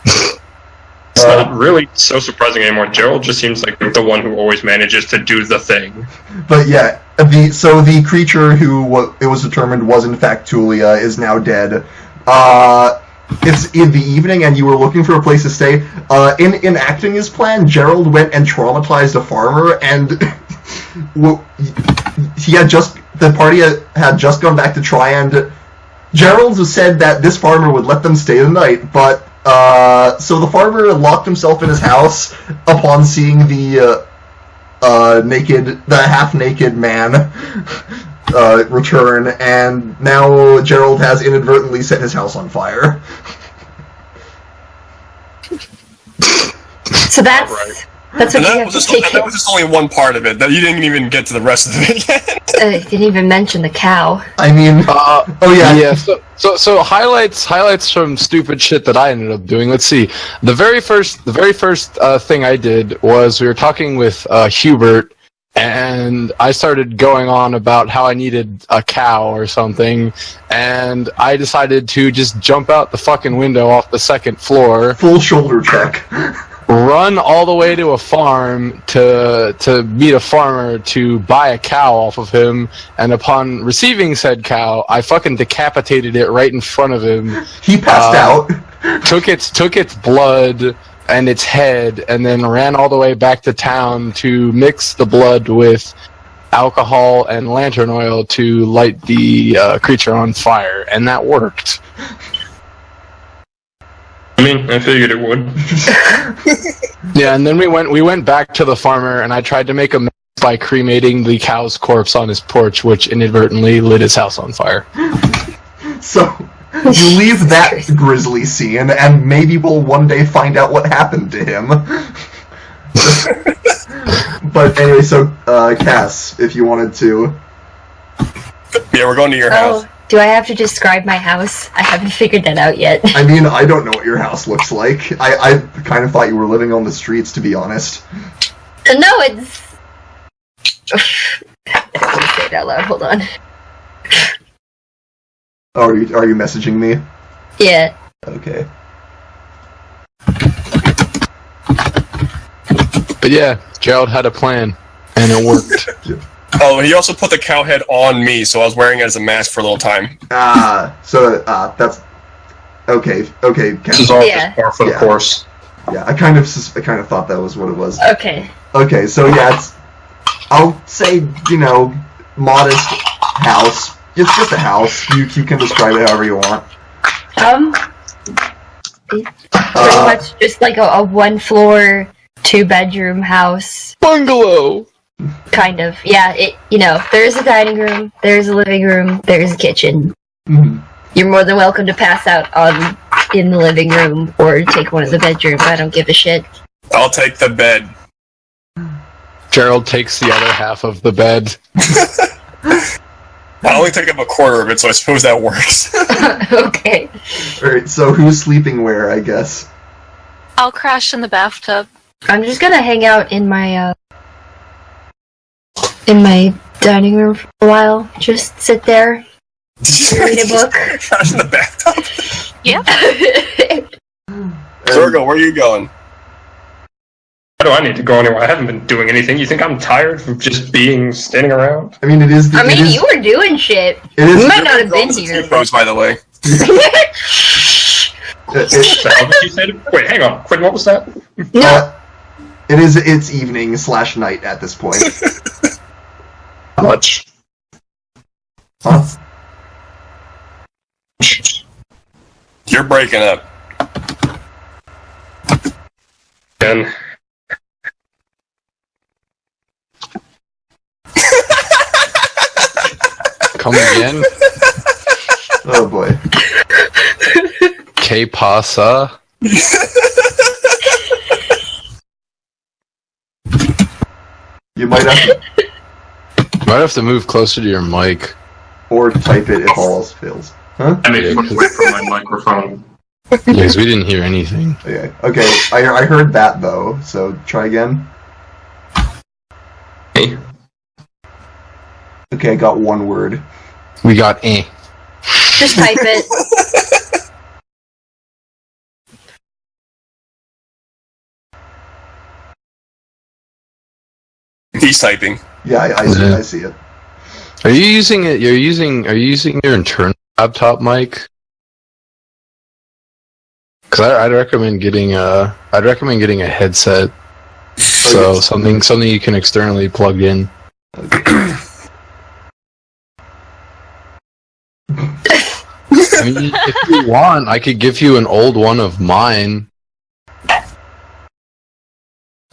[SPEAKER 6] It's not really so surprising anymore. Gerald just seems like the one who always manages to do the thing.
[SPEAKER 1] But yeah, the creature who it was determined was in fact Tulia is now dead. It's in the evening, and you were looking for a place to stay. In enacting his plan, Gerald went and traumatized a farmer, and the party had just gone back to try and. Gerald said that this farmer would let them stay the night, but so the farmer locked himself in his house upon seeing the half-naked man return, and now Gerald has inadvertently set his house on fire.
[SPEAKER 4] So that's
[SPEAKER 6] Right.
[SPEAKER 4] that's what
[SPEAKER 2] And
[SPEAKER 4] you
[SPEAKER 2] that
[SPEAKER 4] have
[SPEAKER 2] was,
[SPEAKER 4] to
[SPEAKER 2] just,
[SPEAKER 4] take
[SPEAKER 2] and
[SPEAKER 4] care
[SPEAKER 2] that was just only one part of it. That you didn't even get to the rest of it yet.
[SPEAKER 4] Didn't even mention the cow.
[SPEAKER 1] I mean, oh yeah.
[SPEAKER 3] Yeah. So highlights from stupid shit that I ended up doing. Let's see. The very first thing I did was we were talking with Hubert, and I started going on about how I needed a cow or something, and I decided to just jump out the fucking window off the second floor,
[SPEAKER 1] Full shoulder check.
[SPEAKER 3] run all the way to a farm to meet a farmer to buy a cow off of him, and upon receiving said cow, I fucking decapitated it right in front of him.
[SPEAKER 1] He passed out.
[SPEAKER 3] Took its blood and its head, and then ran all the way back to town to mix the blood with alcohol and lantern oil to light the creature on fire, and that worked.
[SPEAKER 6] I mean, I figured it would.
[SPEAKER 3] Yeah, and then we went back to the farmer, and I tried to make a mess by cremating the cow's corpse on his porch, which inadvertently lit his house on fire.
[SPEAKER 1] So you leave that grisly scene, and maybe we'll one day find out what happened to him. But anyway, so Cass, if you wanted to.
[SPEAKER 2] Yeah, we're going to your house.
[SPEAKER 4] Oh, do I have to describe my house? I haven't figured that out yet.
[SPEAKER 1] I mean, I don't know what your house looks like. I kind of thought you were living on the streets, to be honest.
[SPEAKER 4] No, it's. I have to say it out loud. Hold on.
[SPEAKER 1] Oh, are you messaging me?
[SPEAKER 4] Yeah.
[SPEAKER 1] Okay.
[SPEAKER 3] But yeah, Gerald had a plan, and it worked.
[SPEAKER 2] Oh, and he also put the cow head on me, so I was wearing it as a mask for a little time.
[SPEAKER 1] That's okay. Okay,
[SPEAKER 6] This is
[SPEAKER 1] Cass.
[SPEAKER 6] all
[SPEAKER 4] Yeah.
[SPEAKER 6] just par for the
[SPEAKER 1] Yeah.
[SPEAKER 6] course.
[SPEAKER 1] Yeah, I kind of thought that was what it was.
[SPEAKER 4] Okay.
[SPEAKER 1] Okay, so yeah, I'll say, modest house. It's just a house. You can describe it however you want.
[SPEAKER 4] It's pretty much just like a 1-floor, 2-bedroom house.
[SPEAKER 3] Bungalow!
[SPEAKER 4] Kind of. Yeah, there's a dining room, there's a living room, there's a kitchen.
[SPEAKER 1] Mhm.
[SPEAKER 4] You're more than welcome to pass out in the living room or take one of the bedrooms. I don't give a shit.
[SPEAKER 2] I'll take the bed.
[SPEAKER 3] Gerald takes the other half of the bed.
[SPEAKER 2] I only take up a quarter of it, so I suppose that works.
[SPEAKER 4] Okay.
[SPEAKER 1] Alright, so who's sleeping where, I guess?
[SPEAKER 5] I'll crash in the bathtub.
[SPEAKER 4] I'm just gonna hang out in my dining room for a while. Just sit there, read a book.
[SPEAKER 2] Crash in the bathtub.
[SPEAKER 5] Yeah.
[SPEAKER 2] Zurgo, where are you going?
[SPEAKER 6] Why do I need to go anywhere? I haven't been doing anything. You think I'm tired from just standing around?
[SPEAKER 1] I mean, it is.
[SPEAKER 4] You were doing shit.
[SPEAKER 1] It is.
[SPEAKER 4] You might not have been
[SPEAKER 2] It's
[SPEAKER 4] here.
[SPEAKER 2] Rose, by the way.
[SPEAKER 6] What the hell did you say? Wait, hang on. Quinn, what was that?
[SPEAKER 4] No.
[SPEAKER 1] It's evening/night at this point.
[SPEAKER 6] Much.
[SPEAKER 1] Huh?
[SPEAKER 2] You're breaking up.
[SPEAKER 6] And
[SPEAKER 3] Come again?
[SPEAKER 1] Oh boy.
[SPEAKER 3] Que pasa?
[SPEAKER 1] You might
[SPEAKER 3] Might have to move closer to your mic.
[SPEAKER 1] or type it if all else fails. Huh?
[SPEAKER 6] I made
[SPEAKER 3] Yeah,
[SPEAKER 6] foot away from my microphone.
[SPEAKER 3] Because we didn't hear anything.
[SPEAKER 1] Okay. Okay. I heard that though. So try again.
[SPEAKER 6] Hey.
[SPEAKER 1] Okay, I got one word.
[SPEAKER 3] We got eh.
[SPEAKER 4] Just type it.
[SPEAKER 2] He's typing.
[SPEAKER 1] Yeah, I see it.
[SPEAKER 3] Are you using it? Are you using your internal laptop mic? Because I'd recommend getting a headset. So something you can externally plug in. I mean, if you want, I could give you an old one of mine.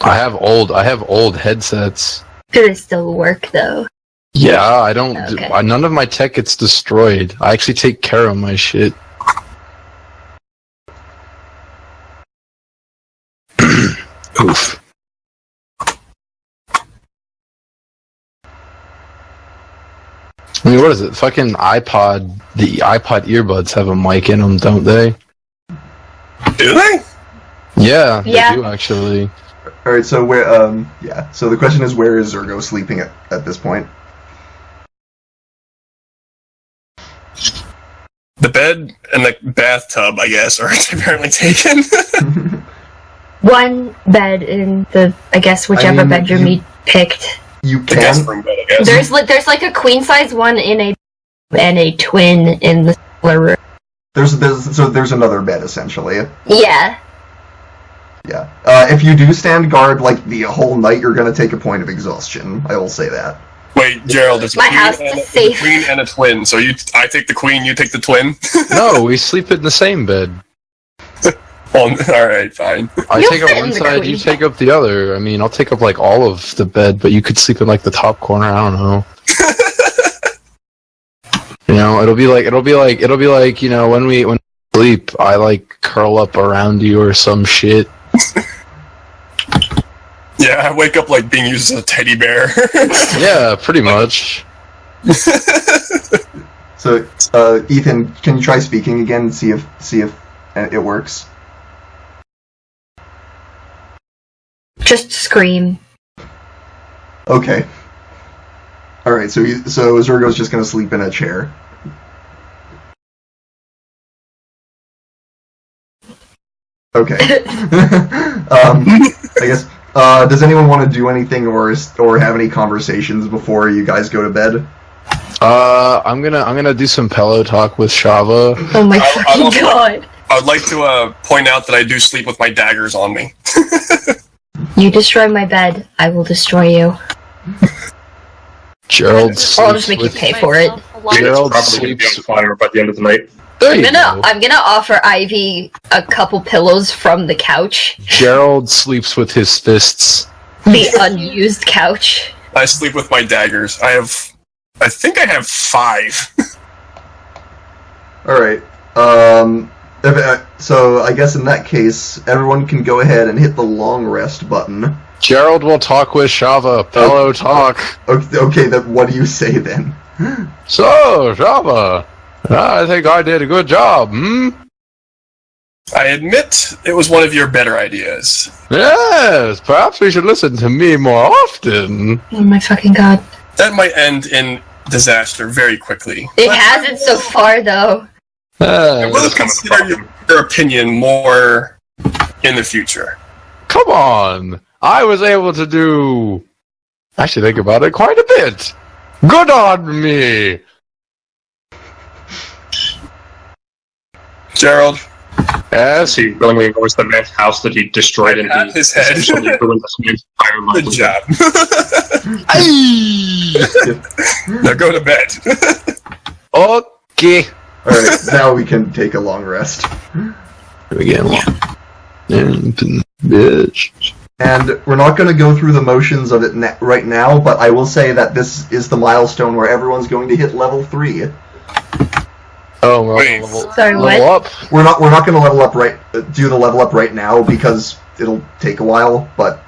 [SPEAKER 3] I have old headsets.
[SPEAKER 4] Do they still work though?
[SPEAKER 3] Yeah, I don't.
[SPEAKER 4] Okay.
[SPEAKER 3] None of my tech gets destroyed. I actually take care of my shit. Oof. I mean, what is it? Fucking iPod. The iPod earbuds have a mic in them, don't they?
[SPEAKER 2] Do they?
[SPEAKER 3] Yeah,
[SPEAKER 4] Yeah.
[SPEAKER 3] they do actually.
[SPEAKER 1] All right, so where? Yeah. So the question is, where is Zurgo sleeping at this point?
[SPEAKER 2] The bed and the bathtub, I guess, are apparently taken.
[SPEAKER 4] One bed in the, I guess, whichever bedroom you picked.
[SPEAKER 1] You
[SPEAKER 2] The guest
[SPEAKER 1] can.
[SPEAKER 2] room bed, I guess.
[SPEAKER 4] There's like a queen size one in a and a twin in the smaller room.
[SPEAKER 1] There's another bed essentially.
[SPEAKER 4] Yeah.
[SPEAKER 1] Yeah. If you do stand guard like the whole night, you're gonna take a point of exhaustion. I will say that.
[SPEAKER 2] Wait, Gerald, there's
[SPEAKER 4] My house is
[SPEAKER 2] there's a
[SPEAKER 4] safe.
[SPEAKER 2] queen and a twin. So I take the queen, you take the twin.
[SPEAKER 3] No, we sleep in the same bed.
[SPEAKER 2] All right, fine.
[SPEAKER 3] I
[SPEAKER 4] You'll
[SPEAKER 3] take
[SPEAKER 4] fit
[SPEAKER 3] up
[SPEAKER 4] in
[SPEAKER 3] one
[SPEAKER 4] the
[SPEAKER 3] side,
[SPEAKER 4] queen.
[SPEAKER 3] you take up the other. I mean, I'll take up like all of the bed, but you could sleep in like the top corner. I don't know. You know, it'll be like you know when we sleep, I like curl up around you or some shit.
[SPEAKER 2] Yeah, I wake up like being used as a teddy bear.
[SPEAKER 3] Yeah, pretty much.
[SPEAKER 1] So, Ethan, can you try speaking again and see if it works?
[SPEAKER 4] Just scream.
[SPEAKER 1] Okay. All right. So Zurgo's just gonna sleep in a chair. Okay. I guess. Does anyone want to do anything or have any conversations before you guys go to bed?
[SPEAKER 3] I'm gonna do some pillow talk with Shava.
[SPEAKER 4] Oh my
[SPEAKER 2] I
[SPEAKER 4] fucking
[SPEAKER 2] don't-
[SPEAKER 4] god.
[SPEAKER 2] I would like to point out that I do sleep with my daggers on me.
[SPEAKER 4] You destroy my bed, I will destroy you.
[SPEAKER 3] Gerald
[SPEAKER 4] Or I'll just
[SPEAKER 3] sleeps
[SPEAKER 4] make you
[SPEAKER 3] with.
[SPEAKER 4] pay for it.
[SPEAKER 3] Gerald
[SPEAKER 6] It's probably going to be
[SPEAKER 3] sleeps.
[SPEAKER 6] on fire by the end of the night.
[SPEAKER 3] There you go.
[SPEAKER 4] I'm gonna offer Ivy a couple pillows from the couch.
[SPEAKER 3] Gerald sleeps with his fists.
[SPEAKER 4] The unused couch.
[SPEAKER 2] I sleep with my daggers. I think I have 5.
[SPEAKER 1] All right. So I guess in that case, everyone can go ahead and hit the long rest button.
[SPEAKER 3] Gerald will talk with Shava. Pillow talk.
[SPEAKER 1] Okay. What do you say then?
[SPEAKER 3] So, Shava, I think I did a good job,
[SPEAKER 2] I admit it was one of your better ideas.
[SPEAKER 3] Yes, perhaps we should listen to me more often.
[SPEAKER 4] Oh my fucking god.
[SPEAKER 2] That might end in disaster very quickly.
[SPEAKER 4] It hasn't so far though.
[SPEAKER 2] I will
[SPEAKER 6] That's kind of the
[SPEAKER 2] consider your opinion more in the future.
[SPEAKER 3] Come on. I was able to do, actually think about it, quite a bit. Good on me.
[SPEAKER 2] Gerald,
[SPEAKER 3] Yes,
[SPEAKER 6] He willingly ignores the man's house that he destroyed and
[SPEAKER 2] Pat
[SPEAKER 6] he
[SPEAKER 2] his head.
[SPEAKER 6] essentially ruined this man's entire life.
[SPEAKER 2] Good job.
[SPEAKER 3] Aye.
[SPEAKER 2] Now go to bed.
[SPEAKER 3] Okay.
[SPEAKER 1] All right. Now we can take a long rest.
[SPEAKER 3] Here we go. Bitch.
[SPEAKER 1] And we're not going to go through the motions of it right now, but I will say that this is the milestone where everyone's going to hit level 3.
[SPEAKER 3] Oh, we're
[SPEAKER 2] Wait.
[SPEAKER 3] on level,
[SPEAKER 4] Sorry,
[SPEAKER 3] level
[SPEAKER 4] what?
[SPEAKER 3] up.
[SPEAKER 1] We're not going to do the level up right now because it'll take a while. But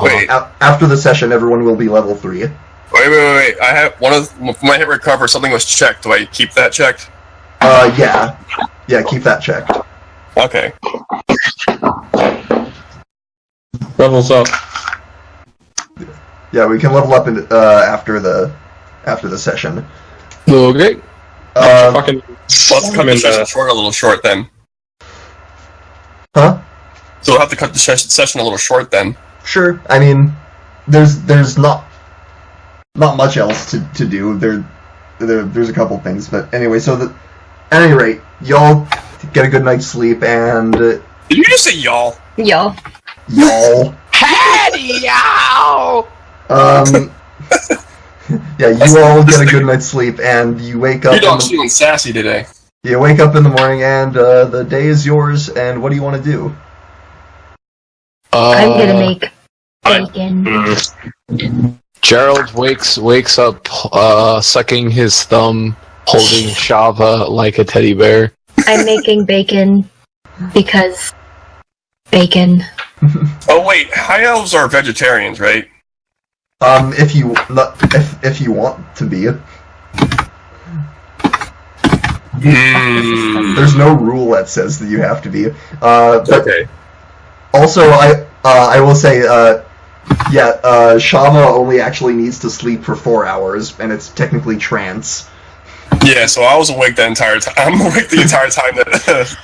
[SPEAKER 2] Wait.
[SPEAKER 1] after the session, everyone will be level 3.
[SPEAKER 2] Wait. I have one of my hit recover. Something was checked. Do I keep that checked?
[SPEAKER 1] Yeah. Keep that checked.
[SPEAKER 2] Okay.
[SPEAKER 6] Levels up.
[SPEAKER 1] Yeah, we can level up after the session.
[SPEAKER 3] Okay.
[SPEAKER 6] Fucking
[SPEAKER 2] Let's cut
[SPEAKER 6] I'm
[SPEAKER 2] the
[SPEAKER 6] in
[SPEAKER 2] session short a little short then.
[SPEAKER 1] Huh?
[SPEAKER 2] So we'll have to cut the session a little short then.
[SPEAKER 1] Sure. I mean, there's not much else to do. There's a couple things, but anyway. So at any rate, y'all get a good night's sleep, and
[SPEAKER 2] Did you just say y'all?
[SPEAKER 4] Yo.
[SPEAKER 1] y'all.
[SPEAKER 3] Yow!
[SPEAKER 1] Yeah, you all get a good night's sleep, and you wake up.
[SPEAKER 2] Your dog's feeling sassy today.
[SPEAKER 1] You wake up in the morning, and the day is yours. And what do you want to do?
[SPEAKER 4] I'm gonna make bacon.
[SPEAKER 3] Gerald wakes up, sucking his thumb, holding Shava like a teddy bear.
[SPEAKER 4] I'm making bacon because bacon.
[SPEAKER 2] Oh wait, high elves are vegetarians, right?
[SPEAKER 1] If you want to be. There's no rule that says that you have to be. But
[SPEAKER 2] Okay.
[SPEAKER 1] also, I will say, Shava only actually needs to sleep for 4 hours, and it's technically trance.
[SPEAKER 2] Yeah, so I was awake the entire time. I'm awake the entire time that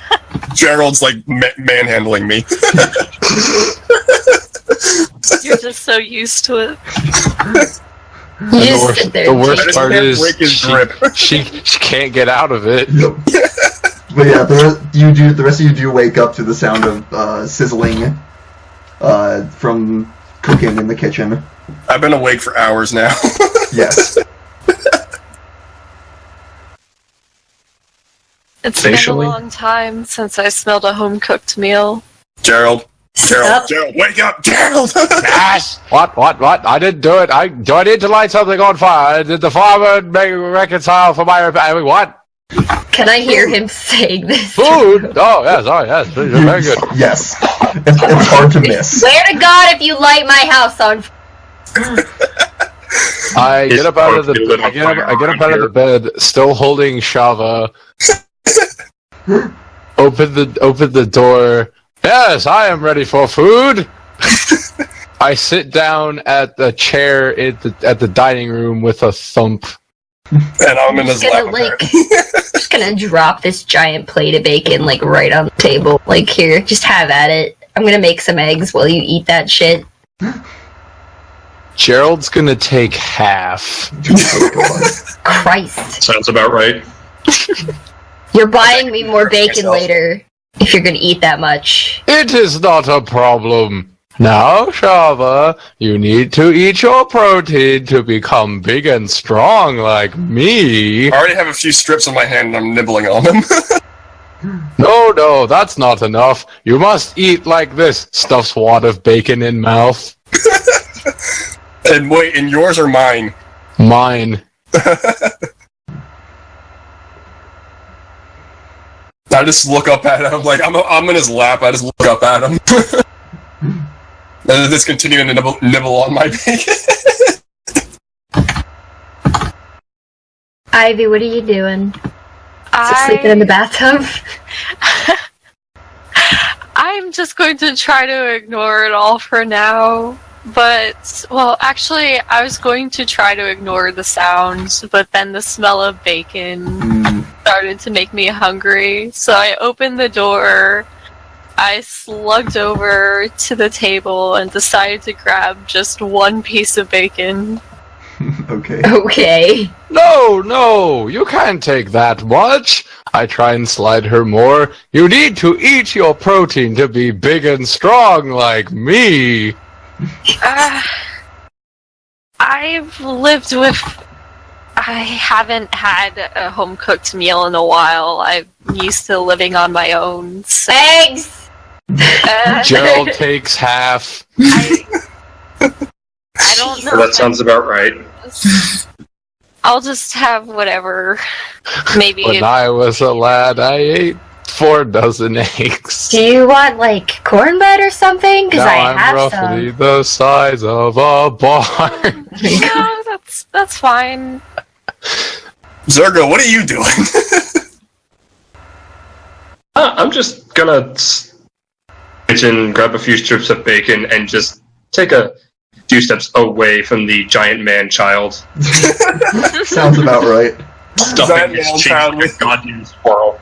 [SPEAKER 2] Gerald's like manhandling me.
[SPEAKER 5] You're just so used to it.
[SPEAKER 4] You just sit there
[SPEAKER 3] The
[SPEAKER 4] and
[SPEAKER 3] worst
[SPEAKER 4] take
[SPEAKER 3] part
[SPEAKER 2] can't
[SPEAKER 3] is
[SPEAKER 2] break his grip.
[SPEAKER 3] she can't get out of it.
[SPEAKER 1] Yep. But yeah, the rest of you do wake up to the sound of sizzling from cooking in the kitchen.
[SPEAKER 2] I've been awake for hours now.
[SPEAKER 1] Yes.
[SPEAKER 5] It's
[SPEAKER 6] Facially?
[SPEAKER 5] been a long time since I smelled a home-cooked meal.
[SPEAKER 2] Gerald,
[SPEAKER 4] Stop.
[SPEAKER 2] wake up, Gerald!
[SPEAKER 3] Yes! What? I didn't do it. Do I need to light something on fire? Did the farmer reconcile for my what?
[SPEAKER 4] Can I hear him saying this?
[SPEAKER 3] Food? Oh, yes, very good.
[SPEAKER 1] Yes. It's hard to miss.
[SPEAKER 4] Swear to God, if you light my house on
[SPEAKER 3] I get up out of the
[SPEAKER 6] It's
[SPEAKER 3] I get up out of the bed, still holding Shava. Open the door. Yes, I am ready for food. I sit down at the chair at the dining room with a thump.
[SPEAKER 2] And I'm in his lap.
[SPEAKER 4] just gonna drop this giant plate of bacon like right on the table. Like, here, just have at it. I'm gonna make some eggs while you eat that shit.
[SPEAKER 3] Gerald's gonna take half.
[SPEAKER 1] Oh, God.
[SPEAKER 4] Christ.
[SPEAKER 6] Sounds about right.
[SPEAKER 4] You're buying me more bacon later if you're gonna eat that much.
[SPEAKER 3] It is not a problem. Now, Shava, you need to eat your protein to become big and strong like me.
[SPEAKER 2] I already have a few strips in my hand and I'm nibbling on them.
[SPEAKER 3] No, that's not enough. You must eat like this. Stuffs wad of bacon in mouth.
[SPEAKER 2] And wait, and yours or mine?
[SPEAKER 3] Mine.
[SPEAKER 2] I just look up at him, like, I'm in his lap, I just look up at him. And just continuing to nibble on my bacon.
[SPEAKER 4] Ivy, what are you doing? Just sleeping in the bathtub?
[SPEAKER 5] I'm just going to try to ignore it all for now. But, well, actually, I was going to try to ignore the sounds, but then the smell of bacon started to make me hungry. So I opened the door, I slugged over to the table, and decided to grab just one piece of bacon.
[SPEAKER 1] Okay.
[SPEAKER 4] Okay.
[SPEAKER 3] No, you can't take that much. I try and slide her more. You need to eat your protein to be big and strong like me.
[SPEAKER 5] I've lived with... I haven't had a home-cooked meal in a while. I'm used to living on my own. So,
[SPEAKER 4] Eggs!
[SPEAKER 3] Gerald takes half.
[SPEAKER 5] I don't know.
[SPEAKER 6] That sounds about right.
[SPEAKER 5] I'll just have whatever. Maybe.
[SPEAKER 3] When I was a lad, I ate 4 dozen eggs.
[SPEAKER 4] Do you want, like, cornbread or something? Because
[SPEAKER 3] Now
[SPEAKER 4] I
[SPEAKER 3] I'm
[SPEAKER 4] have
[SPEAKER 3] roughly
[SPEAKER 4] some.
[SPEAKER 3] the size of a barn.
[SPEAKER 5] No, that's fine.
[SPEAKER 2] Zurgo, what are you doing?
[SPEAKER 6] I'm just gonna kitchen, grab a few strips of bacon, and just take a few steps away from the giant man-child.
[SPEAKER 1] Sounds about right.
[SPEAKER 6] Stuffing his cheeks
[SPEAKER 2] man-child
[SPEAKER 6] like a goddamn squirrel.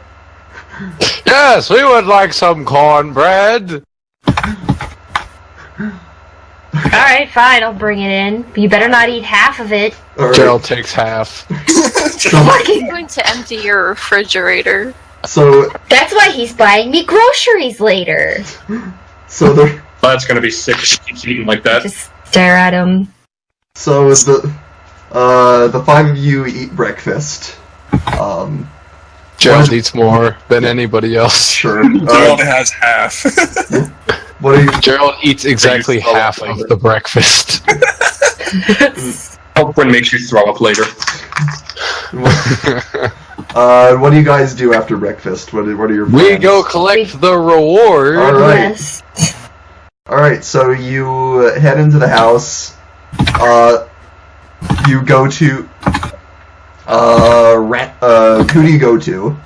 [SPEAKER 3] Yes, we would like some cornbread.
[SPEAKER 4] Alright, fine, I'll bring it in. But you better not eat half of it.
[SPEAKER 1] All right.
[SPEAKER 3] Gerald takes half.
[SPEAKER 5] I'm going to empty your refrigerator.
[SPEAKER 1] So
[SPEAKER 4] That's why he's buying me groceries later.
[SPEAKER 1] the
[SPEAKER 6] That's gonna be sick. She keeps eating like that.
[SPEAKER 4] Just stare at him.
[SPEAKER 1] So the 5 of you eat breakfast.
[SPEAKER 3] Gerald eats more than anybody else.
[SPEAKER 1] Sure.
[SPEAKER 2] Gerald has half.
[SPEAKER 1] What are you?
[SPEAKER 3] Gerald eats exactly half of the breakfast.
[SPEAKER 6] When makes you throw up later.
[SPEAKER 1] What do you guys do after breakfast? What are your plans?
[SPEAKER 3] We go collect the reward.
[SPEAKER 1] All right.
[SPEAKER 4] Yes.
[SPEAKER 1] Alright, so you head into the house. You go to... who do you go to?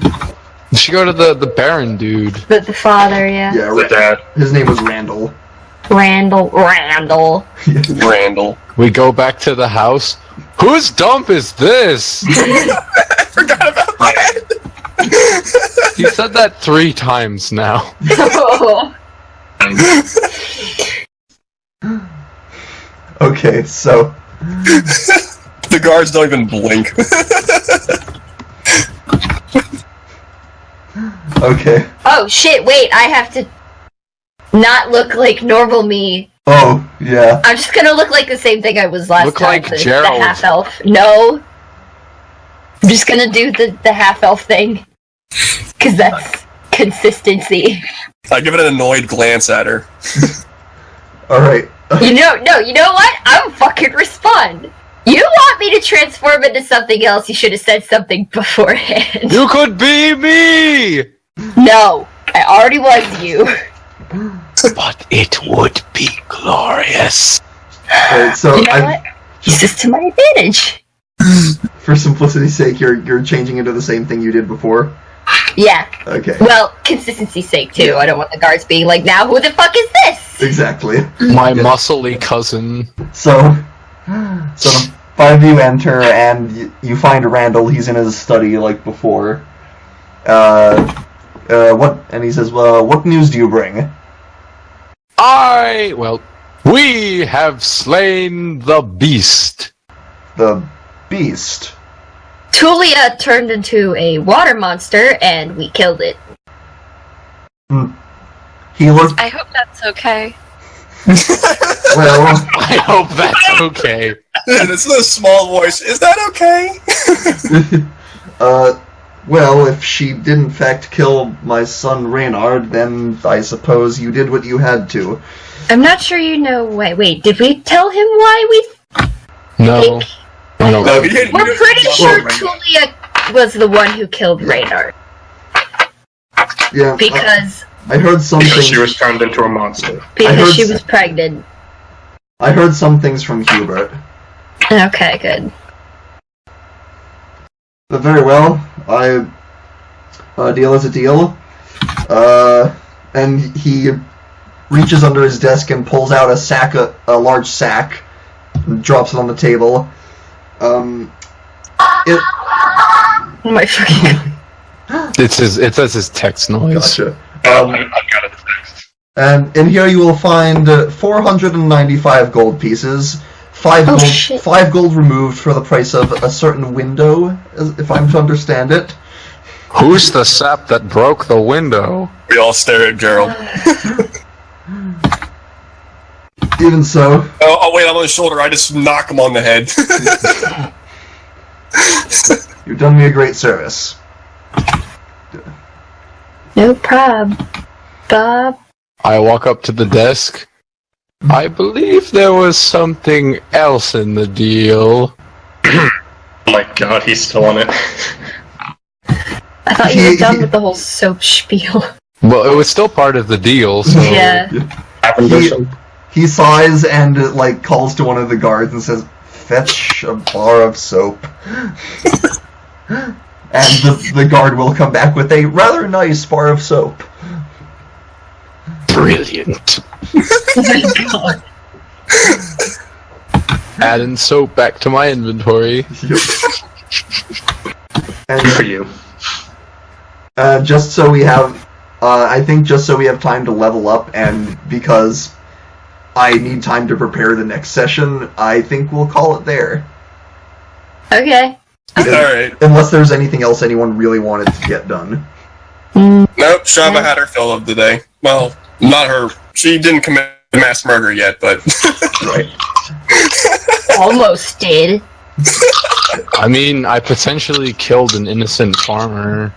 [SPEAKER 3] You should go to the Baron dude.
[SPEAKER 4] The father, yeah.
[SPEAKER 1] Yeah,
[SPEAKER 6] The dad.
[SPEAKER 1] his name was Randall.
[SPEAKER 4] Randall.
[SPEAKER 2] Randall.
[SPEAKER 3] We go back to the house. Whose dump is this?
[SPEAKER 2] I forgot about that.
[SPEAKER 3] You said that 3 times now.
[SPEAKER 1] Okay, so...
[SPEAKER 2] The guards don't even blink.
[SPEAKER 1] Okay.
[SPEAKER 4] Oh shit, wait, I have to not look like normal me.
[SPEAKER 1] Oh, yeah.
[SPEAKER 4] I'm just gonna look like the same thing I was last
[SPEAKER 3] Look
[SPEAKER 4] time.
[SPEAKER 3] like
[SPEAKER 4] the
[SPEAKER 3] Gerald.
[SPEAKER 4] half-elf. No. I'm just gonna do the half-elf thing. Cause that's consistency.
[SPEAKER 2] I give it an annoyed glance at her.
[SPEAKER 1] Alright.
[SPEAKER 4] You know what? I'm fucking respond. You want me to transform into something else, you should have said something beforehand.
[SPEAKER 3] You could be me!
[SPEAKER 4] No, I already was you.
[SPEAKER 3] But it would be glorious.
[SPEAKER 1] Alright, so
[SPEAKER 4] You know what? This is to my advantage.
[SPEAKER 1] for simplicity's sake, you're changing into the same thing you did before?
[SPEAKER 4] Yeah.
[SPEAKER 1] Okay.
[SPEAKER 4] Well, consistency's sake too. I don't want the guards being like, now who the fuck is this?
[SPEAKER 1] Exactly.
[SPEAKER 3] My
[SPEAKER 1] Yeah.
[SPEAKER 3] muscly cousin.
[SPEAKER 1] So 5 of you enter, and you find Randall. He's in his study like before. What? And he says, "What news do you bring?"
[SPEAKER 3] We have slain the beast.
[SPEAKER 1] The beast.
[SPEAKER 4] Tulia turned into a water monster, and we killed it.
[SPEAKER 1] He looked
[SPEAKER 5] I hope that's okay.
[SPEAKER 1] well.
[SPEAKER 3] I hope that's okay.
[SPEAKER 2] This is a small voice. Is that okay?
[SPEAKER 1] Well, if she did in fact kill my son Reynard, then I suppose you did what you had to.
[SPEAKER 4] I'm not sure you know why. Wait, did we tell him why we
[SPEAKER 3] No.
[SPEAKER 4] think?
[SPEAKER 3] I don't
[SPEAKER 2] No,
[SPEAKER 3] know.
[SPEAKER 2] we didn't-
[SPEAKER 4] We're pretty sure
[SPEAKER 2] Right.
[SPEAKER 4] Tulia was the one who killed Reynard.
[SPEAKER 1] Yeah,
[SPEAKER 4] Because
[SPEAKER 1] I heard some
[SPEAKER 6] Because
[SPEAKER 1] things.
[SPEAKER 6] she was turned into a monster.
[SPEAKER 1] heard
[SPEAKER 4] she
[SPEAKER 1] s-
[SPEAKER 4] was pregnant.
[SPEAKER 1] I heard some things from Hubert.
[SPEAKER 4] Okay, good.
[SPEAKER 1] But very well. A deal is a deal. And he reaches under his desk and pulls out a large sack, and drops it on the table.
[SPEAKER 4] Oh my fucking god.
[SPEAKER 3] It says his text noise.
[SPEAKER 1] Gotcha.
[SPEAKER 6] I've got it fixed.
[SPEAKER 1] And in here you will find 495 gold pieces,
[SPEAKER 4] Oh, shit.
[SPEAKER 1] 5 gold removed for the price of a certain window, if I'm to understand it.
[SPEAKER 3] Who's the sap that broke the window?
[SPEAKER 2] We all stare at Gerald.
[SPEAKER 1] Even so,
[SPEAKER 2] Oh, wait, I'm on his shoulder. I just knock him on the head.
[SPEAKER 1] you've done me a great service.
[SPEAKER 4] No prob. Bob.
[SPEAKER 3] I walk up to the desk. I believe there was something else in the deal.
[SPEAKER 6] Oh my god, he's still on it.
[SPEAKER 4] I thought you were done with the whole soap spiel.
[SPEAKER 3] Well, it was still part of the deal, so...
[SPEAKER 4] Yeah.
[SPEAKER 1] He sighs and calls to one of the guards and says, "Fetch a bar of soap." And the guard will come back with a rather nice bar of soap.
[SPEAKER 3] Brilliant.
[SPEAKER 4] Oh my god.
[SPEAKER 3] Adding soap back to my inventory.
[SPEAKER 1] And
[SPEAKER 6] Good for you.
[SPEAKER 1] just so we have, I think just so we have time to level up, and because I need time to prepare the next session, I think we'll call it there.
[SPEAKER 4] Okay.
[SPEAKER 2] Alright.
[SPEAKER 1] Unless there's anything else anyone really wanted to get done.
[SPEAKER 2] Nope, Shava had her fill of the day. Well, not her. She didn't commit mass murder yet, but...
[SPEAKER 1] Right.
[SPEAKER 4] Almost did.
[SPEAKER 3] I mean, I potentially killed an innocent farmer.